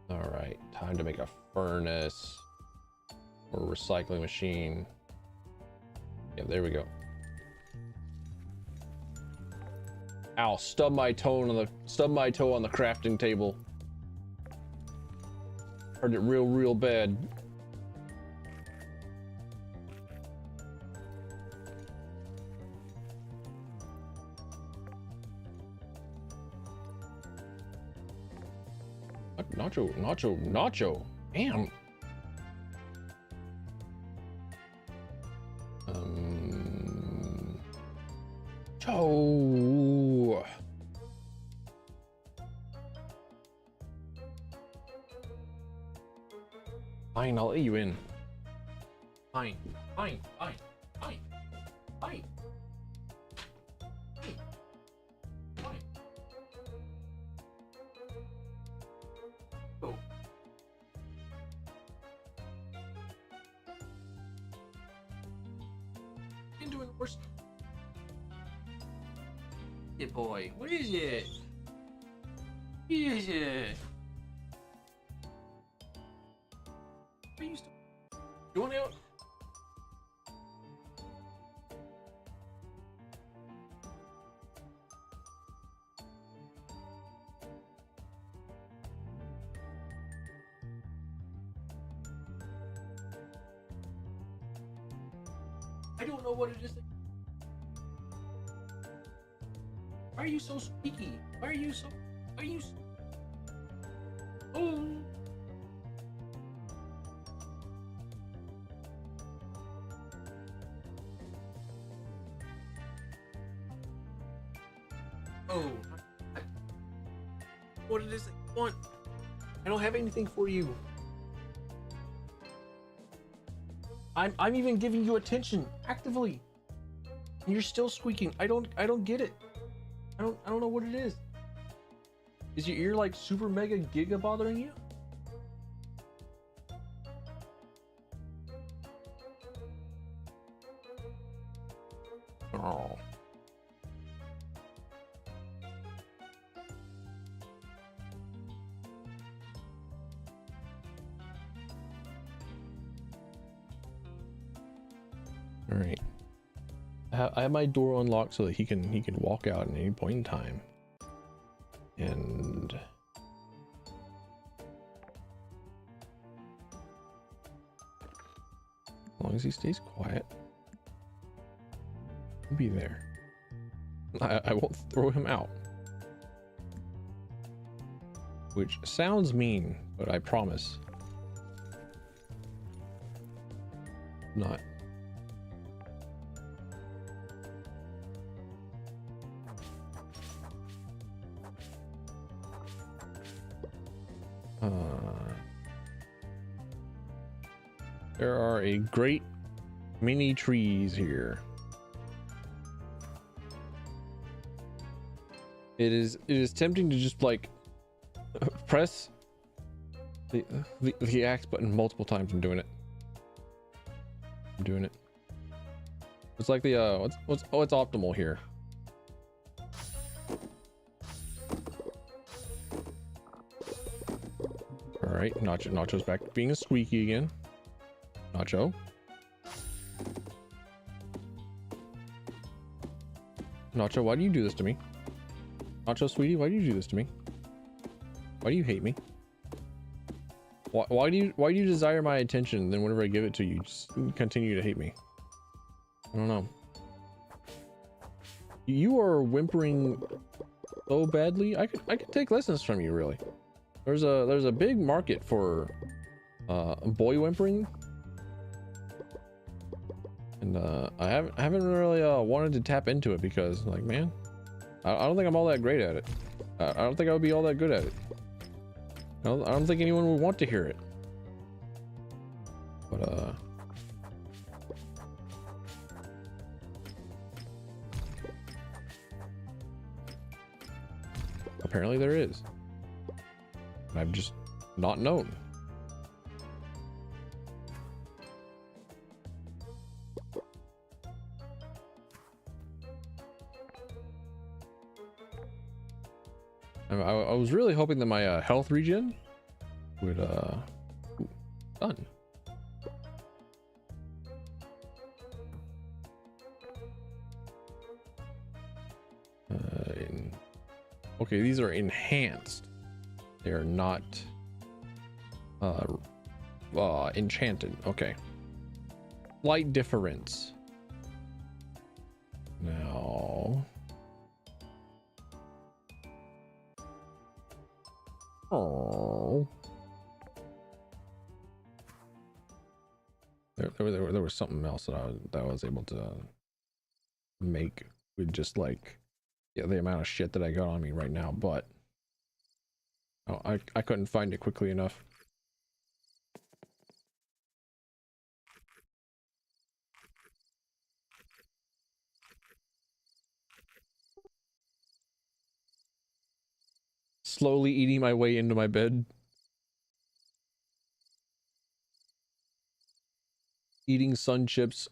All right, time to make a furnace or a recycling machine. Yeah, there we go. Ow, stub my toe on the crafting table. Hurt it real bad. Nacho. Damn. Cho. Fine, I'll let you in. Fine. Go. Been doing worse. Hey boy, what is it? What is it? Are you still going out? I don't know what it is. Why are you so squeaky? Why are you so? Oh. Oh. What it is that you want? I don't have anything for you. I'm even giving you attention actively, and you're still squeaking. I don't get it. I don't know what it is. Is your ear like super mega giga bothering you? Oh. All right. I have my door unlocked so that he can walk out at any point in time. And as long as he stays quiet, he'll be there. I won't throw him out. Which sounds mean, but I promise. Not. There are a great many trees here. It is tempting to just like press the X button multiple times. I'm doing it. It's like the what's optimal here. All right, Nacho's back to being a squeaky again. Nacho. Nacho, why do you do this to me? Nacho, sweetie, why do you do this to me? Why do you hate me? Why do you desire my attention? Then whenever I give it to you, just continue to hate me. I don't know. You are whimpering so badly. I could take lessons from you, really. There's a big market for boy whimpering. And I haven't really wanted to tap into it because, like, man, I don't think I'm all that great at it. I don't think I would be all that good at it. I don't think anyone would want to hear it. But apparently there is. I've just not known. I was really hoping that my health regen would done. Okay, these are enhanced. They are not enchanted. Okay. Slight difference. Now. Oh. There was something else that I was able to make with just like, yeah, the amount of shit that I got on me right now, but I couldn't find it quickly enough. Slowly eating my way into my bed. Eating sun chips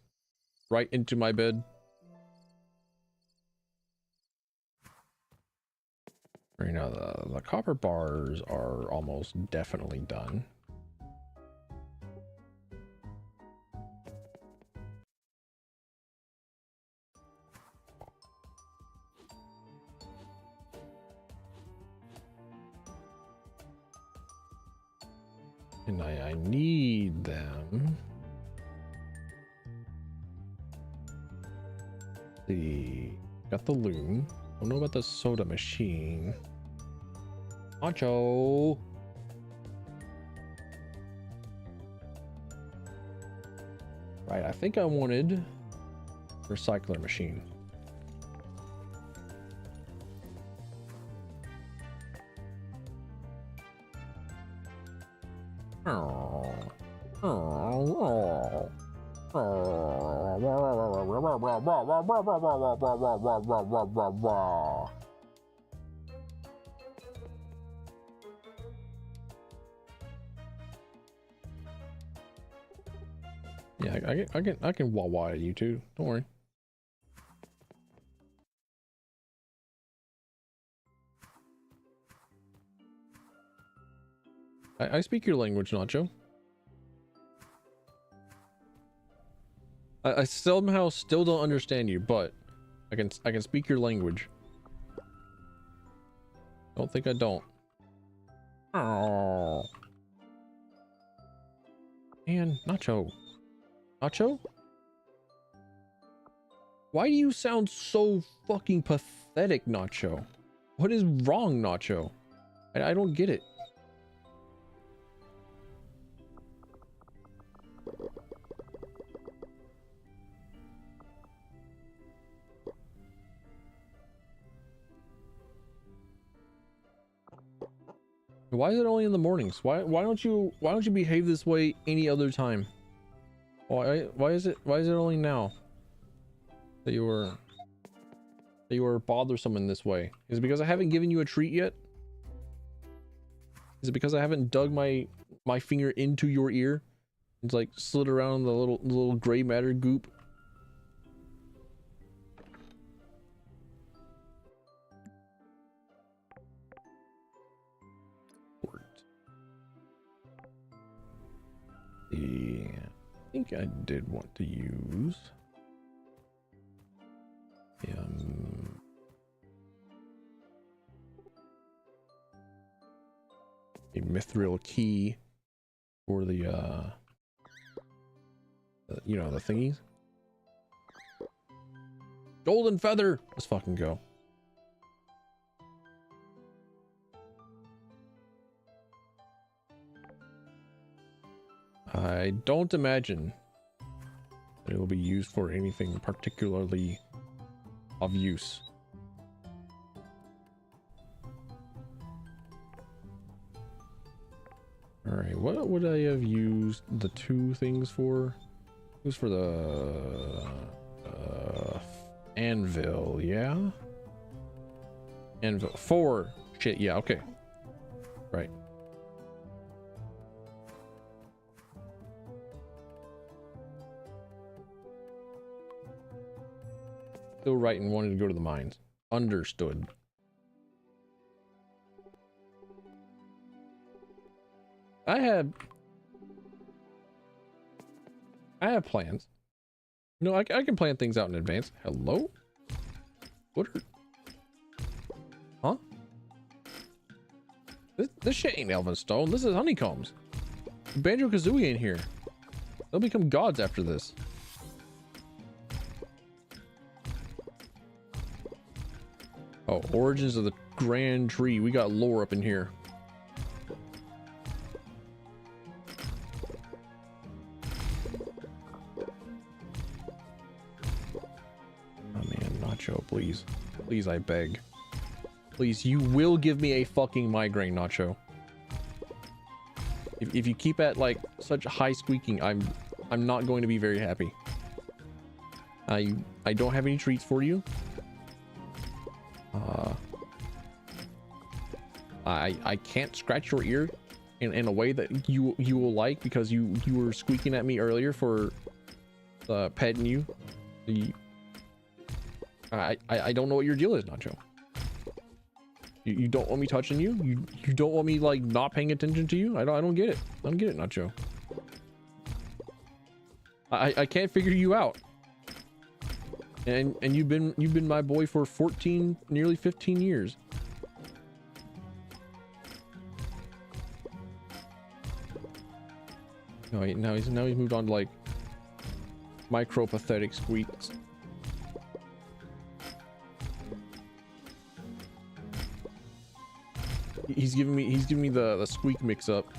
right into my bed. Right now, the copper bars are almost definitely done. And I need them. Got the loom. Don't know about the soda machine. Nacho. Right, I think I wanted recycler machine. Yeah, I can wah-wah at you too. Don't worry. I speak your language, Nacho. I somehow still don't understand you, but I can speak your language. Don't think I don't. Oh. Man, Nacho. Nacho? Why do you sound so fucking pathetic, Nacho? What is wrong, Nacho? I don't get it. Why is it only in the mornings? Why don't you behave this way any other time? Why is it only now that you were bothersome in this way? Is it because I haven't given you a treat yet? Is it because I haven't dug my finger into your ear? It's like slid around the little gray matter goop. I think I did want to use a mithril key for the you know, the thingies. Golden feather. Let's fucking go. I don't imagine that it will be used for anything particularly of use. Alright, what would I have used the two things for? It was for the anvil, yeah? Anvil. 4. Shit, yeah, okay. Right. Still right and wanted to go to the mines. Understood. I have plans. You know, I can plan things out in advance. Hello? What are... Huh? This shit ain't Elvenstone. This is honeycombs. Banjo-Kazooie ain't here. They'll become gods after this. Oh, origins of the grand tree. We got lore up in here. Nacho, please. Please, I beg. Please, you will give me a fucking migraine, Nacho. If you keep at like such high squeaking, I'm not going to be very happy. I don't have any treats for you. I can't scratch your ear in a way that you will like, because you were squeaking at me earlier for petting you. I don't know what your deal is, Nacho. You don't want me touching you? You don't want me like not paying attention to you? I don't get it. I don't get it, Nacho. I can't figure you out. And you've been my boy for 14, nearly 15 years. No, now he's moved on to like micro pathetic squeaks. He's giving me the squeak mix up.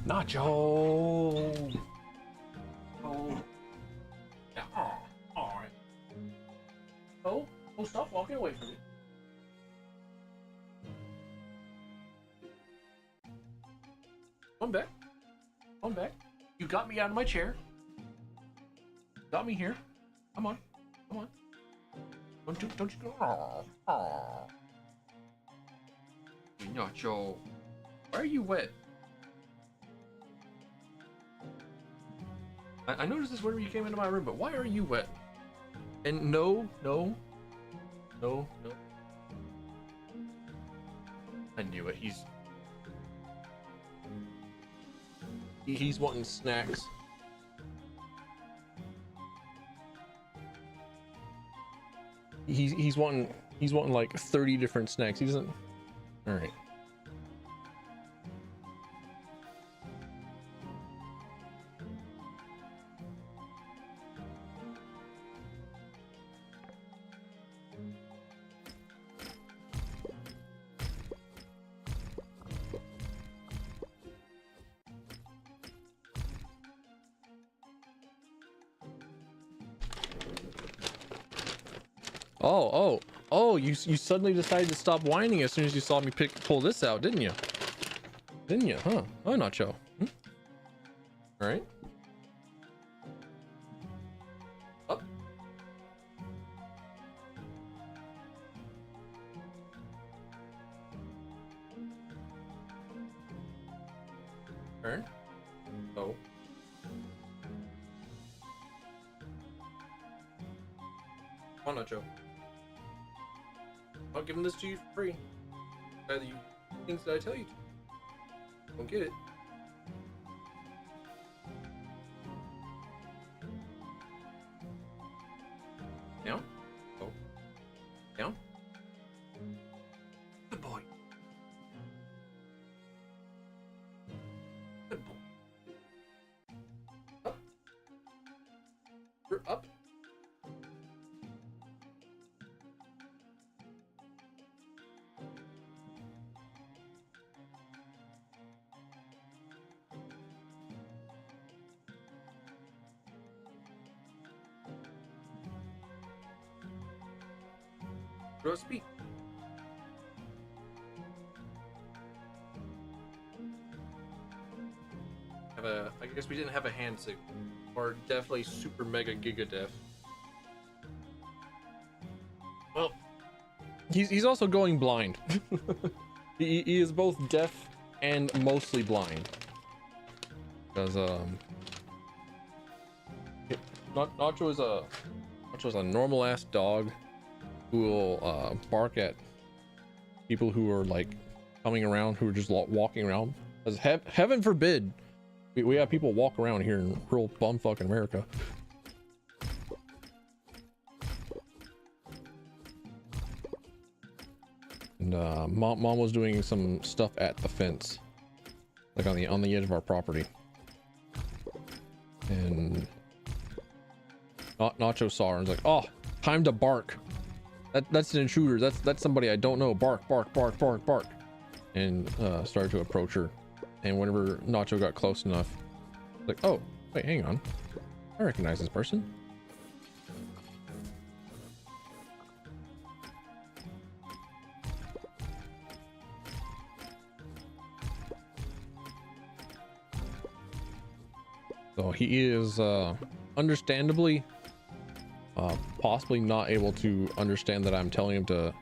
Nacho. Oh. Yeah. Oh. All right. Oh, stop walking away from me. Come back. Come back. You got me out of my chair. Got me here. Come on. Come on. Don't you go. Oh. Nacho. Why are you wet? I noticed this whenever you came into my room, but why are you wet? And no. I knew it. He's wanting snacks. He's wanting like 30 different snacks. He doesn't. All right. Oh, you suddenly decided to stop whining as soon as you saw me pull this out, didn't you? Didn't you? Huh? Oh, Nacho. All right. Up. Turn. Oh. Come on, Nacho. I'm giving this to you for free. Either you things that I tell you to. Don't get it. Down. Oh. Down. Good boy. Good boy. Up. You're up. Roast beef. I guess we didn't have a hand signal, or definitely super mega giga deaf. Well, he's also going blind. he is both deaf and mostly blind. Because Nacho's a normal ass dog who will bark at people who are like coming around, who are just walking around. Because heaven forbid we have people walk around here in real bumfucking America. And mom was doing some stuff at the fence, like on the edge of our property, and Nacho saw her and was like, "Oh, time to bark. That's an intruder. That's somebody I don't know. Bark, bark, bark, bark, bark." and started to approach her. And whenever Nacho got close enough, like, oh wait, hang on, I recognize this person. So he is understandably possibly not able to understand that I'm telling him to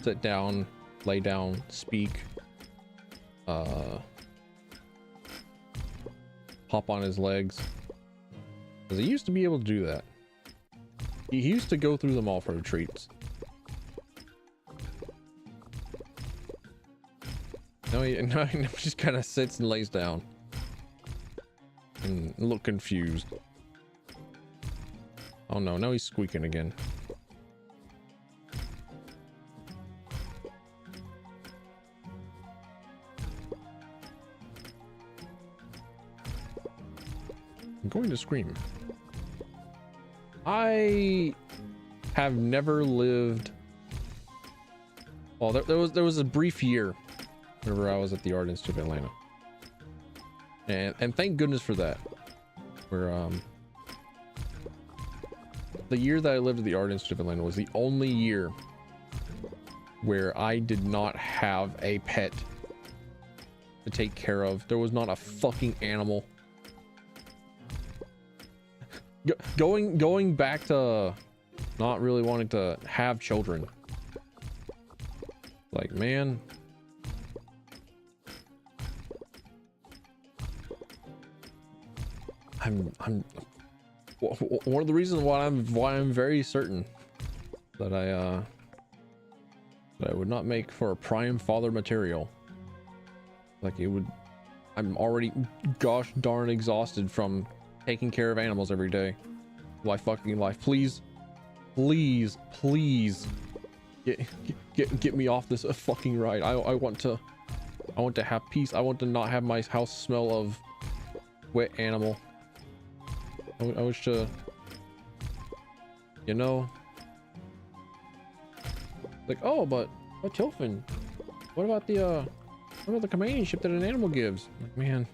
sit down, lay down, speak, hop on his legs, because he used to be able to do that. He used to go through them all for the treats. Now he just kind of sits and lays down and look confused. Oh no, now he's squeaking again. I'm going to scream. I have never lived. Well, there was a brief year whenever I was at the Art Institute of Atlanta, and thank goodness for that. Where the year that I lived at the Art Institute of Atlanta was the only year where I did not have a pet to take care of. There was not a fucking animal. Going back to not really wanting to have children. Like, man. I'm one of the reasons why I'm very certain that I would not make for a prime father material. Like, it would. I'm already gosh darn exhausted from taking care of animals every day. My fucking life. Please get me off this fucking ride. I want to have peace. I want to not have my house smell of wet animal. I wish to, you know, like, oh, but Tilfin, what about the companionship that an animal gives? Like, man,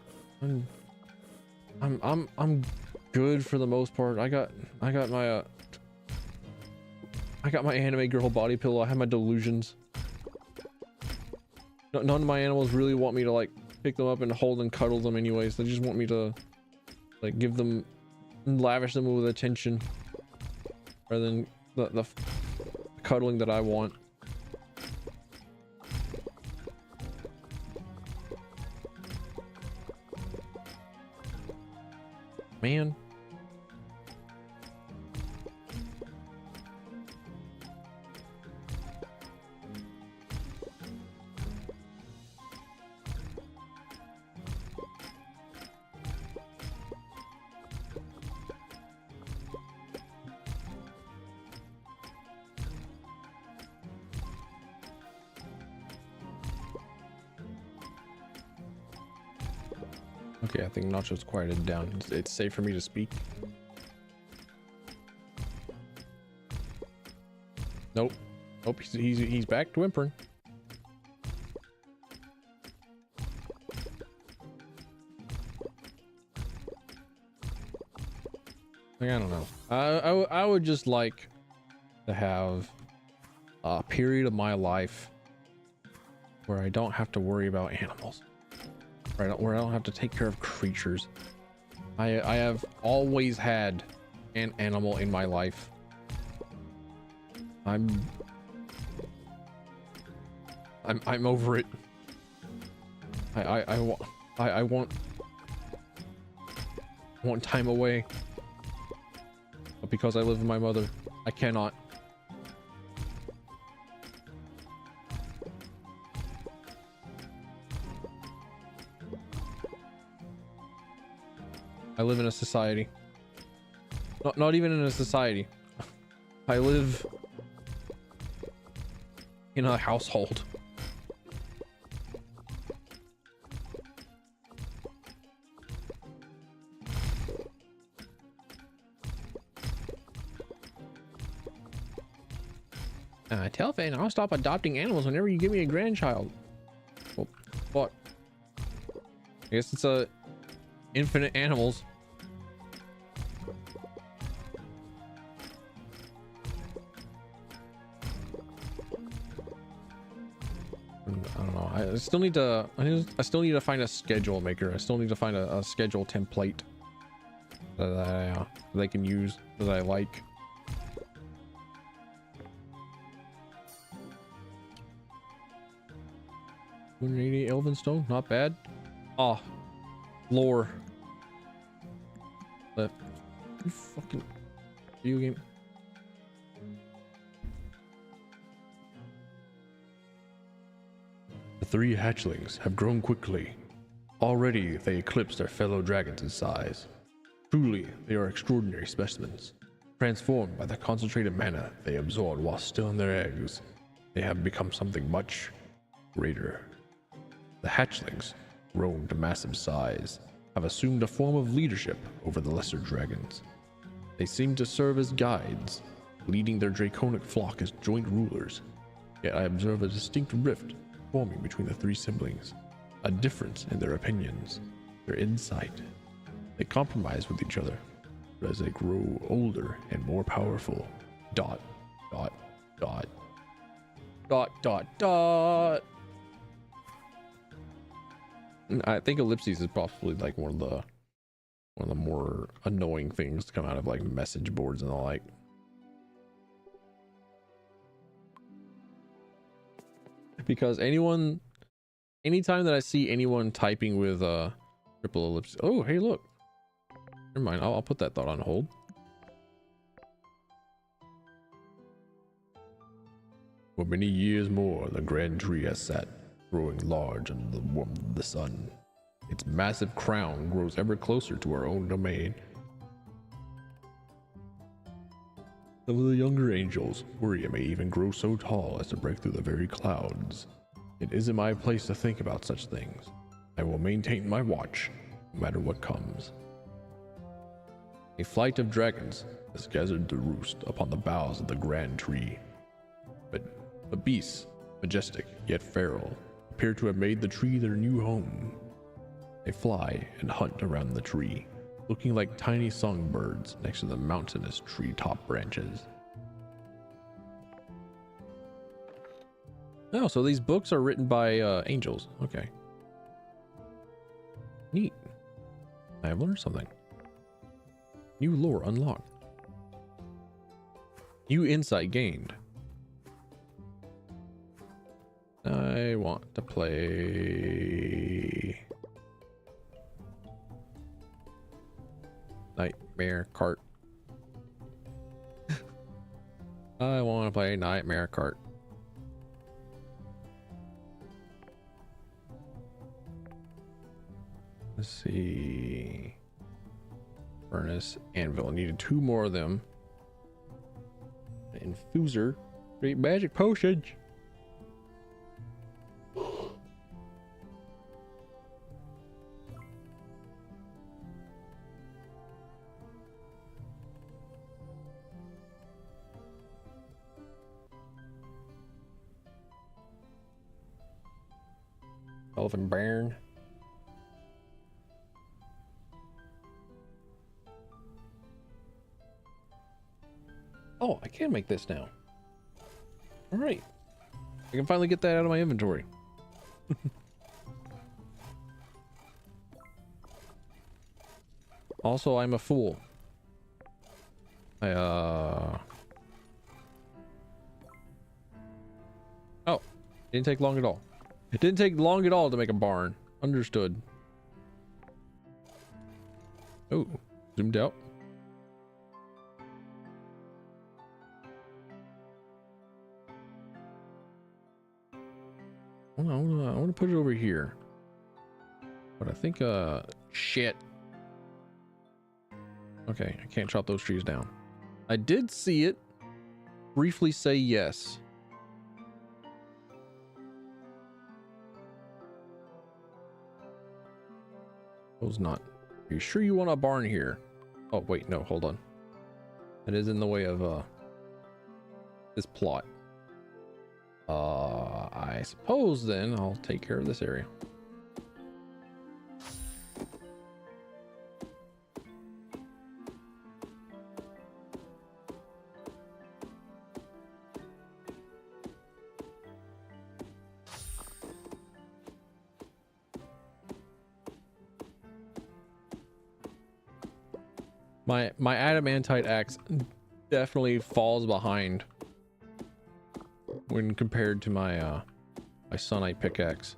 I'm good for the most part. I got my anime girl body pillow. I have my delusions. None of my animals really want me to like pick them up and hold and cuddle them anyways. They just want me to like give them, lavish them with attention rather than the cuddling that I want. Man. Okay, I think Nacho's quieted down. It's safe for me to speak. Nope. Nope, he's back to whimpering. Like, I don't know. I would just like to have a period of my life where I don't have to worry about animals. Where I don't have to take care of creatures. I have always had an animal in my life. I'm over it. I want time away. But because I live with my mother, I cannot. I live in a society. Not even in a society. I live in a household. Telfan, I'll stop adopting animals whenever you give me a grandchild. Well, I guess it's a infinite animals. I don't know. I still need to. I still need to find a schedule maker. I still need to find a schedule template that I can use that I like. $180 elven stone, not bad. Oh, lore. Left. You fucking video game. The 3 hatchlings have grown quickly. Already they eclipse their fellow dragons in size. Truly, they are extraordinary specimens. Transformed by the concentrated mana they absorbed while still in their eggs, they have become something much greater. The hatchlings, grown to massive size, have assumed a form of leadership over the lesser dragons. They seem to serve as guides, leading their draconic flock as joint rulers. Yet I observe a distinct rift forming between the 3 siblings, a difference in their opinions, their insight. They compromise with each other, but as they grow older and more powerful, ... I think ellipses is probably like one of the more annoying things to come out of like message boards and the like. Because anytime that I see anyone typing with triple ellipses, oh hey look, never mind, I'll put that thought on hold. For many years more, the grand tree has sat, growing large under the warmth of the sun. Its massive crown grows ever closer to our own domain. Some of the younger angels worry it may even grow so tall as to break through the very clouds. It isn't my place to think about such things. I will maintain my watch, no matter what comes. A flight of dragons has gathered to roost upon the boughs of the grand tree. But beasts, majestic yet feral, appear to have made the tree their new home. They fly and hunt around the tree, looking like tiny songbirds next to the mountainous treetop branches. Oh, so these books are written by angels. Okay. Neat. I have learned something. New lore unlocked. New insight gained. I want to play Nightmare Cart. I want to play Nightmare Cart. Let's see. Furnace, anvil. I needed 2 more of them. Infuser. Great magic potions. Elephant Bairn. Oh, I can make this now. All right. I can finally get that out of my inventory. Also, I'm a fool. Oh, didn't take long at all. It didn't take long at all to make a barn. Understood. Oh, zoomed out. I want to put it over here. But I think, shit. Okay, I can't chop those trees down. I did see it briefly say yes. Suppose not. Are you sure you want a barn here? Oh, wait, no, hold on. That is in the way of, this plot. I suppose then I'll take care of this area. My adamantite axe definitely falls behind when compared to my my sunite pickaxe.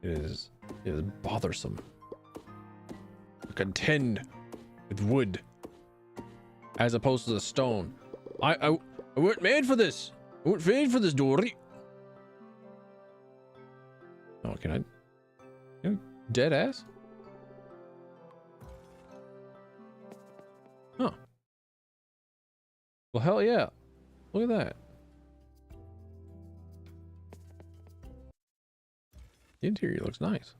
It is bothersome. I contend with wood as opposed to the stone. I weren't made for this. I weren't made for this, Dory. Oh, can I? Dead ass? Huh. Well, hell yeah. Look at that. The interior looks nice.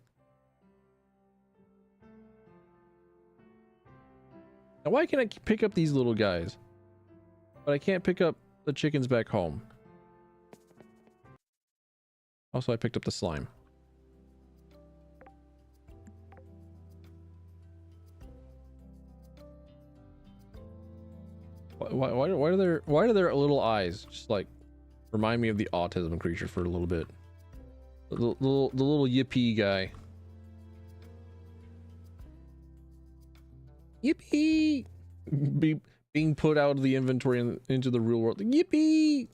Now, why can't I pick up these little guys? But I can't pick up the chickens back home. Also, I picked up the slime. Why do their little eyes just like remind me of the autism creature for a little bit? The little yippee guy. Yippee! Being put out of the inventory and into the real world. Yippee!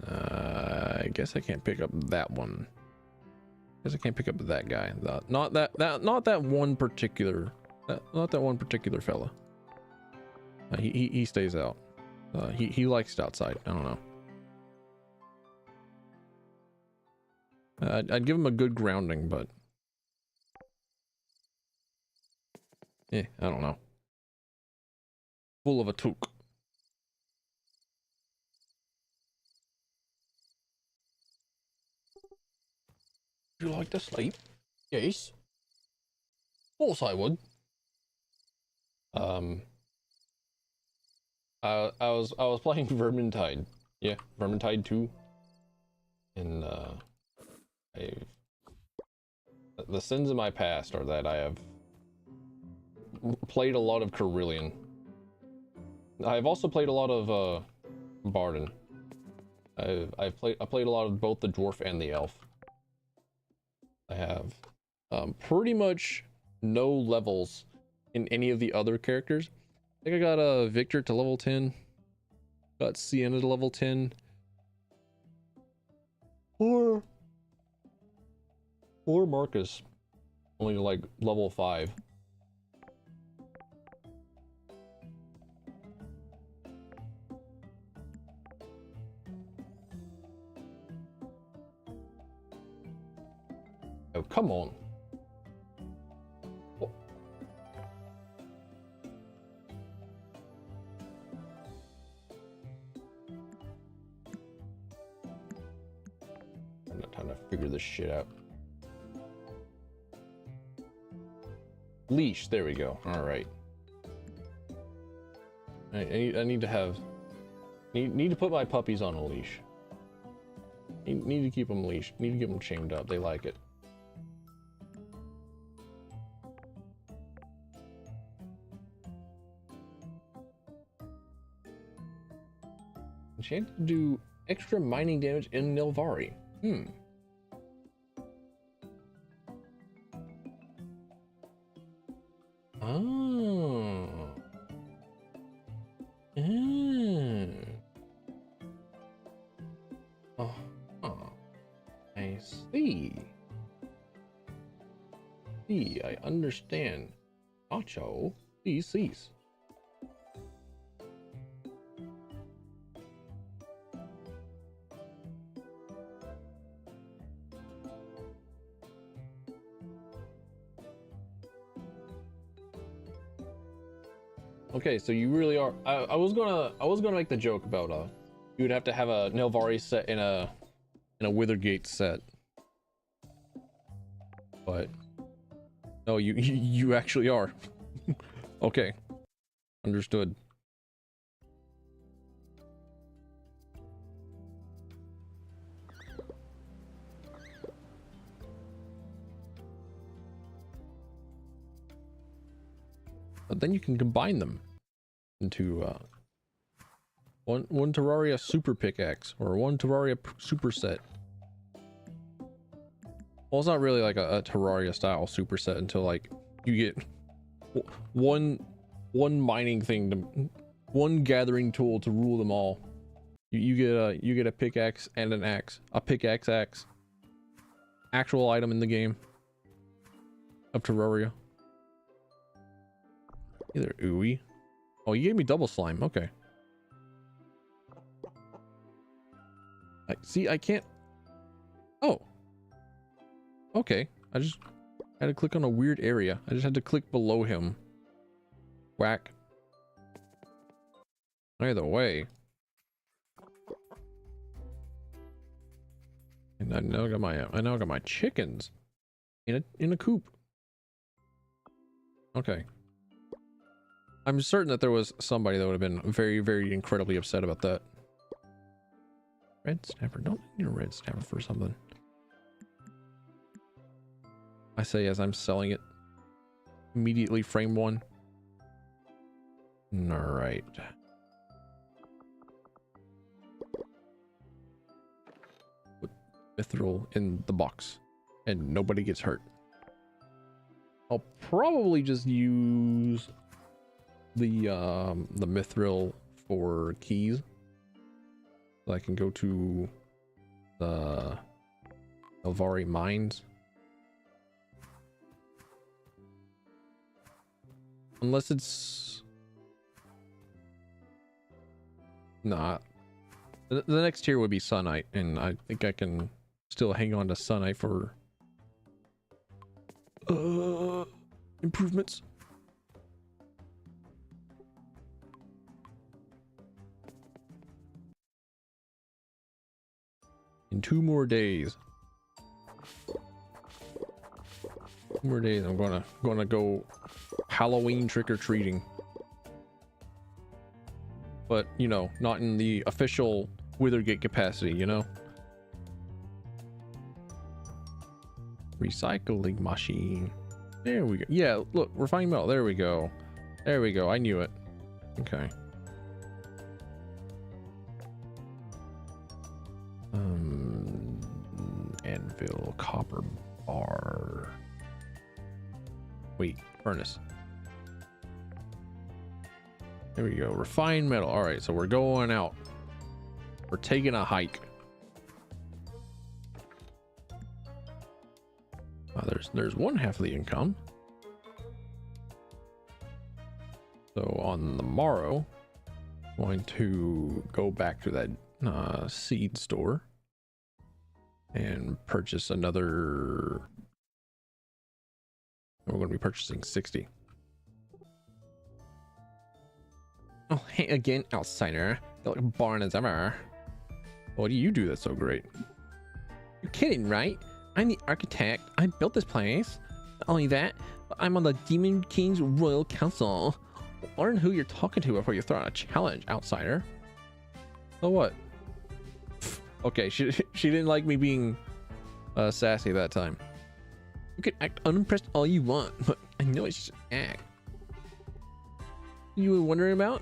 I guess I can't pick up that one. I guess I can't pick up that guy. Not that one particular. Not that one particular fella. He stays out. He likes it outside. I don't know. I'd give him a good grounding, but I don't know. Full of a toque. Would you like to sleep? Yes. Of course I would. I was playing Vermintide. Yeah, Vermintide 2. And the sins of my past are that I have played a lot of Carillion. I've also played a lot of Barden. I played a lot of both the dwarf and the elf. I have pretty much no levels in any of the other characters. I think I got Victor to level 10, got Sienna to level 10, or Marcus only like level 5. Oh, come on. Oh. I'm not trying to figure this shit out. Leash, there we go. All right. I need to have need to put my puppies on a leash. Need to keep them leashed. Need to keep them chained up. They like it. Chance to do extra mining damage in Nilvari. Oh. Oh. I see. I understand. Acho. Cease. Okay, so you really are. I was gonna make the joke about you would have to have a Nilvari set in a Withergate set, but no, you actually are. Okay, understood. but then you can combine them into one Terraria super pickaxe or one Terraria superset. Well, it's not really like a Terraria style superset until like you get one mining thing to one gathering tool to rule them all. You get a pickaxe and an axe, a pickaxe axe, actual item in the game of Terraria. Either ooey. Oh, you gave me double slime. Okay. I can't. Oh. Okay. I just had to click on a weird area. I just had to click below him. Whack. Either way. And I now got my chickens in a coop. Okay. I'm certain that there was somebody that would have been very, very incredibly upset about that. Red snapper. Don't need a red snapper for something. I say as I'm selling it. Immediately frame one. Alright. Put mithril in the box. And nobody gets hurt. I'll probably just use the mithril for keys. So I can go to the Elvari mines. Unless it's not. The next tier would be Sunite, and I think I can still hang on to Sunite for improvements. In 2 more days. 2 more days, I'm gonna go Halloween trick-or-treating. But, you know, not in the official Withergate capacity, you know? Recycling machine. There we go. Yeah, look, refined metal. There we go. There we go. I knew it. Okay. Anvil, copper bar. Wait, furnace. There we go. Refined metal. All right, so we're going out. We're taking a hike. There's one half of the income. So on the morrow, I'm going to go back to that seed store and purchase another. We're going to be purchasing 60. Oh, hey again, outsider. Feel like barn as ever. What do you do that's so great? You're kidding, right? I'm the architect. I built this place. Not only that, but I'm on the Demon King's Royal Council. Learn who you're talking to before you throw out a challenge, outsider. So what? Okay, she didn't like me being sassy that time. You can act unimpressed all you want, but I know it's just an act. You were wondering about?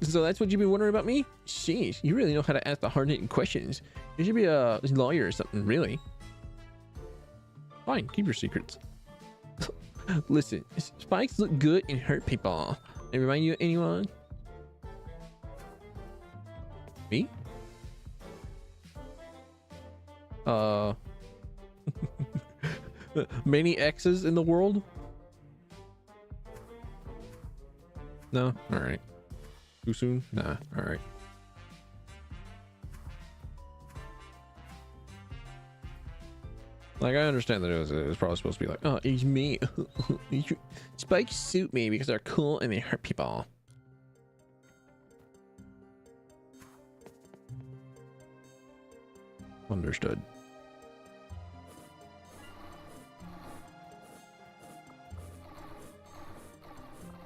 So that's what you've been wondering about me? Sheesh, you really know how to ask the hard-hitting questions. You should be a lawyer or something, really. Fine, keep your secrets. Listen, spikes look good and hurt people. They remind you of anyone? Me? Many exes in the world? No? Alright. Too soon? Nah, alright. Like, I understand that it was probably supposed to be like, oh, it's me. Spikes suit me because they're cool and they hurt people. Understood.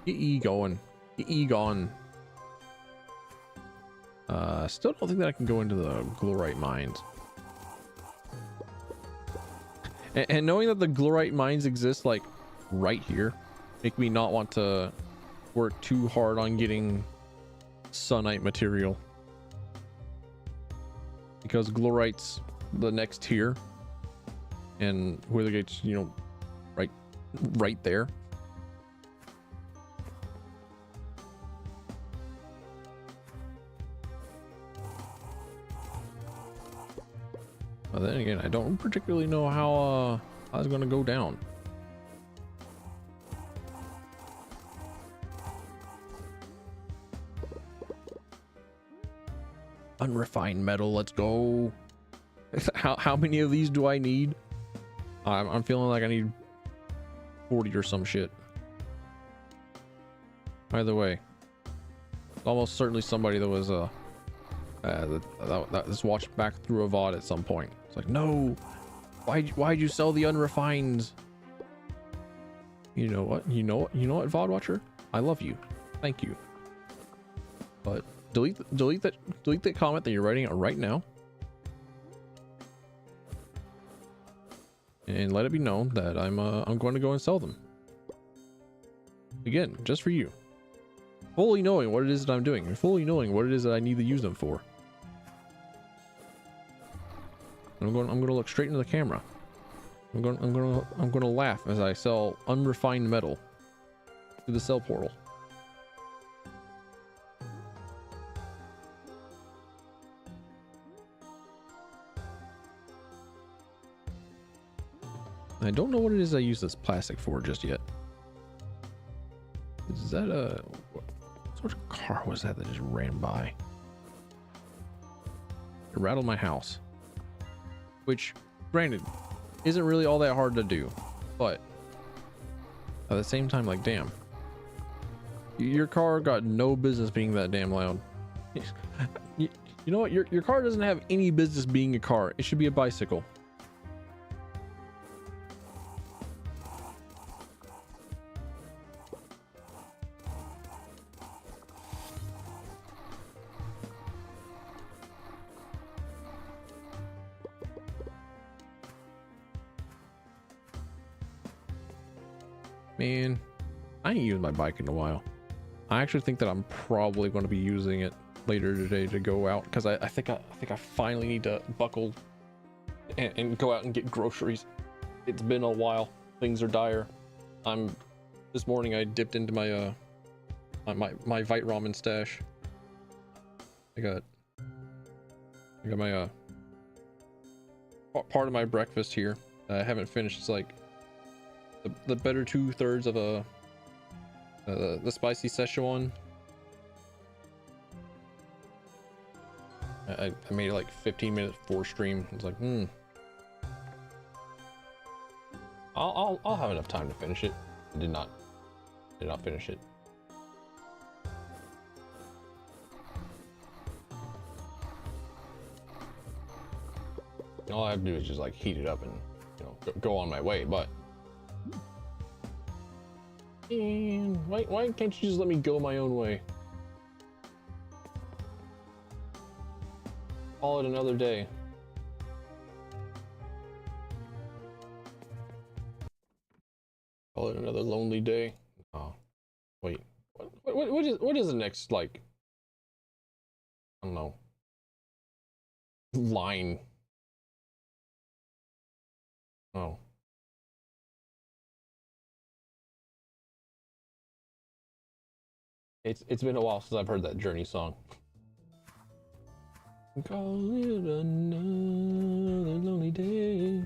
Get E going. Get E gone. Still don't think that I can go into the glorite mines. And knowing that the glorite mines exist like right here make me not want to work too hard on getting sunite material, because glorite's the next tier, and Withergate's, you know, right there. But then again, I don't particularly know how it's gonna go down. Unrefined metal, let's go. How many of these do I need? I'm feeling like I need 40 or some shit. Either way, almost certainly somebody that was that's watched back through a VOD at some point. It's like, no, why'd you sell the unrefined? You know what? You know what, VOD watcher? I love you. Thank you. But delete that comment that you're writing out right now, and let it be known that I'm going to go and sell them. Again, just for you. Fully knowing what it is that I'm doing, and fully knowing what it is that I need to use them for. I'm going to look straight into the camera. I'm going to laugh as I sell unrefined metal through the sell portal. I don't know what it is I use this plastic for just yet. Is that what sort of car was that just ran by? It rattled my house. Which, granted, isn't really all that hard to do. But at the same time, like, damn. Your car got no business being that damn loud. You know what? Your car doesn't have any business being a car. It should be a bicycle. Man, I ain't used my bike in a while. I actually think that I'm probably going to be using it later today to go out, because I think I finally need to buckle and go out and get groceries. It's been a while. Things are dire. This morning I dipped into my my Vite ramen stash. I got my part of my breakfast here. I haven't finished. It's like the better 2/3 of the spicy Szechuan. I made it like 15 minutes before stream. It's like, I'll have enough time to finish it. I did not finish it. All I have to do is just like heat it up and, you know, go on my way. But why can't you just let me go my own way? Call it another day. Call it another lonely day. Oh, wait. What is the next, like, I don't know, line? Oh. It's been a while since I've heard that Journey song. Call it another lonely day.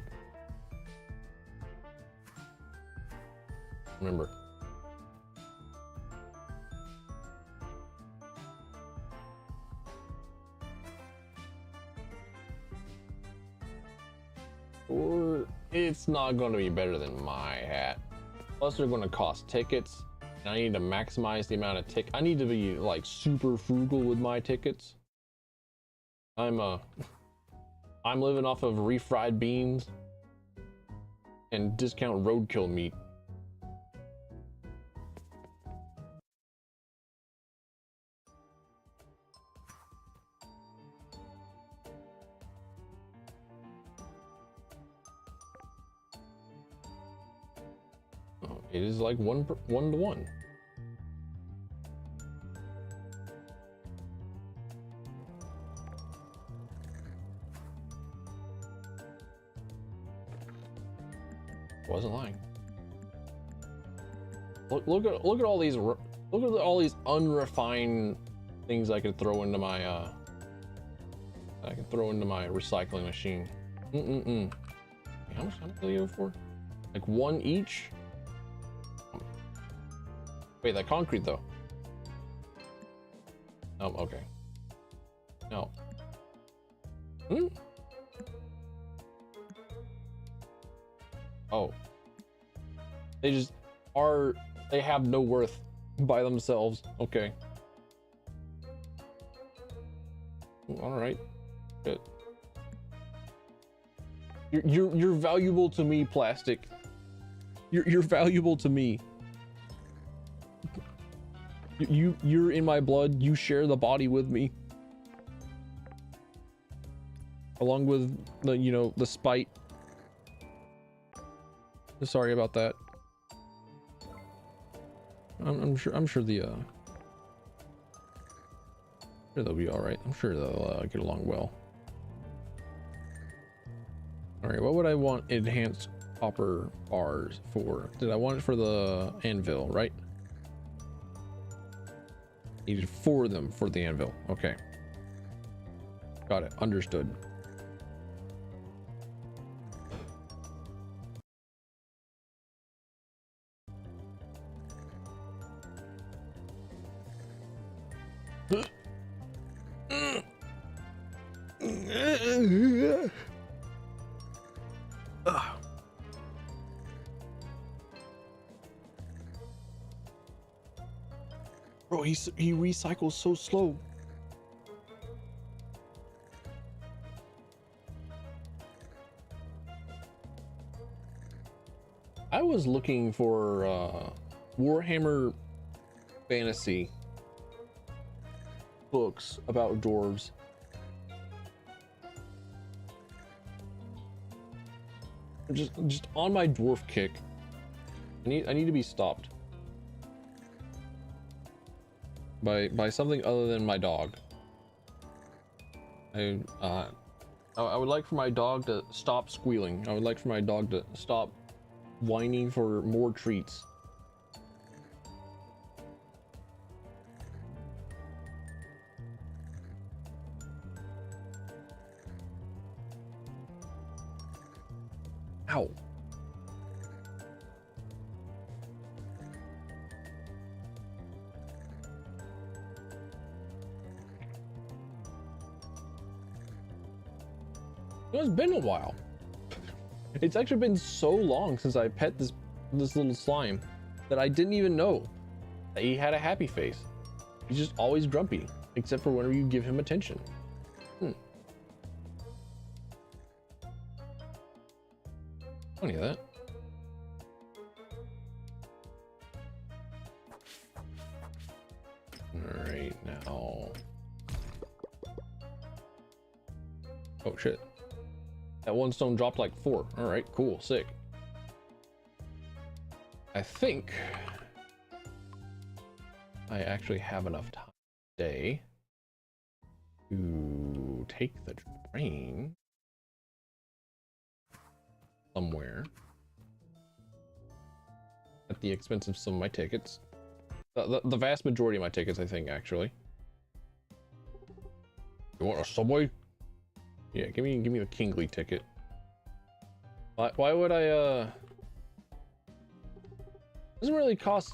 Remember. Or it's not going to be better than my hat. Plus they're going to cost tickets. And I need to maximize the amount of I need to be like super frugal with my tickets. I'm living off of refried beans and discount roadkill meat. Oh, it is like one to one. wasn't lying. Look at all these unrefined things I could throw into my recycling machine. How much do they go for? Like one each? Wait, that concrete though. Oh, okay. No. Oh. They have no worth by themselves. Okay. All right. Good. You're valuable to me, plastic. You're valuable to me. You're in my blood. You share the body with me. Along with the, the spite. Sorry about that. I'm sure they'll be all right. I'm sure they'll get along well. All right, what would I want enhanced copper bars for? Did I want it for the anvil, right? Needed 4 of them for the anvil. Okay. Got it. Understood. Bro, he recycles so slow. I was looking for Warhammer Fantasy books about dwarves. Just on my dwarf kick. I need to be stopped by something other than my dog. I would like for my dog to stop squealing. I would like for my dog to stop whining for more treats. Ow. It's been a while. It's actually been so long since I pet this little slime that I didn't even know that he had a happy face. He's just always grumpy, except for whenever you give him attention. Funny that. All right, now. Oh shit. That one stone dropped like 4. All right, cool, sick. I think I actually have enough time today to take the train somewhere at the expense of some of my tickets. The vast majority of my tickets, I think, actually. You want a subway? Yeah, give me the Kingly ticket. Why would I doesn't really cost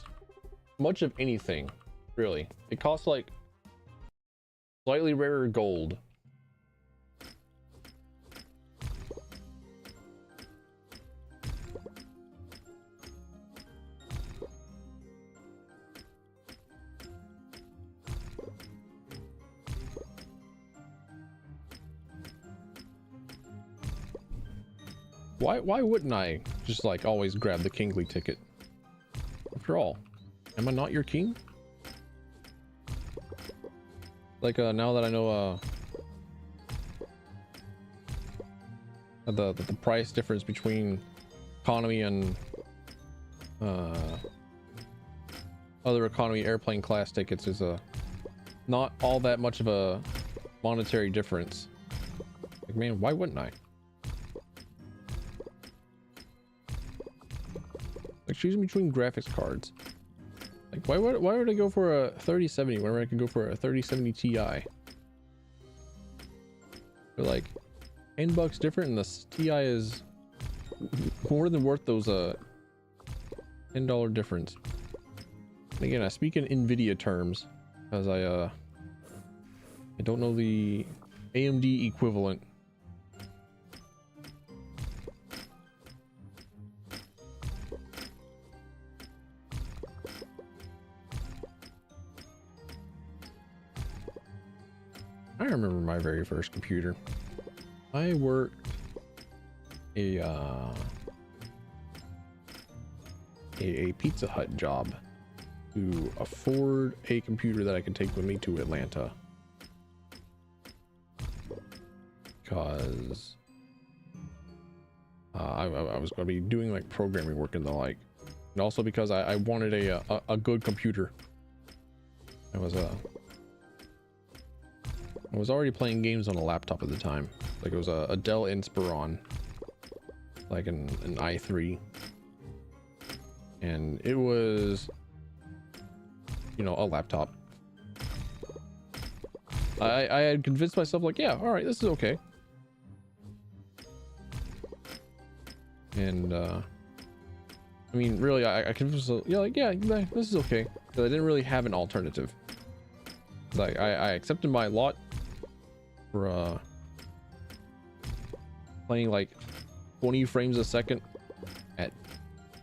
much of anything, really. It costs like slightly rarer gold. Why wouldn't I just like always grab the Kingly ticket? After all, am I not your king? Like now that I know the price difference between economy and other economy airplane class tickets is not all that much of a monetary difference. Like, man, why wouldn't I? choosing between graphics cards. Like, why would I go for a 3070 whenever I can go for a 3070 Ti? They're like $10 different, and the Ti is more than worth those $10 difference. And again, I speak in NVIDIA terms because I don't know the AMD equivalent. I remember my very first computer. I worked a Pizza Hut job to afford a computer that I could take with me to Atlanta, because I was going to be doing like programming work and the like, and also because I wanted a good computer. I was already playing games on a laptop at the time. Like, it was a Dell Inspiron, like an i3, and it was, you know, a laptop. I had convinced myself, like, yeah, all right, this is okay. And I mean, really, I convinced myself, yeah, like, yeah, this is okay, because I didn't really have an alternative. Like, I accepted my lot for playing like 20 frames a second at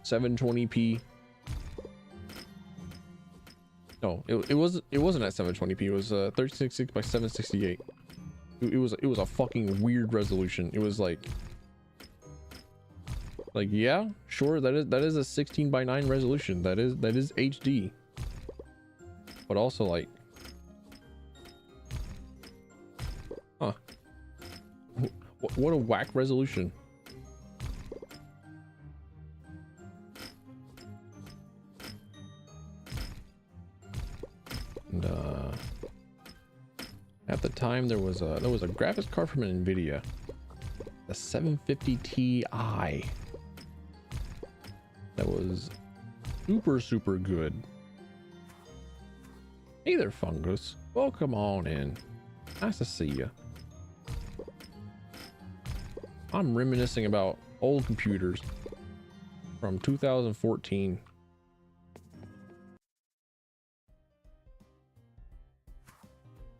720p. No, it wasn't at 720p. It was 1366 by 768. It was a fucking weird resolution. It was like yeah, sure, that is a 16 by 9 resolution. That is HD. But also, like, huh, what a whack resolution. And at the time there was a graphics card from NVIDIA, the 750 Ti, that was super good. Hey there, Fungus, welcome on in, nice to see you. I'm reminiscing about old computers from 2014.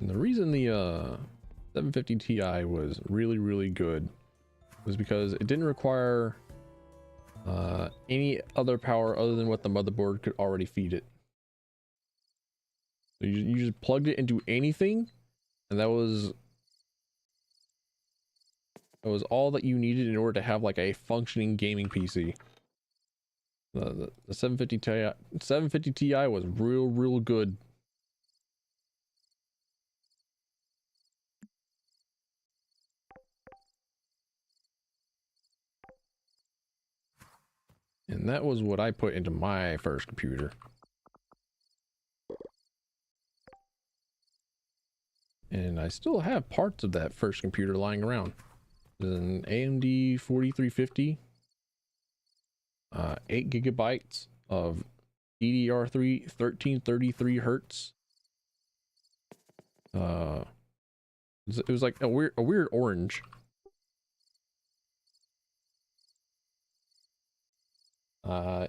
And the reason the 750 Ti was really good was because it didn't require any other power other than what the motherboard could already feed it. So you just plugged it into anything, and that was all that you needed in order to have like a functioning gaming PC. The 750 Ti was real good. And that was what I put into my first computer. And I still have parts of that first computer lying around. There's an AMD 4350, 8 gigabytes of DDR3 1333 hertz. It was like a weird orange.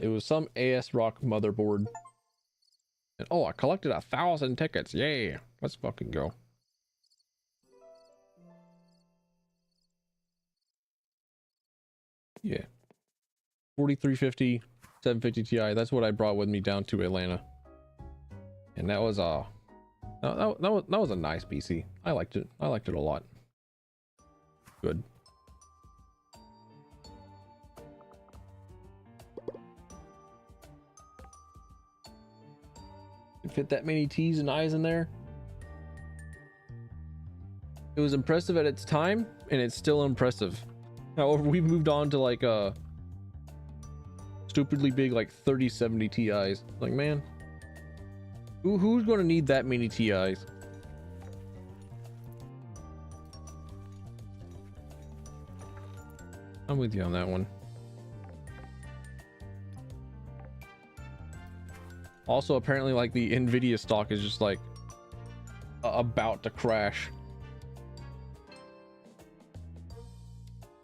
It was some AS Rock motherboard. And oh, I collected 1,000 tickets. Yay! Let's fucking go. Yeah. 4350, 750 Ti. That's what I brought with me down to Atlanta. And that was that was a nice PC. I liked it. I liked it a lot. Good. Fit that many T's and I's in there. It was impressive at its time, and it's still impressive. However, we've moved on to like stupidly big like 3070 Ti's. Like, man, who's going to need that many Ti's? I'm with you on that one. Also, apparently, like the Nvidia stock is just like about to crash.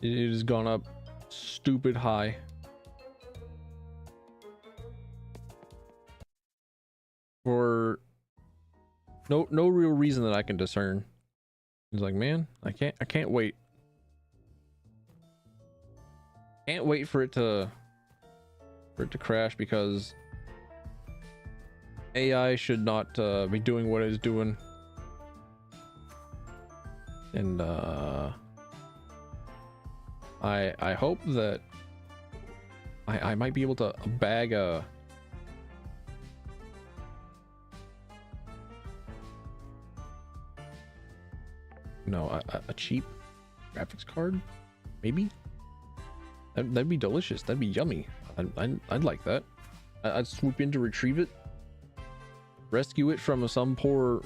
It has gone up stupid high. For no real reason that I can discern. He's like, man, I can't wait. Can't wait for it to crash, because AI should not be doing what it's doing. And I hope that I might be able to bag a cheap graphics card, maybe. That'd be delicious. That'd be yummy. I'd like that. I'd swoop in to retrieve it, rescue it from some poor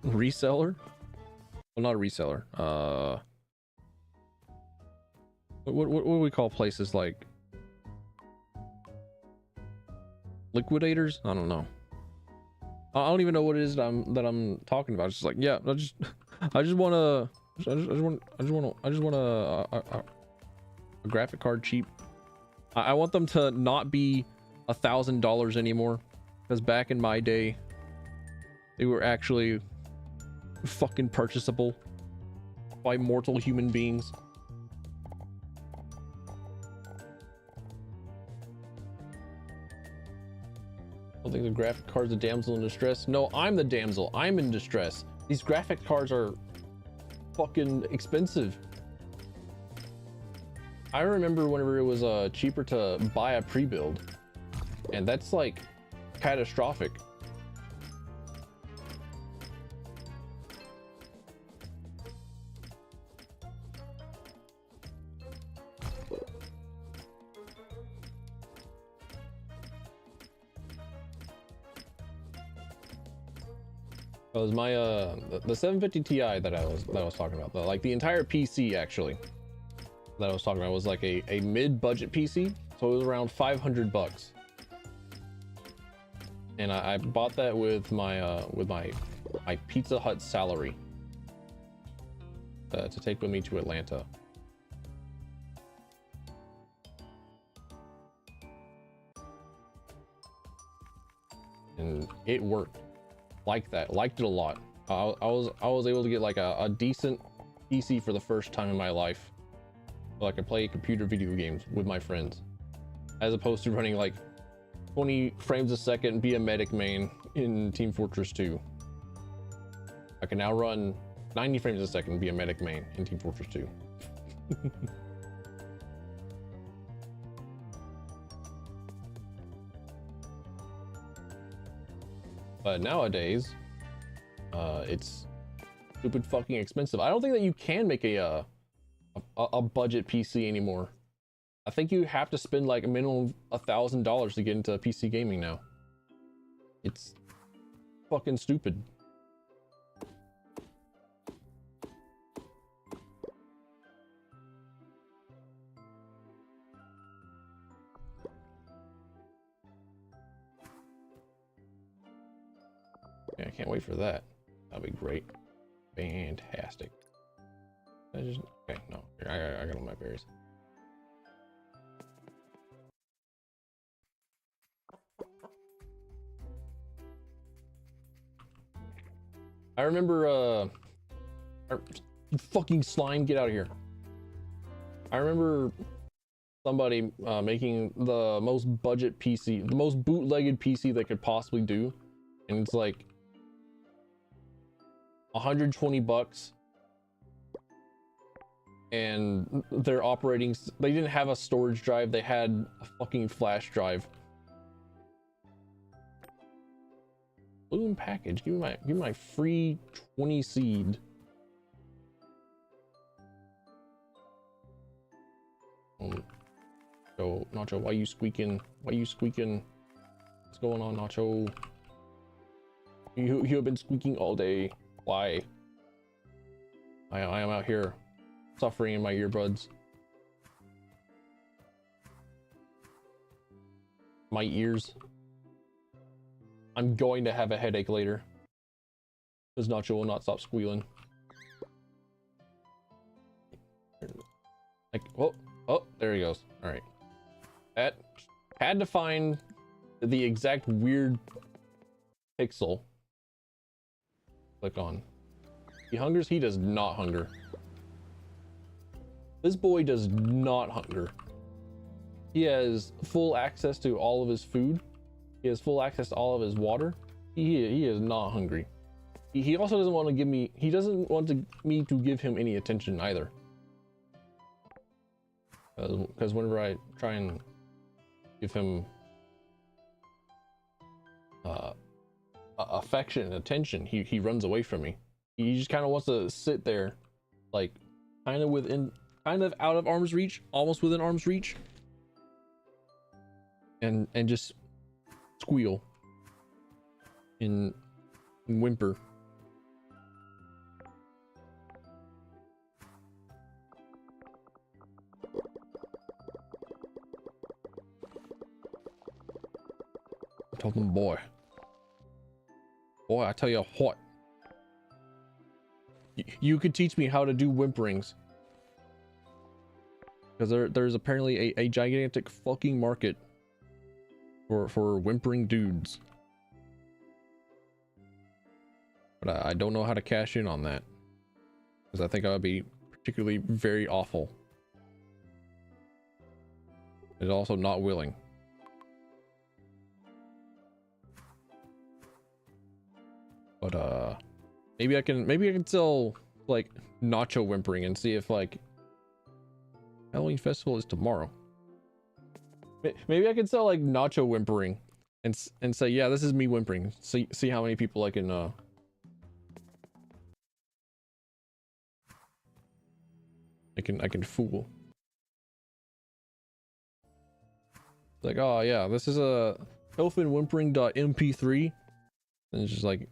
reseller. Well, not a reseller. What do we call places like liquidators? I don't know. I don't even know what it is that I'm talking about. It's just like, yeah, I just want a graphic card cheap. I want them to not be $1,000 anymore, because back in my day they were actually fucking purchasable by mortal human beings. I don't think the graphic card's a damsel in distress. No, I'm the damsel. I'm in distress. These graphic cards are fucking expensive. I remember whenever it was cheaper to buy a pre-build, and that's like catastrophic. It was my the 750 Ti that I was talking about. Like the entire PC actually that I was talking about was like a mid-budget PC, so it was around 500 bucks. And I bought that with my Pizza Hut salary to take with me to Atlanta. And it worked. Like that, liked it a lot. I was able to get like a decent PC for the first time in my life, so I could play computer video games with my friends, as opposed to running like 20 frames a second, be a medic main in Team Fortress 2. I can now run 90 frames a second, be a medic main in Team Fortress 2. But nowadays, it's stupid fucking expensive. I don't think that you can make a budget PC anymore. I think you have to spend like a minimum of $1,000 to get into PC gaming now. It's fucking stupid. Yeah, I can't wait for that. That'll be great. Fantastic. Okay, no, I got all my berries. I remember fucking slime, get out of here. I remember somebody making the most budget PC, the most bootlegged PC they could possibly do, and it's like 120 bucks, and their operating, they didn't have a storage drive, they had a fucking flash drive. Bloom package, give me my free 20 seed. So Nacho, why you squeaking? What's going on, Nacho? You have been squeaking all day. Why? I am out here suffering in my earbuds. My ears. I'm going to have a headache later. Because Nacho will not stop squealing. Like, oh, there he goes. All right. That had to find the exact weird pixel. Click on. He hungers? He does not hunger. This boy does not hunger. He has full access to all of his food. He has full access to all of his water. He is not hungry. He also doesn't want to give me, he doesn't want me to give him any attention either. Because whenever I try and give him affection and attention, he runs away from me. He just kind of wants to sit there, like kind of out of arm's reach, almost within arm's reach, and just squeal and whimper. I told him, boy, I tell you what, you could teach me how to do whimperings. Because there's apparently a gigantic fucking market for whimpering dudes. But I don't know how to cash in on that. Because I think I would be particularly very awful. And also not willing. But maybe I can sell like nacho whimpering and see if like Halloween festival is tomorrow. Maybe I could sell like nacho whimpering and say, yeah, this is me whimpering. See how many people I can I can fool. Like, oh yeah, this is a elfinwhimpering.mp3, and it's just like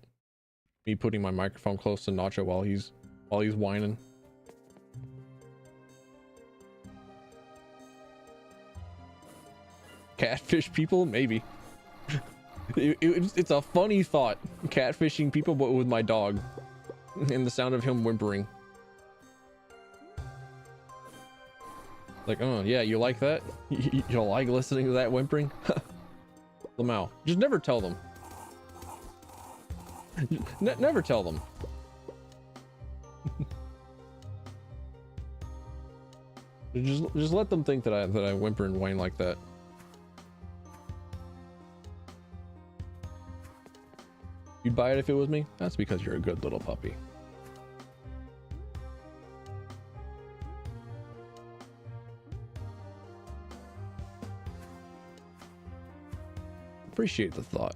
me putting my microphone close to Nacho while he's whining. Catfish people? Maybe. It's a funny thought. Catfishing people, but with my dog. And the sound of him whimpering. Like, oh, yeah, you like that? You like listening to that whimpering? Lamau. Just never tell them. Never tell them. just let them think that I whimper and whine like that. You'd buy it if it was me? That's because you're a good little puppy. Appreciate the thought.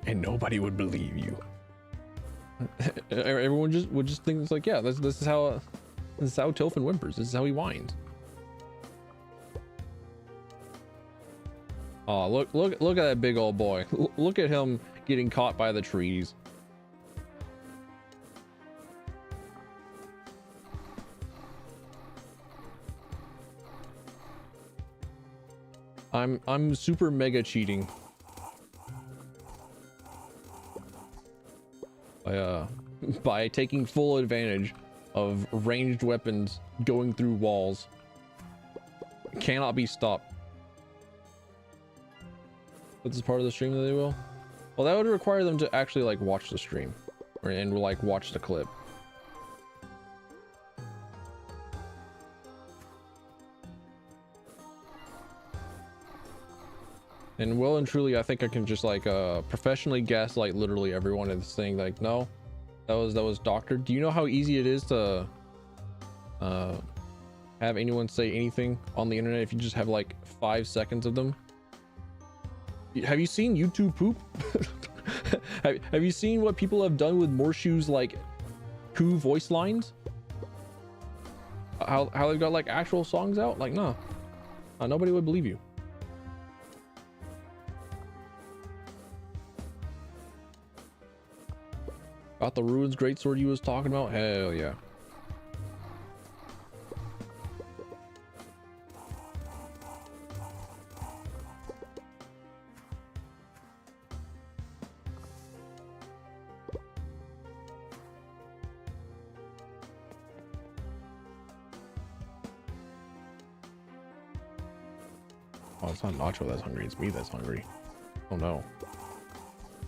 And nobody would believe you. Everyone would just think it's like, yeah, this is how Tilfin whimpers. This is how he whines. Oh, look at that big old boy. Look at him getting caught by the trees. I'm super mega cheating. By taking full advantage of ranged weapons going through walls. Cannot be stopped. But this is part of the stream that they will? Well, that would require them to actually like watch the stream and like watch the clip. And well and truly, I think I can just like professionally gaslight literally everyone in this thing. Like, no, that was doctored. Do you know how easy it is to have anyone say anything on the internet if you just have like 5 seconds of them? Have you seen YouTube poop? have you seen what people have done with Morshu's like 2 voice lines? How they've got like actual songs out? Like, no, nobody would believe you. Got the ruins greatsword you was talking about? Hell yeah. Oh, it's not Nacho that's hungry, it's me that's hungry. Oh no.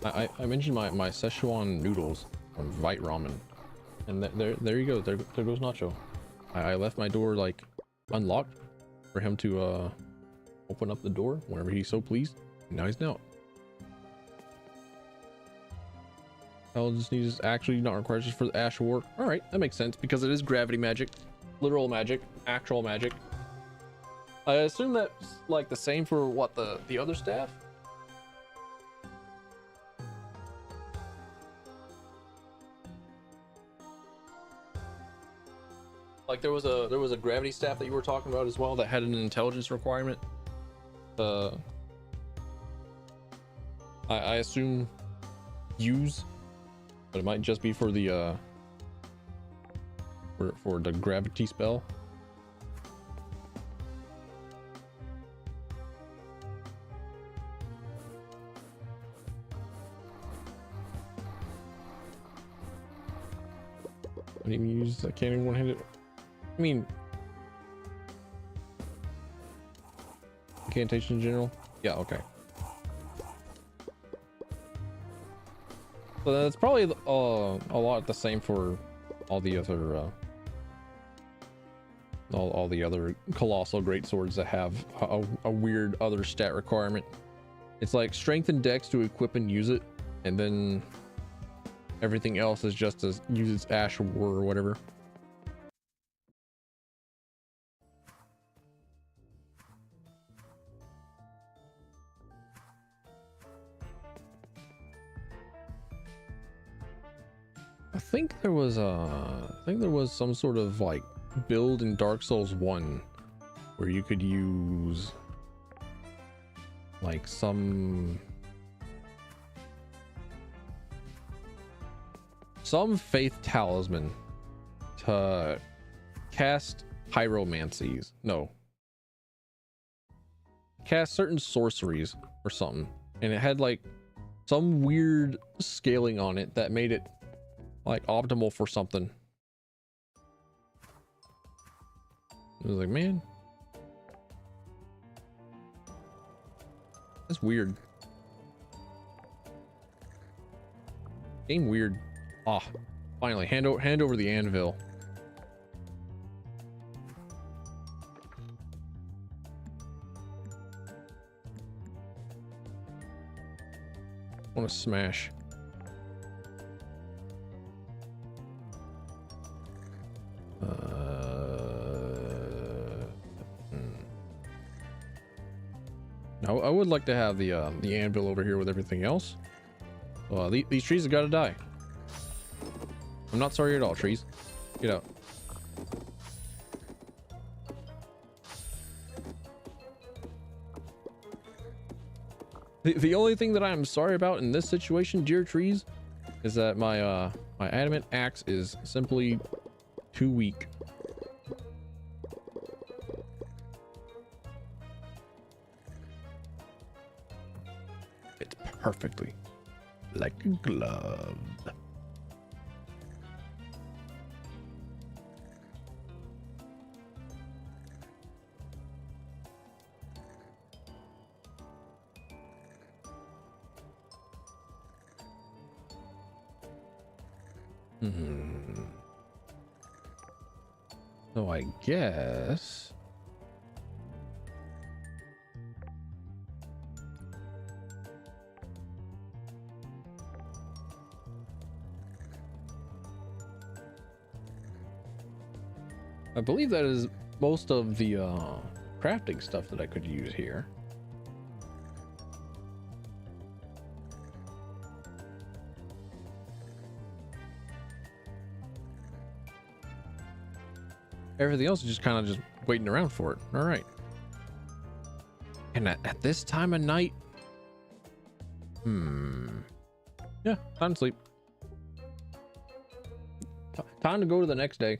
I mentioned my Szechuan noodles from Vite Ramen. And there you go, there goes Nacho. I left my door like unlocked for him to open up the door whenever he's so pleased. And now he's out. I'll just need to actually not required just for the ash work. Alright, that makes sense because it is gravity magic. Literal magic, actual magic. I assume that's like the same for what the other staff? Like there was a gravity staff that you were talking about as well that had an intelligence requirement. I assume use, but it might just be for the for the gravity spell. I didn't even use, I can't even one-handed. I mean, incantation in general. Yeah, okay. So that's probably a lot the same for all the other all the other colossal great swords that have a weird other stat requirement. It's like strength and dex to equip and use it, and then everything else is just to use its ash war or whatever. I think there was some sort of like build in Dark Souls 1 where you could use like some faith talisman to cast pyromancies. No. Cast certain sorceries or something. And it had like some weird scaling on it that made it like optimal for something. I was like, man, that's weird. Game weird. Ah, finally, hand over the anvil. I want to smash. I would like to have the anvil over here with everything else. These trees have got to die. I'm not sorry at all, trees. Get out. The only thing that I'm sorry about in this situation, dear trees, is that my my adamant axe is simply too weak. Fits perfectly like a glove. So I guess I believe that is most of the crafting stuff that I could use here. Everything else is just kind of just waiting around for it. All right. And at this time of night, yeah, time to sleep. Time to go to the next day.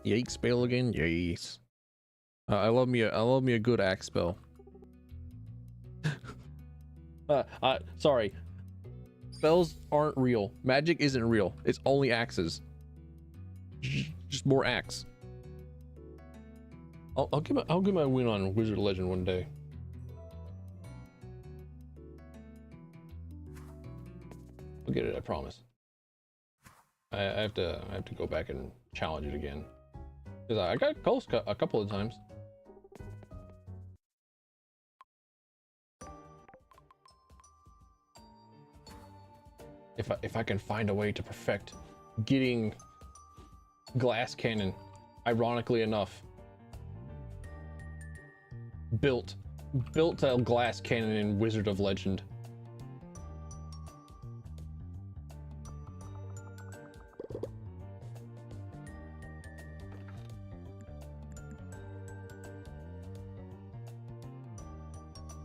Yikes spell again. Yes. I love me a good axe spell. Sorry. Spells aren't real. Magic isn't real. It's only axes. Just more axe. I'll get my win on Wizard Legend one day. I'll get it, I promise. I have to go back and challenge it again. Because I got close a couple of times. If I can find a way to perfect getting glass cannon, ironically enough, built a glass cannon in Wizard of Legend.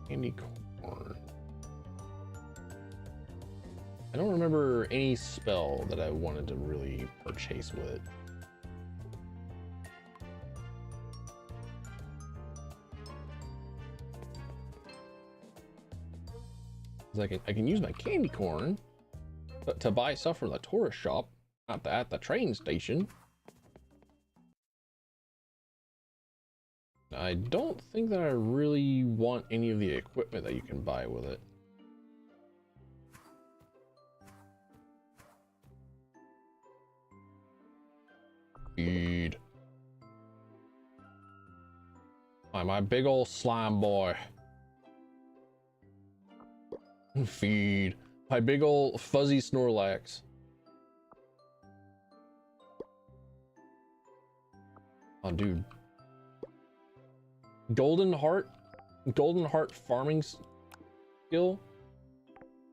Candy corn. I don't remember any spell that I wanted to really purchase with it. I can use my candy corn to buy stuff from the tourist shop, not at the train station. I don't think that I really want any of the equipment that you can buy with it. Feed. My big old slime boy. Feed. My big old fuzzy Snorlax. Oh, dude. Golden Heart farming skill,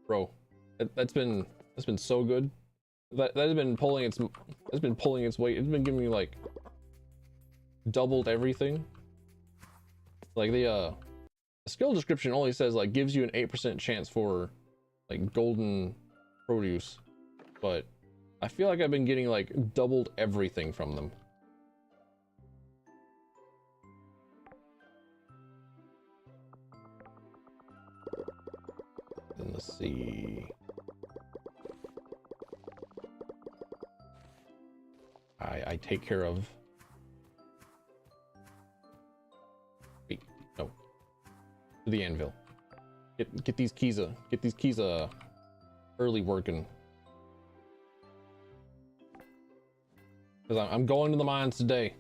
bro. That's been so good. That has been pulling its weight. It's been giving me like doubled everything. Like the skill description only says like gives you an 8% chance for like golden produce, but I feel like I've been getting like doubled everything from them. And let's see. I take care of. Wait, no. To the anvil. Get these keys early working. Because I'm going to the mines today.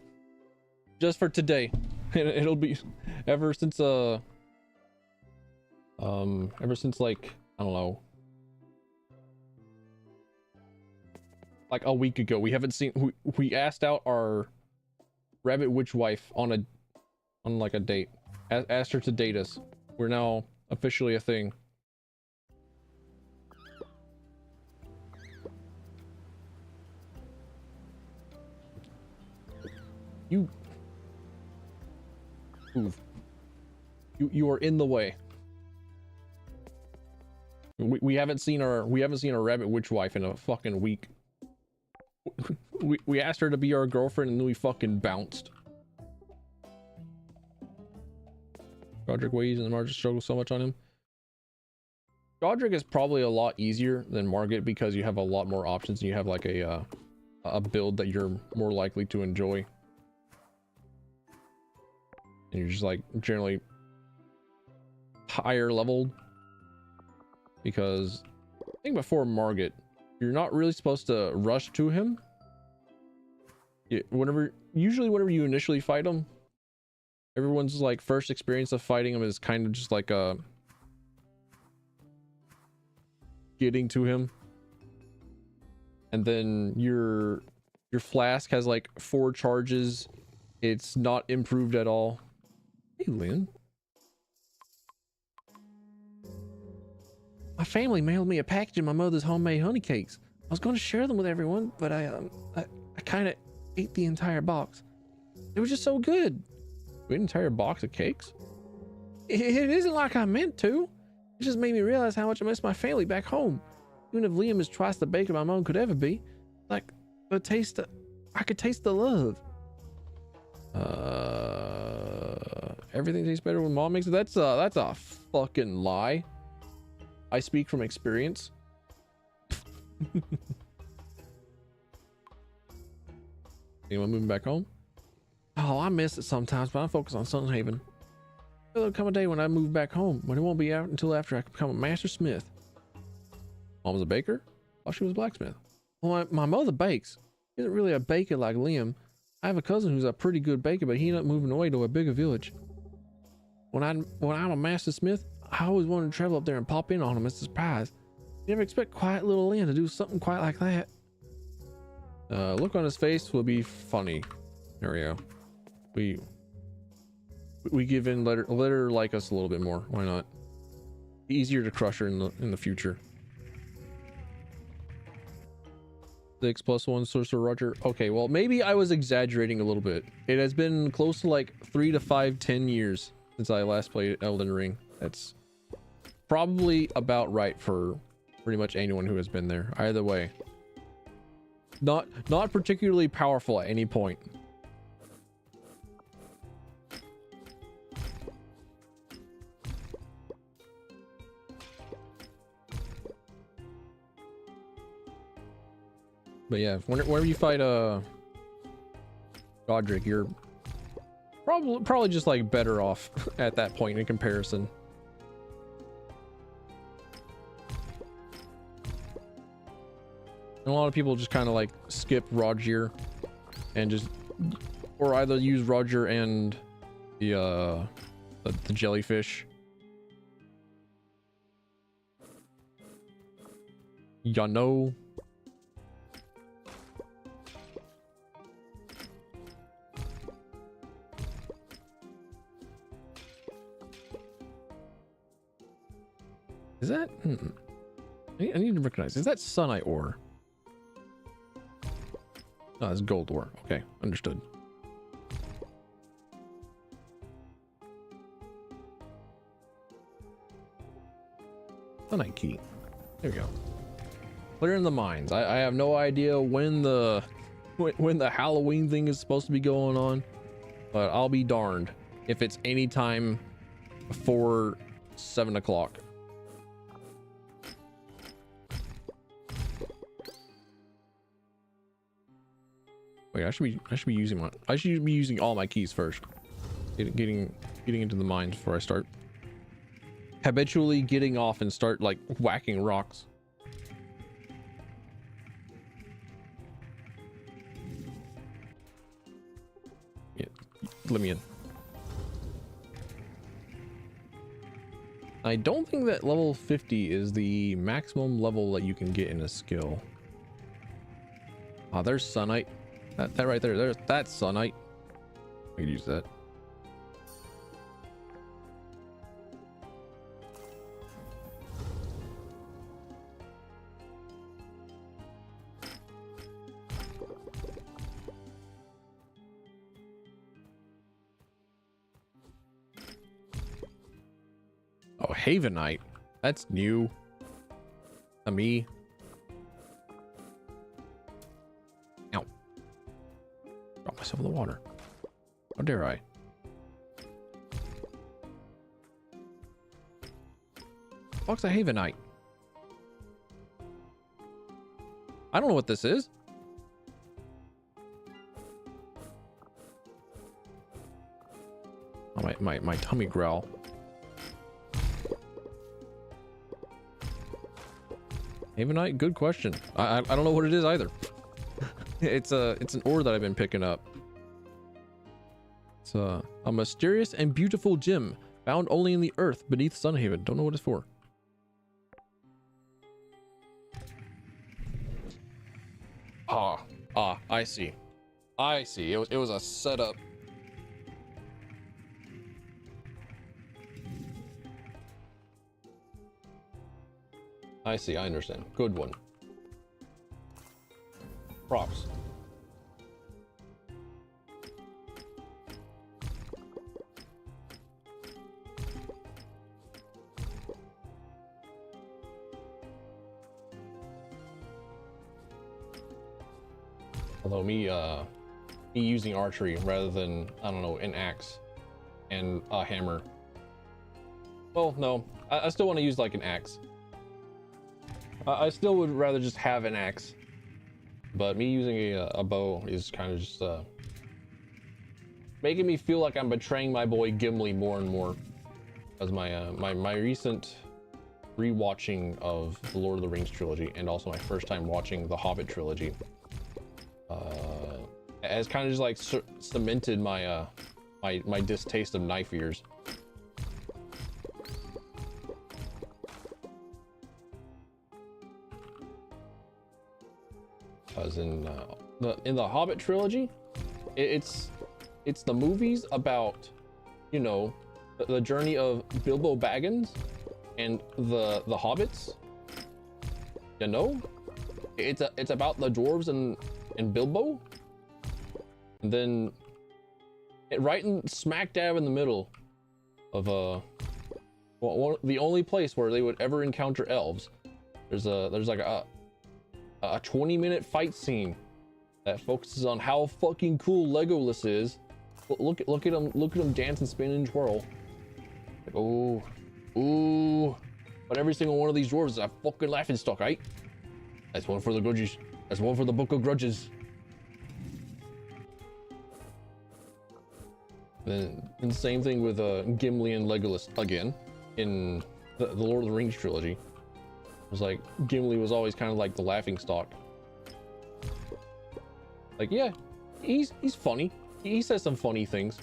Just for today. It'll be ever since like, I don't know, like a week ago. We haven't seen, we asked out our rabbit witch wife on like a date. Asked her to date us. We're now officially a thing. You move. You are in the way. We haven't seen our rabbit witch wife in a fucking week. We asked her to be our girlfriend and then we fucking bounced. Godric Ways and Margaret struggle so much on him. Godric is probably a lot easier than Margaret because you have a lot more options and you have like a build that you're more likely to enjoy. And you're just like generally higher leveled. Because I think before Margit, you're not really supposed to rush to him. Usually whenever you initially fight him, everyone's like first experience of fighting him is kind of just like getting to him. And then your flask has like 4 charges. It's not improved at all. Hey, Lynn. My family mailed me a package of my mother's homemade honey cakes. I was going to share them with everyone, but I kind of ate the entire box. It was just so good. An entire box of cakes? It isn't like I meant to. It just made me realize how much I miss my family back home. Even if Liam is twice the baker my mom could ever be, like the taste, I could taste the love. Everything tastes better when mom makes it. That's a fucking lie. I speak from experience. Anyone moving back home? Oh, I miss it sometimes, but I'm focused on Sunhaven. There'll come a day when I move back home, when it won't be out until after I become a master smith. Mom was a baker? Oh, she was a blacksmith. Well, my mother bakes. She isn't really a baker like Liam. I have a cousin who's a pretty good baker, but he ended up moving away to a bigger village. When I'm a master smith, I always wanted to travel up there and pop in on him as a surprise. You never expect quiet little Liam to do something quite like that. Look on his face will be funny. There we go. We give in, let her like us a little bit more. Why not? Easier to crush her in the future. 6+1 Sorcerer Roger. Okay, well maybe I was exaggerating a little bit. It has been close to like 3 to 5, 10 years since I last played Elden Ring. That's probably about right for pretty much anyone who has been there. Either way, not particularly powerful at any point. But yeah, whenever you fight Godric, you're probably just like better off at that point in comparison. And a lot of people just kind of like skip Roger and just, or either use Roger and the jellyfish. Ya know. Is that? I need to recognize. Is that Sunite ore? Oh, it's gold ore. Okay, understood. Sunite key. There we go. Clearing the mines. I have no idea when the Halloween thing is supposed to be going on, but I'll be darned if it's any time before 7 o'clock. Wait, I should be using all my keys first. Getting into the mines before I start habitually getting off and start like whacking rocks. Yeah, let me in. I don't think that level 50 is the maximum level that you can get in a skill. Ah, there's Sunite. That right there, that's Sunite. I could use that. Oh, Havenite. That's new. To me. Ow. Drop myself in the water. How dare I? Fuck's a Havenite? I don't know what this is. Oh, my tummy growl. Havenite? Good question. I don't know what it is either. It's an ore that I've been picking up. It's a mysterious and beautiful gem found only in the earth beneath Sunhaven. Don't know what it's for. I see. I see. It was a setup. I see. I understand. Good one. Props. Although me using archery rather than, I don't know, an axe and a hammer. Well, no, I still want to use like an axe. I still would rather just have an axe, but me using a bow is kind of just making me feel like I'm betraying my boy Gimli more and more. As my recent rewatching of the Lord of the Rings trilogy, and also my first time watching the Hobbit trilogy, has kind of just like cemented my my distaste of knife ears. Because in the Hobbit trilogy, it's the movies about, you know, the journey of Bilbo Baggins and the hobbits. You know, it's about the dwarves and Bilbo, and then right in smack dab in the middle of the only place where they would ever encounter elves, there's like a 20-minute fight scene that focuses on how fucking cool Legolas is. Look at him dance and spin and twirl. Like, ooh, but every single one of these dwarves is a fucking laughing stock, right? That's one for the grudges. That's one for the book of grudges. And the same thing with Gimli and Legolas again in the Lord of the Rings trilogy. It was like Gimli was always kind of like the laughing stock. Like, yeah, he's funny. He says some funny things.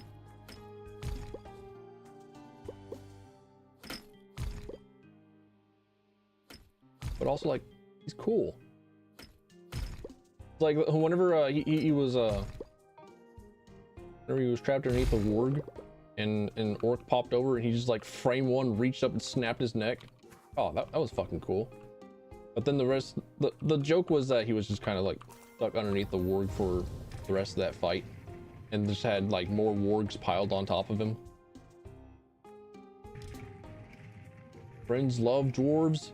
But also, like, he's cool. It's like whenever he was whenever he was trapped underneath the warg, and an orc popped over and he just like frame one reached up and snapped his neck. Oh, that was fucking cool. But then the rest, the joke was that he was just kind of like stuck underneath the warg for the rest of that fight, and just had like more wargs piled on top of him. Friends love dwarves.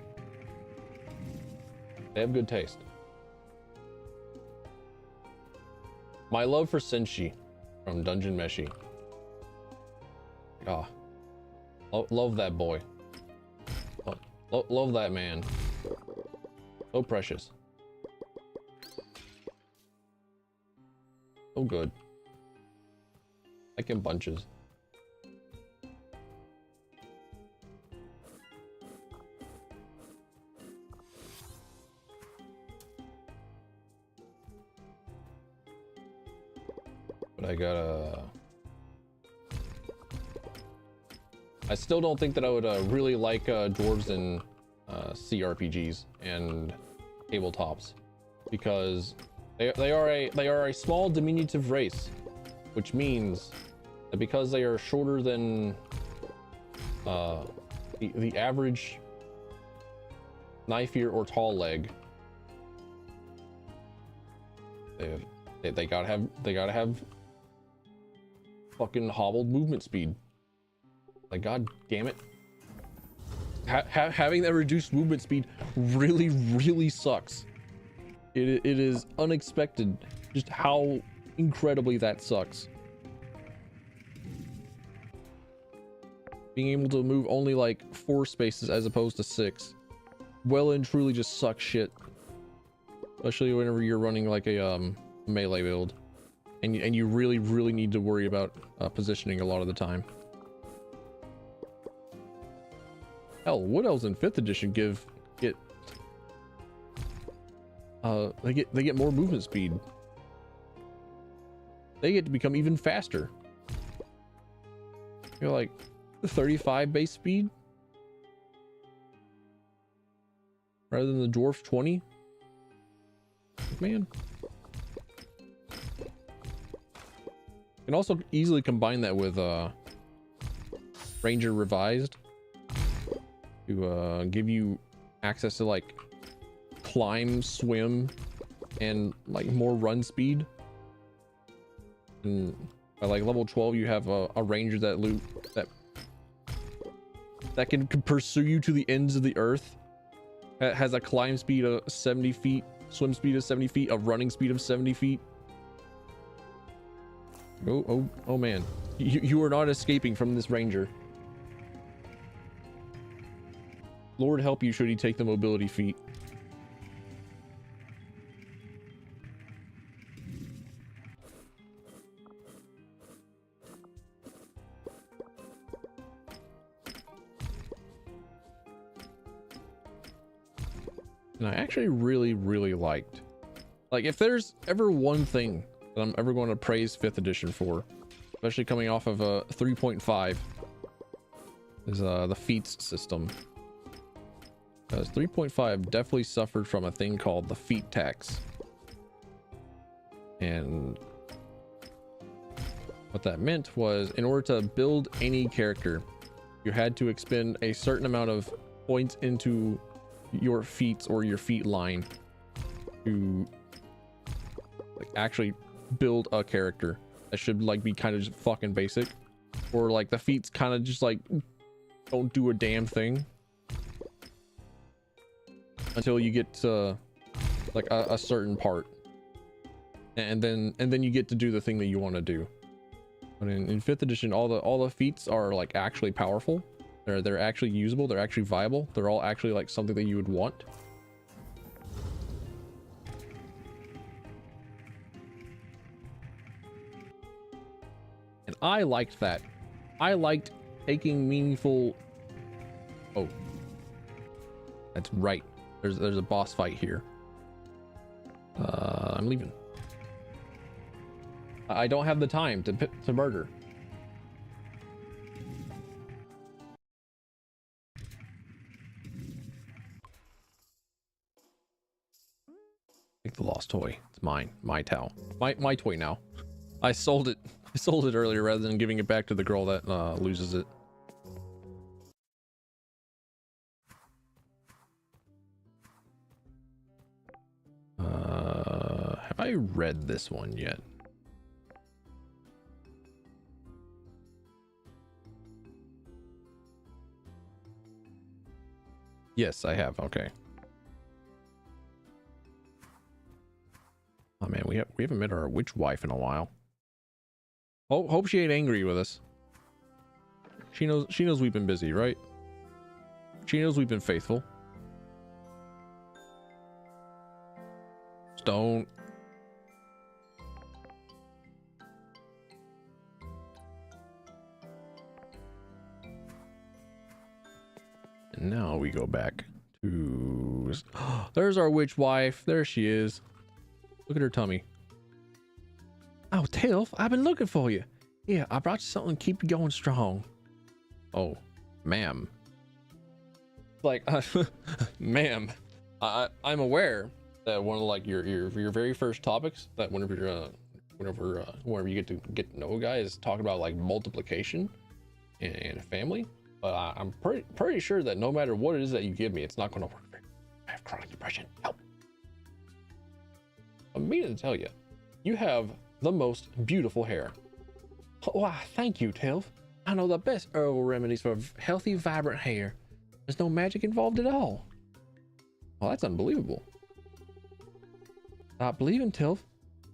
They have good taste. My love for Senshi from Dungeon Meshi. Ah, love that boy. Love that man. So precious. So good. Like in bunches. But I still don't think that I would really like dwarves in CRPGs and tabletops, because they are a small diminutive race, which means that because they are shorter than the average knife ear or tall leg, they gotta have fucking hobbled movement speed. Like, god damn it. Having that reduced movement speed really sucks. It is unexpected just how incredibly that sucks. Being able to move only like 4 spaces as opposed to 6 well and truly just sucks shit, especially whenever you're running like a melee build and you really need to worry about positioning a lot of the time. Hell, Wood Elves in 5th edition get they get more movement speed. They get to become even faster. You're like 35 base speed rather than the dwarf 20. Man, you can also easily combine that with Ranger Revised to give you access to like climb, swim, and like more run speed. And by like level 12 you have a ranger that can pursue you to the ends of the earth. It has a climb speed of 70 feet, swim speed of 70 feet, a running speed of 70 feet. Oh man. You are not escaping from this ranger. Lord help you should he take the mobility feat. And I actually really liked, like, if there's ever one thing that I'm ever going to praise 5th edition for, especially coming off of a 3.5, is the feats system. Because 3.5 definitely suffered from a thing called the feat tax. And what that meant was, in order to build any character, you had to expend a certain amount of points into your feats or your feat line to like actually build a character that should like be kind of just fucking basic, or like the feats kind of just like don't do a damn thing until you get to like a certain part, and then you get to do the thing that you want to do. But in 5th edition, all the feats are like actually powerful. They're actually usable. They're actually viable. They're all actually like something that you would want. And I liked that. I liked taking meaningful. Oh, that's right. There's a boss fight here. I'm leaving. I don't have the time to murder. Take the lost toy. It's mine. My towel. My toy now. I sold it. I sold it earlier rather than giving it back to the girl that loses it. Have I read this one yet? Yes, I have. Okay. Oh man, we haven't met our witch wife in a while. Oh, hope she ain't angry with us. She knows we've been busy, right? She knows we've been faithful. Don't. And now we go back to. There's our witch wife. There she is. Look at her tummy. Oh, Tilf, I've been looking for you. Here, I brought you something to keep you going strong. Oh, ma'am. Like, ma'am, I'm aware that one of like your very first topics that whenever you get to know a guy is talking about like multiplication and a family. But I'm pretty sure that no matter what it is that you give me, it's not going to work. I have chronic depression. Help. I'm meaning to tell you, you have the most beautiful hair. Why, thank you, Tilf. I know the best herbal remedies for healthy, vibrant hair. There's no magic involved at all. Well, that's unbelievable. Stop believing, Tilf,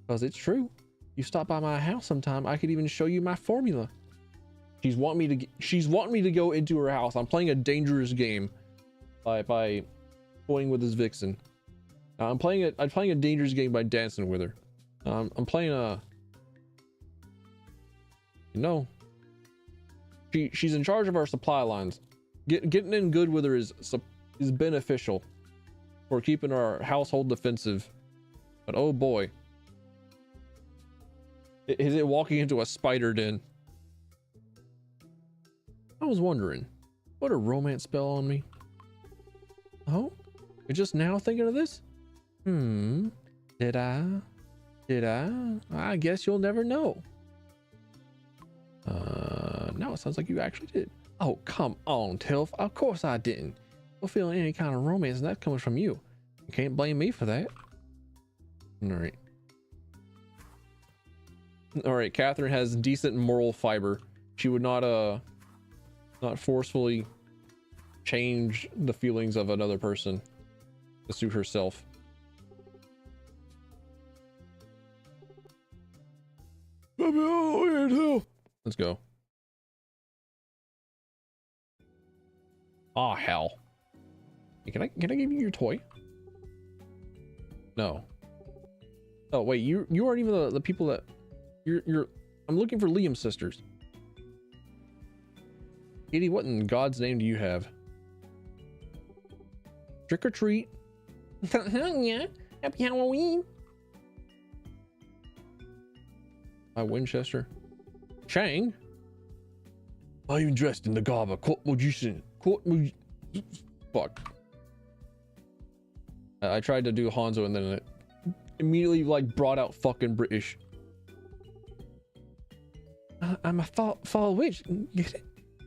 because it's true. You stop by my house sometime, I could even show you my formula. She's wanting me to go into her house. I'm playing a dangerous game by toying with this vixen. I'm playing a dangerous game by dancing with her. I'm playing a. You know. She's in charge of our supply lines. Getting in good with her is beneficial for keeping our household defensive. But oh boy, is it walking into a spider den? I was wondering, what a romance spell on me. Oh, you're just now thinking of this? Did I? I guess you'll never know. No, it sounds like you actually did. Oh, come on, Tilf. Of course I didn't. We're feeling any kind of romance, and that's coming from you. You can't blame me for that. All right, Catherine has decent moral fiber. She would not forcefully change the feelings of another person to suit herself. Let's go. Oh hell. Hey, can I give you your toy? No. Oh wait, you aren't even the people that you're I'm looking for Liam's sisters. Katie, what in God's name do you have? Trick or treat. Yeah, happy Halloween. My Winchester. Chang. I am dressed in the garb of court magician. Fuck. I tried to do Hanzo and then it immediately like brought out fucking British. I'm a fall witch. Get it?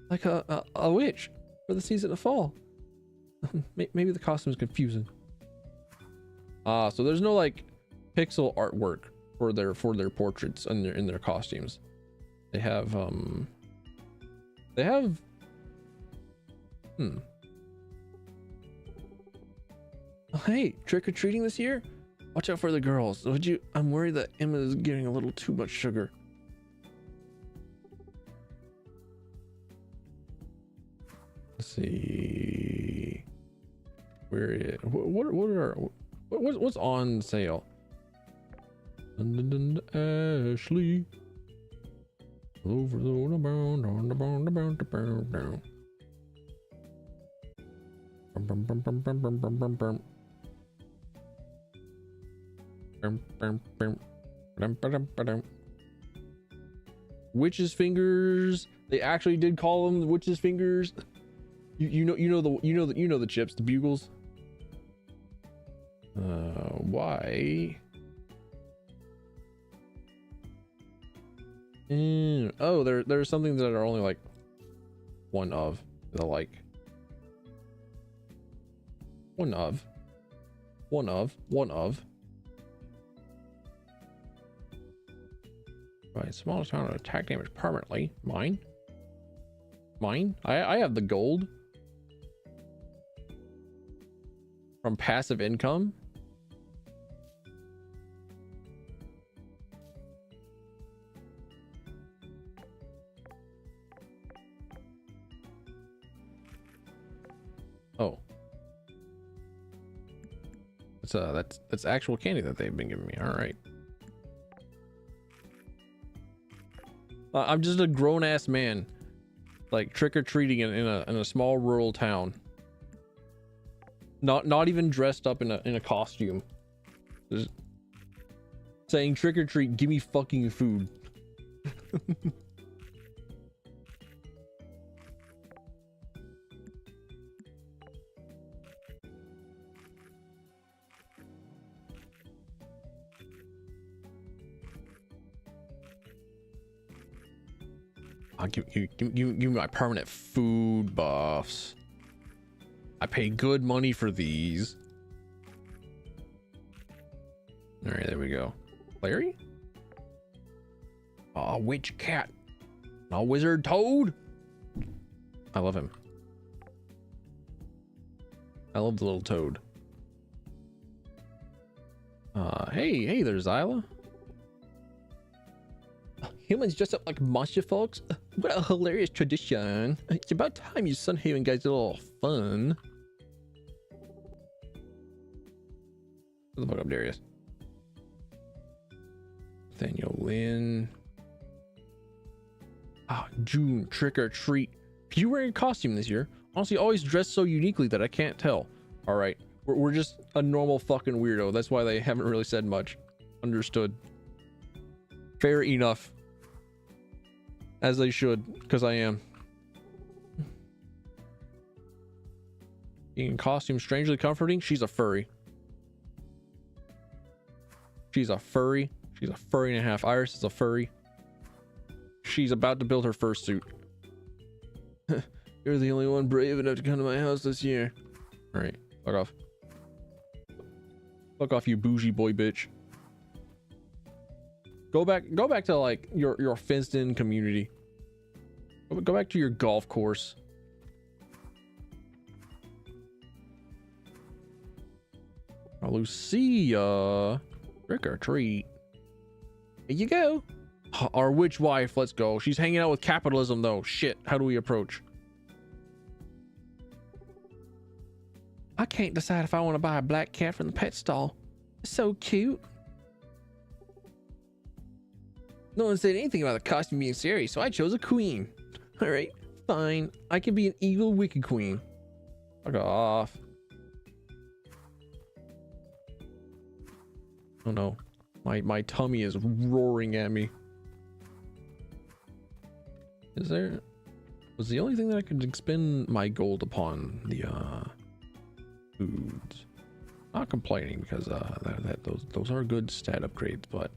Like a witch for the season of fall. Maybe the costume's confusing. So there's no like pixel artwork for their portraits and in their costumes. They have hey, trick-or-treating this year? Watch out for the girls. Would you? I'm worried that Emma is getting a little too much sugar. Let's see. What's on sale? Ashley. Over the bound on the bound down. Witch's fingers. They actually did call them witch's fingers. You know the chips, the bugles. Why? Oh, there's something that are only like one of the like one of. Right, smallest amount of attack damage permanently. Mine. I have the gold from passive income. Oh, that's actual candy that they've been giving me. All right. I'm just a grown-ass man, like trick-or-treating in a small rural town. Not even dressed up in a costume. Just saying trick-or-treat, give me fucking food. I'll give me my permanent food buffs. I pay good money for these. All right, there we go. Larry? Oh, witch cat. Oh, wizard toad. I love him. I love the little toad. Hey, there's Zyla. Humans dress up like monster folks? What a hilarious tradition. It's about time you Sunhaven guys did a little fun. What the fuck up, Darius? Nathaniel Lynn. June, trick or treat. If you wearing a costume this year, honestly, always dressed so uniquely that I can't tell. All right, we're just a normal fucking weirdo. That's why they haven't really said much. Understood. Fair enough. As they should, because I am. Being in costume strangely comforting. She's a furry. She's a furry and a half. Iris is a furry. She's about to build her fursuit. You're the only one brave enough to come to my house this year. All right, fuck off. Fuck off, you bougie boy bitch. Go back to like your fenced in community. Go back to your golf course. Oh, Lucia, trick or treat. Here you go. Our witch wife, let's go. She's hanging out with capitalism though. Shit, how do we approach? I can't decide if I want to buy a black cat from the pet stall. It's so cute. No one said anything about the costume being serious, so I chose a queen. All right, fine. I can be an evil wicked queen. Fuck off. Oh no, my tummy is roaring at me. Was the only thing that I could expend my gold upon the foods? Not complaining because those are good stat upgrades, but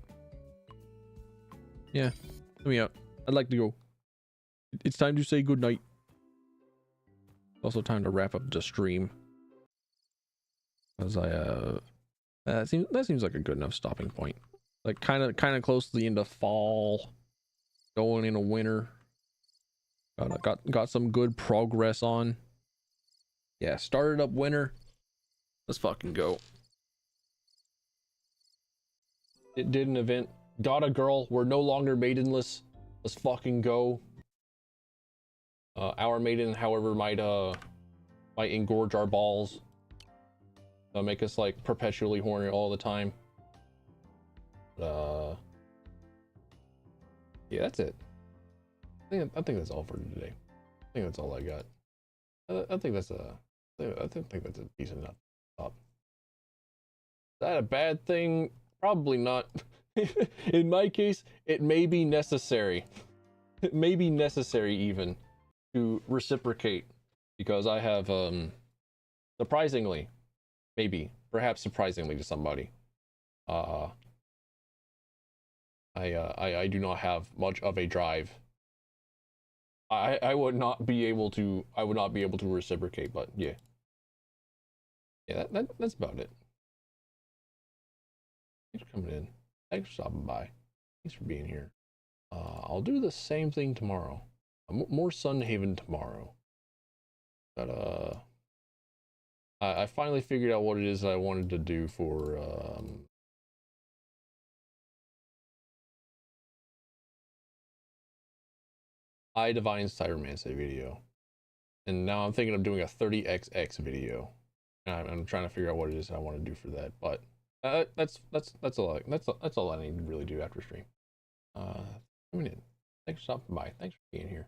yeah, let me out. I'd like to go. It's time to say goodnight. Also time to wrap up the stream, because that seems like a good enough stopping point. Like kind of close to the end of fall, going into winter. Got some good progress on. Yeah, started up winter. Let's fucking go. It did an event. Got a girl. We're no longer maidenless. Let's fucking go. Our maiden, however, might engorge our balls. Make us like perpetually horny all the time. Yeah, that's it. I think that's all for today. I think that's all I got. I think that's a decent enough stop. Is that a bad thing? Probably not. In my case, it may be necessary. It may be necessary even to reciprocate, because I have surprisingly, maybe, perhaps surprisingly to somebody, I do not have much of a drive. I would not be able to reciprocate, but yeah. Yeah, that's about it. Thanks for coming in. Thanks for stopping by. Thanks for being here. I'll do the same thing tomorrow. More Sunhaven tomorrow. But I finally figured out what it is that I wanted to do for I Divine's Cybermancy video, and now I'm thinking of doing a 30xx video. And I'm trying to figure out what it is I want to do for that. But that's all I need to really do after stream. Coming in. Thanks for stopping by. Thanks for being here.